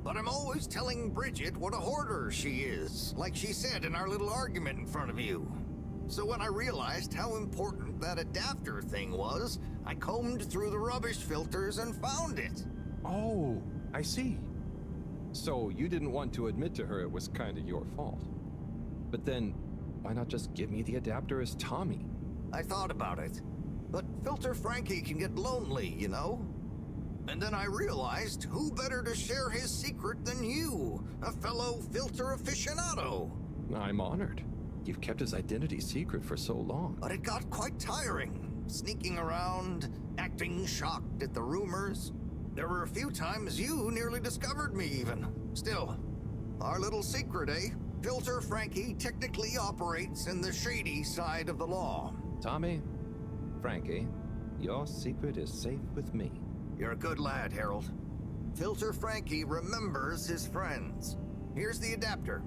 But I'm always telling Bridget what a hoarder she is, like she said in our little argument in front of you. So when I realized how important that adapter thing was, I combed through the rubbish filters and found it. Oh, I see. So you didn't want to admit to her it was kind of your fault. But then, Why not just give me the adapter as Tommy? I thought about it, but Filter Frankie can get lonely, you know? And then I realized who better to share his secret than you, a fellow filter aficionado. I'm honored. You've kept his identity secret for so long. But it got quite tiring, sneaking around, acting shocked at the rumors. There were a few times you nearly discovered me even. Still, our little secret, eh? Filter Frankie technically operates in the shady side of the law. Tommy, Frankie, your secret is safe with me. You're a good lad, Harold. Filter Frankie remembers his friends. Here's the adapter.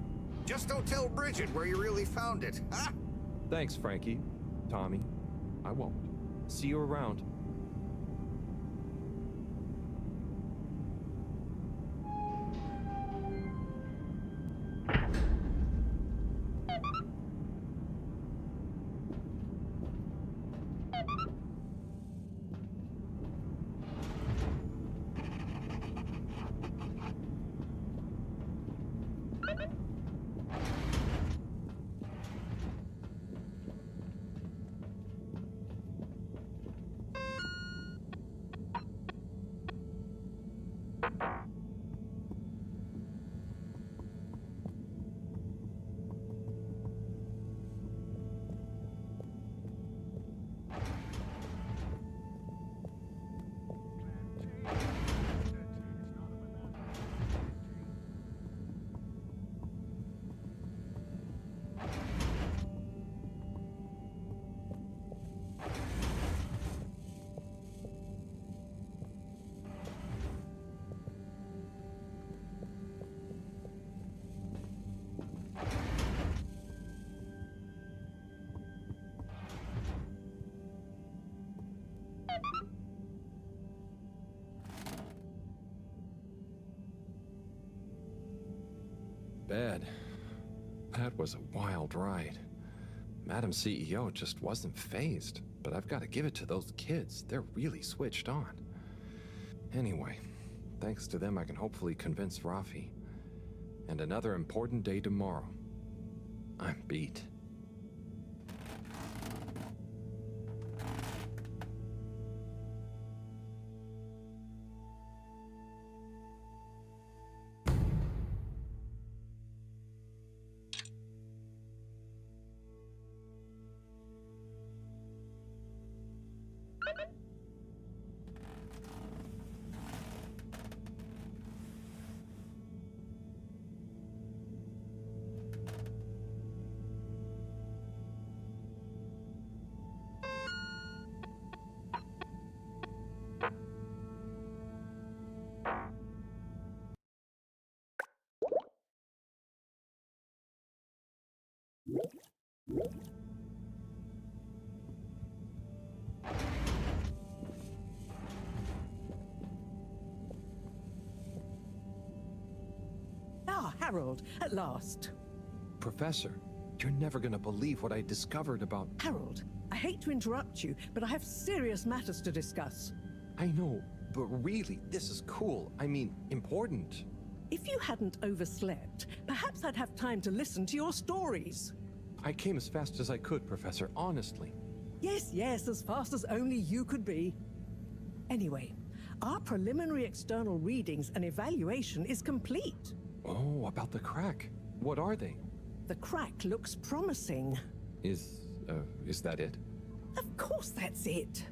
Just don't tell Bridget where you really found it, huh? Thanks, Frankie. Tommy, I won't. See you around. Bad. That was a wild ride. Madam CEO just wasn't fazed, but I've got to give it to those kids. They're really switched on. Anyway, thanks to them I can hopefully convince Rafi. And another important day tomorrow. I'm beat. Ah, Harold, at last. Professor, you're never gonna believe what I discovered about... Harold, I hate to interrupt you, but I have serious matters to discuss. I know, but really, this is cool. I mean, important. If you hadn't overslept, perhaps I'd have time to listen to your stories. I came as fast as I could, Professor, honestly. Yes, yes, as fast as only you could be. Anyway, our preliminary external readings and evaluation is complete. Oh, about the crack. What are they? The crack looks promising. Is that it? Of course that's it.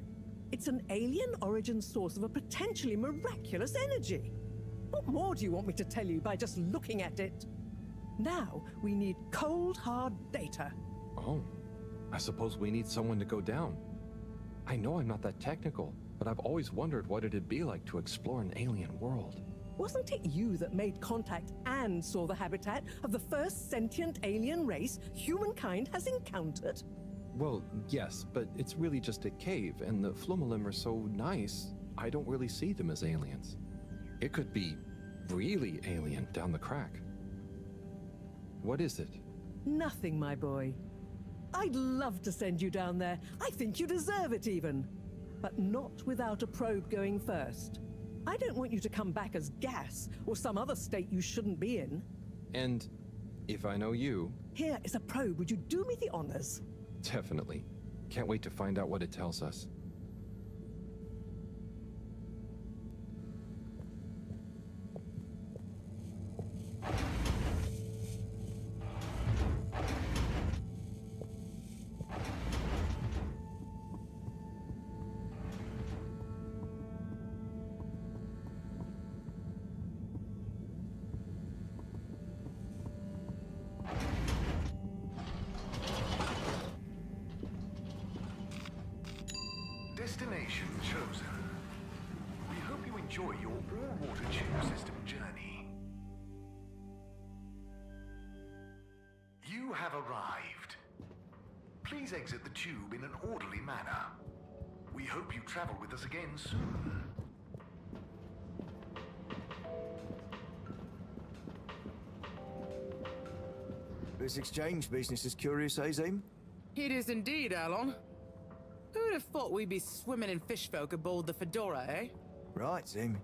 It's an alien origin source of a potentially miraculous energy. What more do you want me to tell you by just looking at it? Now, we need cold, hard data. Oh, I suppose we need someone to go down. I know I'm not that technical, but I've always wondered what it'd be like to explore an alien world. Wasn't it you that made contact and saw the habitat of the first sentient alien race humankind has encountered? Well, yes, but it's really just a cave, and the Flumalim are so nice, I don't really see them as aliens. It could be really alien down the crack. What is it? Nothing, my boy. I'd love to send you down there. I think you deserve it even. But not without a probe going first. I don't want you to come back as gas or some other state you shouldn't be in. And If I know you, Here is a probe. Would you do me the honors? definitely. Can't wait to find out what it tells us. Destination chosen. We hope you enjoy your all-water tube system journey. You have arrived. Please exit the tube in an orderly manner. We hope you travel with us again soon. This exchange business is curious, Zim? It is indeed, Alon. Who'd have thought we'd be swimming in fish folk aboard the Fedora, eh? Right, Zim.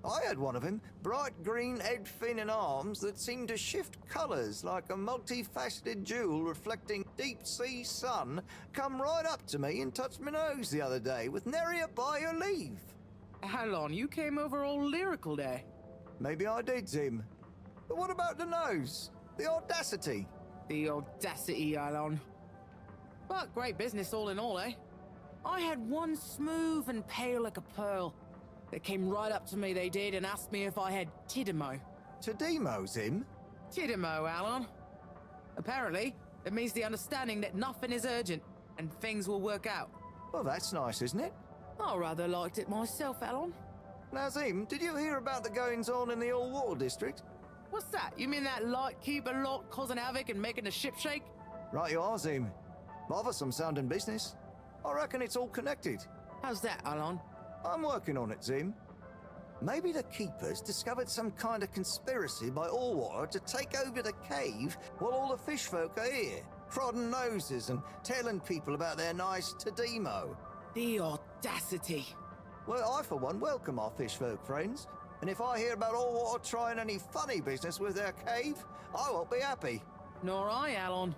I had one of them, bright green head, fin and arms that seemed to shift colours like a multifaceted jewel reflecting deep-sea sun, come right up to me and touched my nose the other day with nary a by your leave. Alon, you came over all lyrical there. Maybe I did, Zim. But what about the nose? The audacity? The audacity, Alon. But great business all in all, eh? I had one smooth and pale like a pearl. They came right up to me, they did, and asked me if I had Tidimo. Tidimo, Zim? Tidimo, Alon. Apparently, it means the understanding that nothing is urgent, and things will work out. Well, that's nice, isn't it? I rather liked it myself, Alon. Now, Zim, did you hear about the goings-on in the all-water district? What's that? You mean that lightkeeper lot causing havoc and making the ship shake? Right you are, Zim. Bothersome sounding business. I reckon it's all connected. How's that, Alon? I'm working on it, Zim. Maybe the Keepers discovered some kind of conspiracy by Allwater to take over the cave while all the fish folk are here, prodding noses and telling people about their nice Tidimo. The audacity. Well, I for one welcome our fish folk friends, and if I hear about Allwater trying any funny business with their cave, I won't be happy. Nor I, Alon.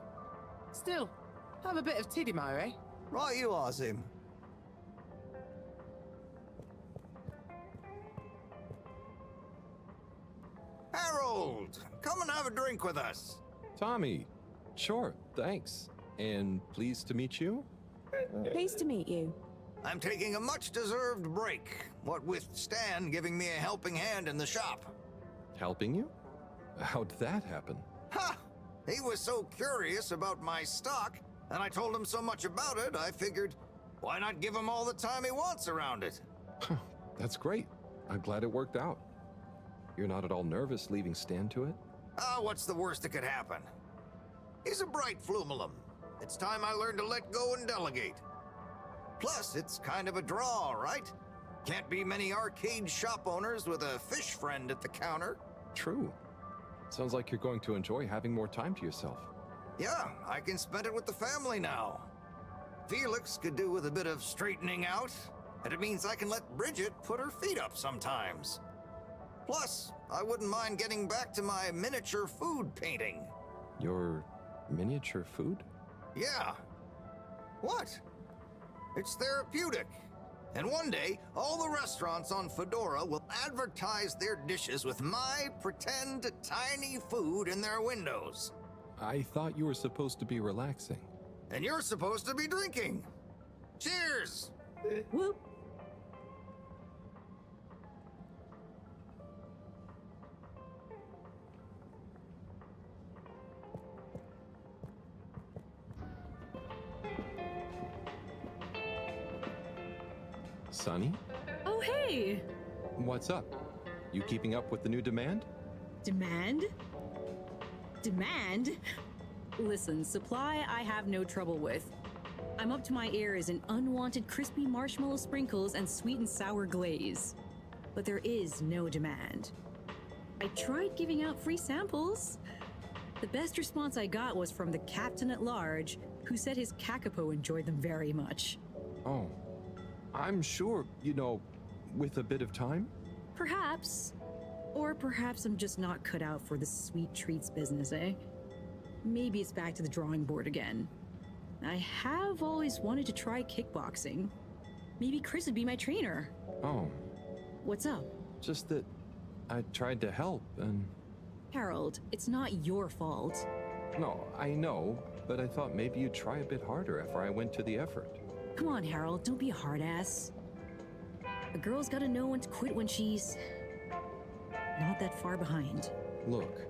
Still, have a bit of Tidimo, eh? Right you are, Zim. Harold, come and have a drink with us. Tommy, sure, thanks. And pleased to meet you? Pleased to meet you. I'm taking a much-deserved break, what with Stan giving me a helping hand in the shop. Helping you? How'd that happen? Ha! He was so curious about my stock, and I told him so much about it, I figured, why not give him all the time he wants around it? That's great. I'm glad it worked out. You're not at all nervous leaving Stan to it? What's the worst that could happen? He's a bright flumalum. It's time I learned to let go and delegate. Plus, it's kind of a draw, right? Can't be many arcade shop owners with a fish friend at the counter. True. Sounds like you're going to enjoy having more time to yourself. Yeah, I can spend it with the family now. Felix could do with a bit of straightening out, and it means I can let Bridget put her feet up sometimes. Plus, I wouldn't mind getting back to my miniature food painting. Your miniature food? Yeah. What? It's therapeutic. And one day, all the restaurants on Fedora will advertise their dishes with my pretend tiny food in their windows. I thought you were supposed to be relaxing. And you're supposed to be drinking. Cheers! Whoop. Sonny? Oh, hey! What's up? You keeping up with the new demand? Demand? Demand? Listen, supply I have no trouble with. I'm up to my ears in unwanted crispy marshmallow sprinkles and sweet and sour glaze. But there is no demand. I tried giving out free samples. The best response I got was from the captain at large, who said his kakapo enjoyed them very much. Oh. I'm sure, with a bit of time. Perhaps. Or perhaps I'm just not cut out for the sweet treats business, eh? Maybe it's back to the drawing board again. I have always wanted to try kickboxing. Maybe Chris would be my trainer. Oh, What's up? just that I tried to help and... Harold, it's not your fault. No, I know, but I thought maybe you'd try a bit harder after I went to the effort. Come on, Harold, don't be a hard ass. A girl's gotta know when to quit when she's not that far behind. Look,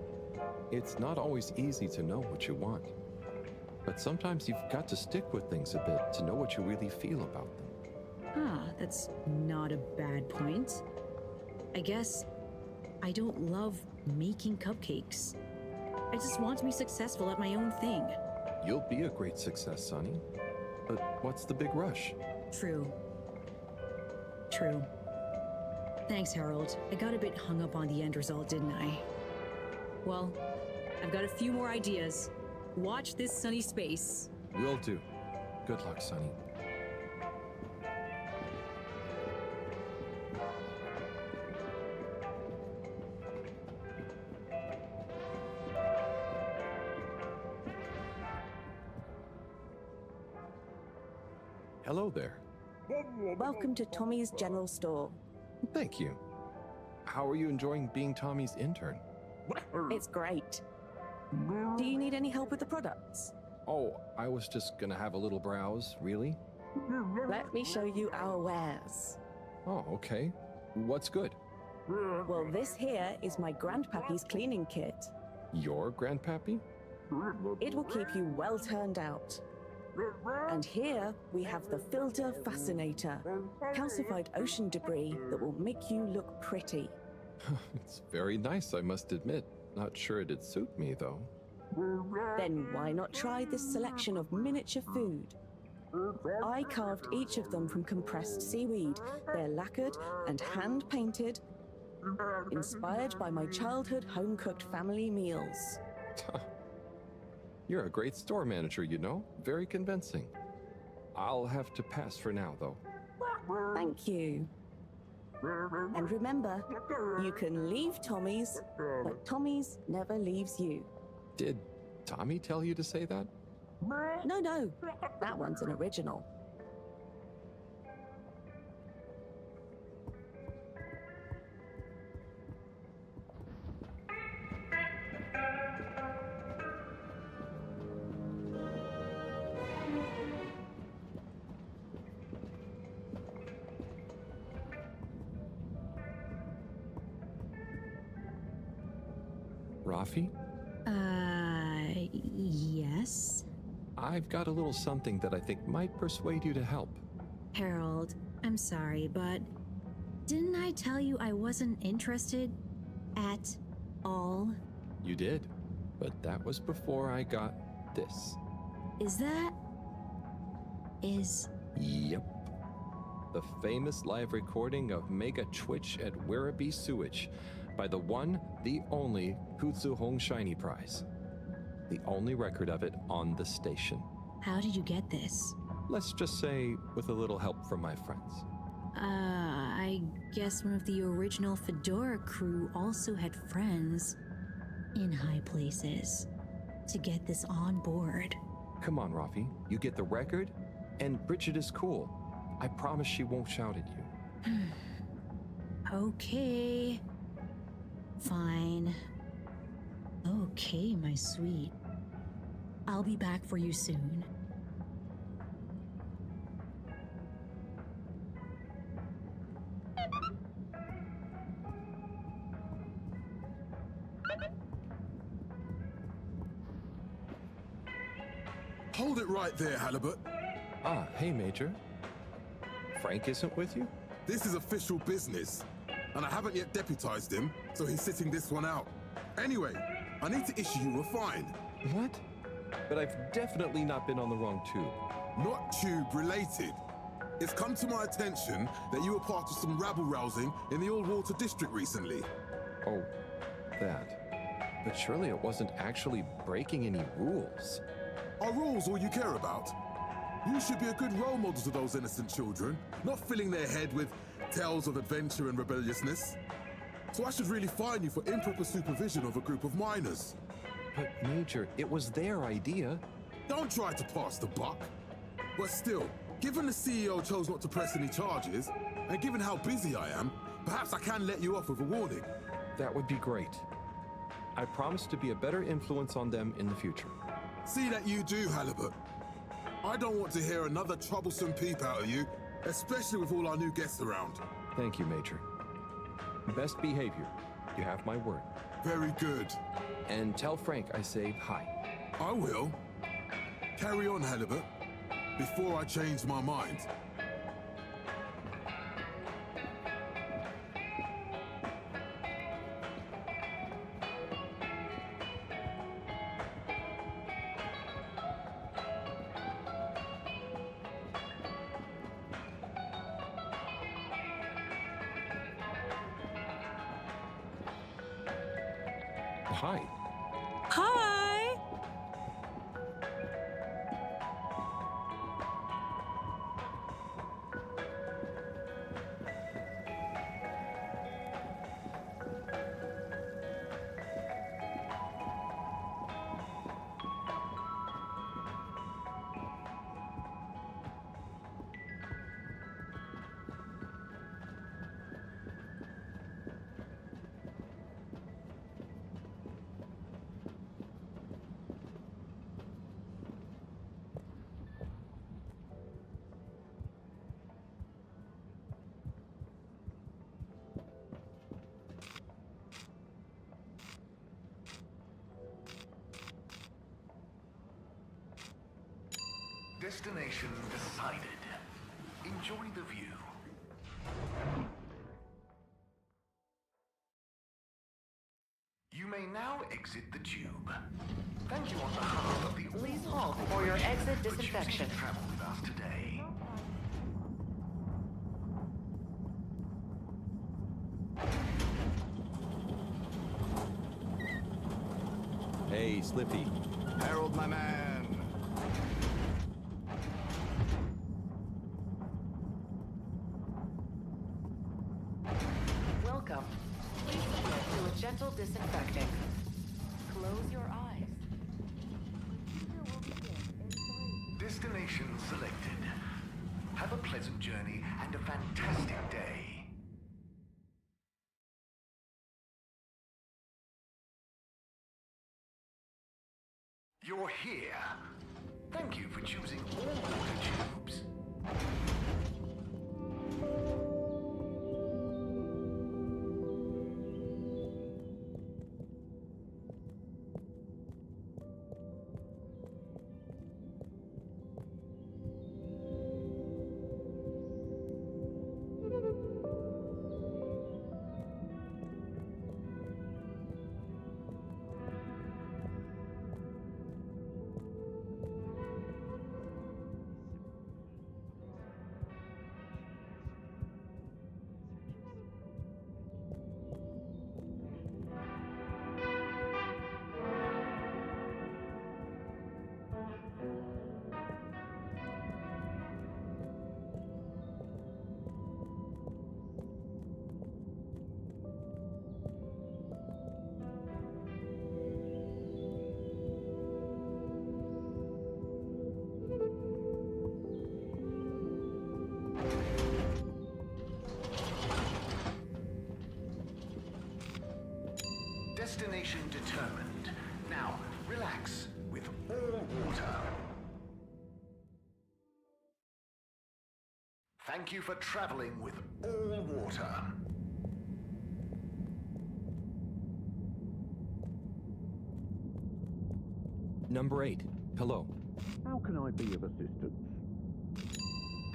it's not always easy to know what you want. But sometimes you've got to stick with things a bit to know what you really feel about them. Ah, that's not a bad point. I guess I don't love making cupcakes. I just want to be successful at my own thing. You'll be a great success, Sonny. But what's the big rush? True. True. Thanks, Harold. I got a bit hung up on the end result, didn't I? Well, I've got a few more ideas. Watch this sunny space. Will do. Good luck, Sonny. Hello there. Welcome to Tommy's General Store. Thank you. How are you enjoying being Tommy's intern? It's great. Do you need any help with the products? Oh, I was just gonna have a little browse, really? Let me show you our wares. Oh, okay. What's good? Well, this here is my grandpappy's cleaning kit. Your grandpappy? It will keep you well turned out. And here we have the Filter Fascinator, calcified ocean debris that will make you look pretty. It's very nice, I must admit. Not sure it'd suit me, though. Then why not try this selection of miniature food? I carved each of them from compressed seaweed. They're lacquered and hand-painted, inspired by my childhood home-cooked family meals. You're a great store manager, you know. Very convincing. I'll have to pass for now, though. Thank you. And remember, you can leave Tommy's, but Tommy's never leaves you. Did Tommy tell you to say that? No, that one's an original. Rafi? Yes? I've got a little something that I think might persuade you to help. Harold, I'm sorry, but didn't I tell you I wasn't interested at all? You did, but that was before I got this. Is... The famous live recording of Mega Twitch at Werribee Sewage by the one, the only Kutsu Hong Shiny Prize. The only record of it on the station. How did you get this? Let's just say with a little help from my friends. I guess one of the original Fedora crew also had friends in high places to get this on board. Come on, Rafi. You get the record, and Bridget is cool. I promise she won't shout at you. Okay. Fine. Okay, my sweet. I'll be back for you soon. Hold it right there, Halibut. Ah, hey, Major. Frank isn't with you? This is official business, and I haven't yet deputized him, so he's sitting this one out. Anyway, I need to issue you a fine. What? But I've definitely not been on the wrong tube. Not tube related. It's come to my attention that you were part of some rabble-rousing in the Old Water District recently. Oh, that. But surely it wasn't actually breaking any rules. Are rules all you care about? You should be a good role model to those innocent children, not filling their head with tales of adventure and rebelliousness. so I should really fine you for improper supervision of a group of miners. But Major, it was their idea. Don't try to pass the buck. But still, given the CEO chose not to press any charges, and given how busy I am, perhaps I can let you off with a warning. That would be great. I promise to be a better influence on them in the future. See that you do, Halibut. I don't want to hear another troublesome peep out of you, especially with all our new guests around. Thank you, Major. Best behavior. You have my word. Very good. And tell Frank I say hi. I will. Carry on, Halibut, before I change my mind. Hi. Hi! Destination decided. Enjoy the view. You may now exit the tube. Thank you on behalf of the Please halt for your exit disinfection. to travel with us today. Hey, Slippy. Harold, my man. Welcome. Please submit to a gentle disinfecting. Close your eyes. Destination selected. Have a pleasant journey and a fantastic day. You're here. Thank you for choosing all water tubes. Destination determined. Now, relax with all water. Thank you for traveling with all water. Number 8. Hello. How can I be of assistance?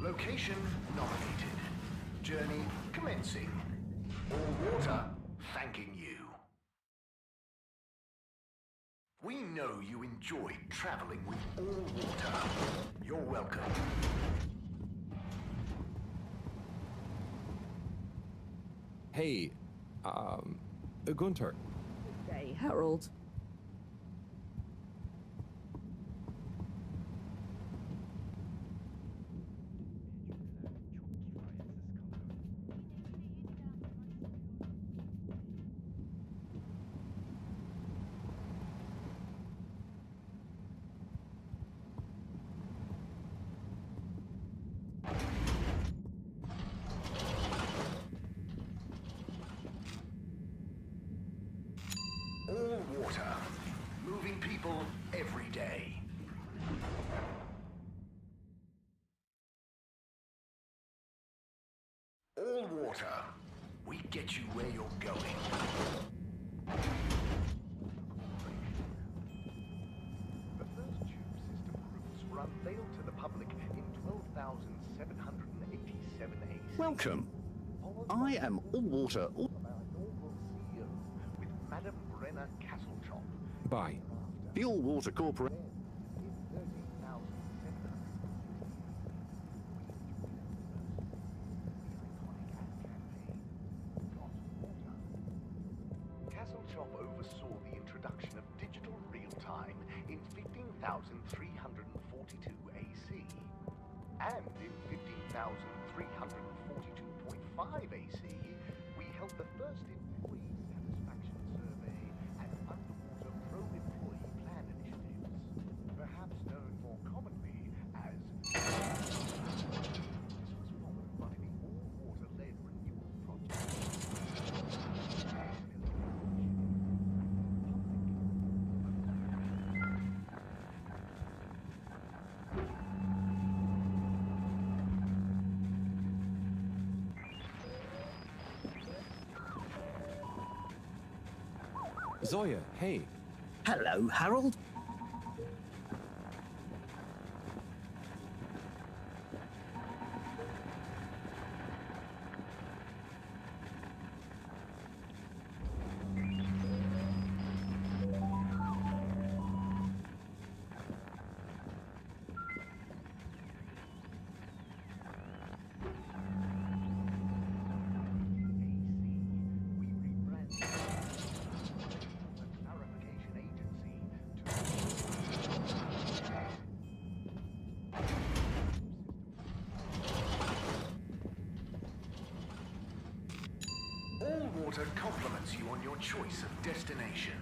Location nominated. Journey commencing. All water thanking you. We know you enjoy traveling with all water. You're welcome. Hey, Gunther. Hey, Harold. All water. Moving people every day. All water. We get you where you're going. The first tube system routes were unveiled to the public in 12,787 AC. Welcome. I am All Water. With Madam Brenna Castlechop. Bye. The All Water Corporation. Castlechop oversaw the introduction of digital real-time in 15,342 AC. And in 15,342.5 AC, we held the first employee satisfaction survey and underwater probe employee plan initiatives, perhaps known more commonly as... This was followed by the all-water-led renewal project. Zoya, hey. Hello, Harold. All water compliments you on your choice of destination.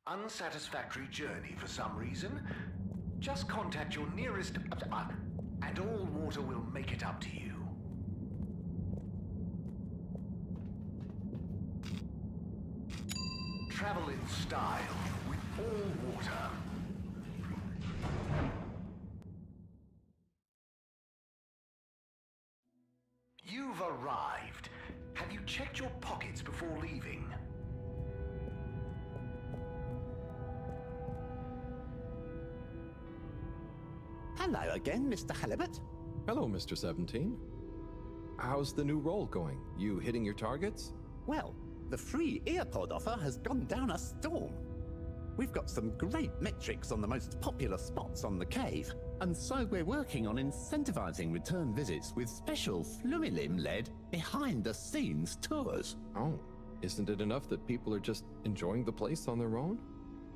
Unsatisfactory journey for some reason? Just contact your nearest... and All Water will make it up to you. Travel in style with All Water. You've arrived. Have you checked your pockets before leaving? Hello again, Mr. Halibut. Hello, Mr. 17. How's the new role going? You hitting your targets? Well, the free earpod offer has gone down a storm. We've got some great metrics on the most popular spots on the cave, and so we're working on incentivizing return visits with special Flumilim-led behind-the-scenes tours. Oh, isn't it enough that people are just enjoying the place on their own?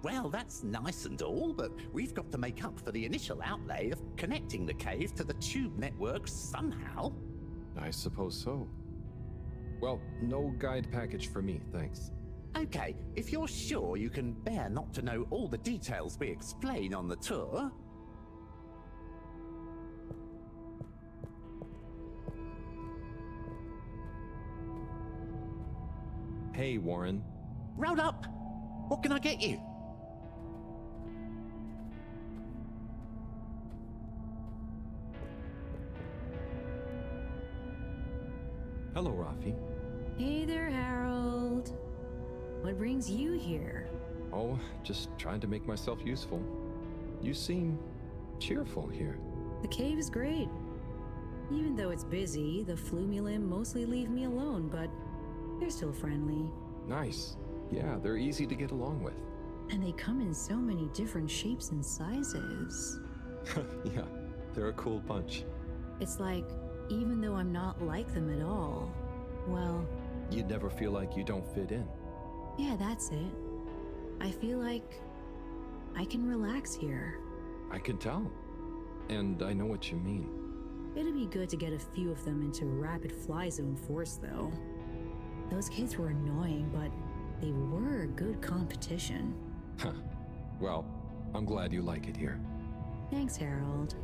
Well, that's nice and all, but we've got to make up for the initial outlay of connecting the cave to the tube network somehow. I suppose so. Well, no guide package for me, thanks. Okay, if you're sure you can bear not to know all the details we explain on the tour. Hey, Warren. Round up! What can I get you? Hello, Rafi. Hey there, Harold. What brings you here? Oh, just trying to make myself useful. You seem cheerful here. The cave is great. Even though it's busy, the Flumilim mostly leave me alone, but they're still friendly. Nice. Yeah, they're easy to get along with. And they come in so many different shapes and sizes. Yeah, they're a cool bunch. It's like, even though I'm not like them at all, well... You'd never feel like you don't fit in. Yeah, that's it. I feel like I can relax here. I can tell. and I know what you mean. It'd be good to get a few of them into rapid fly zone force, though. Those kids were annoying, but they were good competition. Huh. Well, I'm glad you like it here. Thanks, Harold.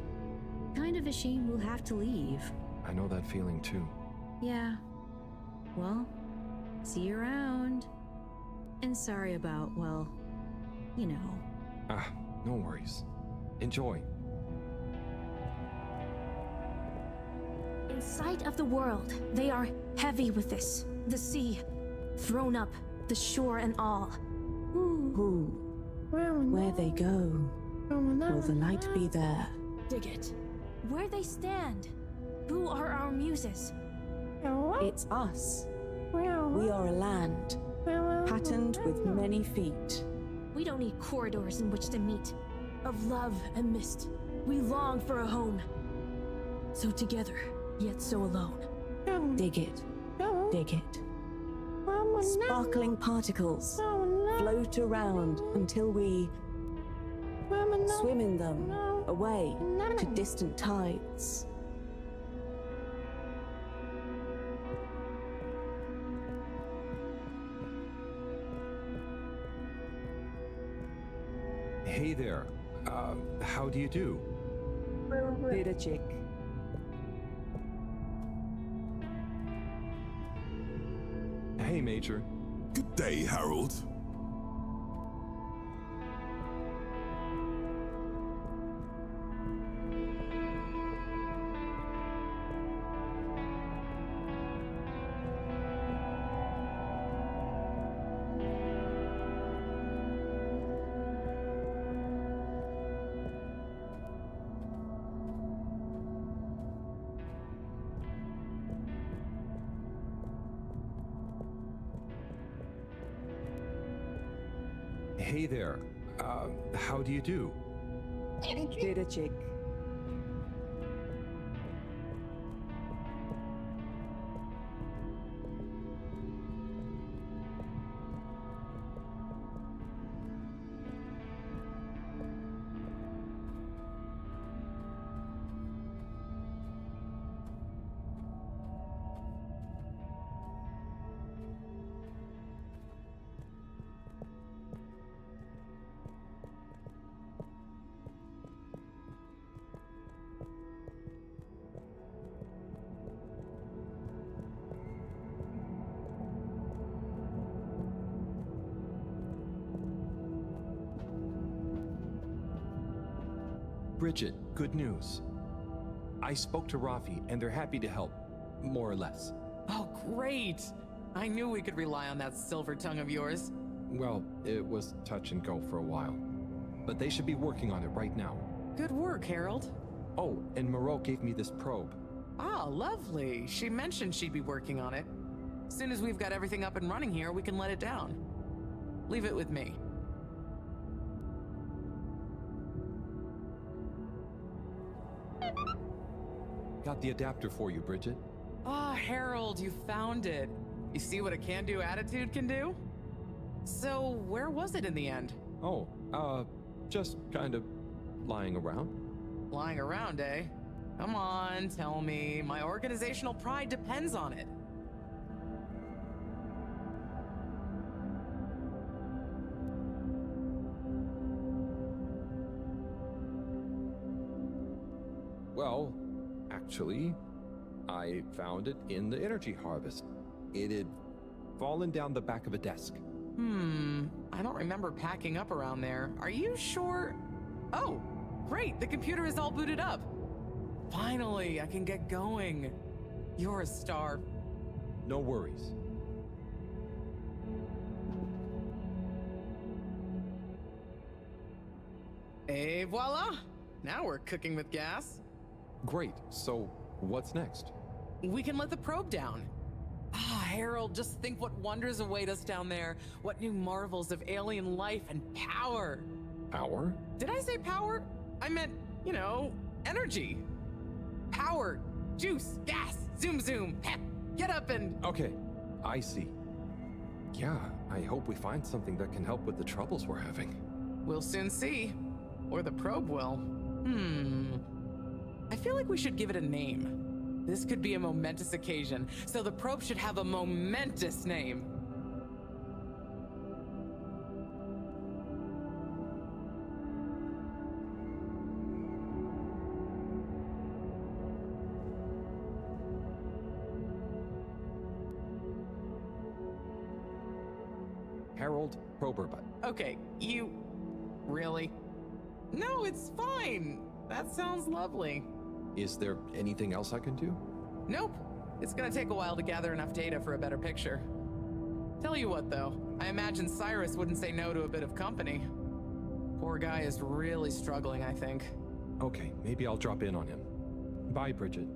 Kind of a shame we'll have to leave. I know that feeling too. Yeah. Well, see you around. And sorry about, well, you know. Ah, no worries. Enjoy. In sight of the world, they are heavy with this. The sea, thrown up, the shore and all. Ooh. Where they go, will the light be there? Dig it. Where they stand. Who are our muses? It's us. We are a land, patterned with many feet. We don't need corridors in which to meet. Of love and mist, we long for a home. So together, yet so alone. Dig it. Dig it. Sparkling particles float around until we swim in them away to distant tides. Hey there. How do you do? Beta chick. Hey, Major. Good day, Harold. Hey there. How do you do? Beta chick. Bridget, good news. I spoke to Rafi, and they're happy to help, more or less. Oh, great! I knew we could rely on that silver tongue of yours. Well, it was touch and go for a while. But they should be working on it right now. Good work, Harold. Oh, and Moreau gave me this probe. Ah, lovely. She mentioned she'd be working on it. As soon as we've got everything up and running here, we can let it down. Leave it with me. Got the adapter for you, Bridget. Ah, Harold, you found it. You see what a can-do attitude can do? So, where was it in the end? Oh, just kind of lying around. Lying around, eh? Come on, tell me. My organizational pride depends on it. Well, actually, I found it in the energy harvest. It had fallen down the back of a desk. I don't remember packing up around there. Are you sure? Oh, great, the computer is all booted up. Finally, I can get going. You're a star. No worries. Et voila! Now we're cooking with gas. Great, so what's next? We can let the probe down. Ah, Harold, just think what wonders await us down there. What new marvels of alien life and power. Power? Did I say power? I meant, you know, energy. Power, juice, gas, zoom zoom, pep, get up and... Okay, I see. Yeah, I hope we find something that can help with the troubles we're having. We'll soon see. Or the probe will. I feel like we should give it a name. This could be a momentous occasion, so the probe should have a momentous name. Harold Proberbut. Okay, you... Really? No, it's fine. That sounds lovely. Is there anything else I can do? Nope. It's gonna take a while to gather enough data for a better picture. Tell you what, though. I imagine Cyrus wouldn't say no to a bit of company. Poor guy is really struggling, I think. Okay, maybe I'll drop in on him. Bye, Bridget.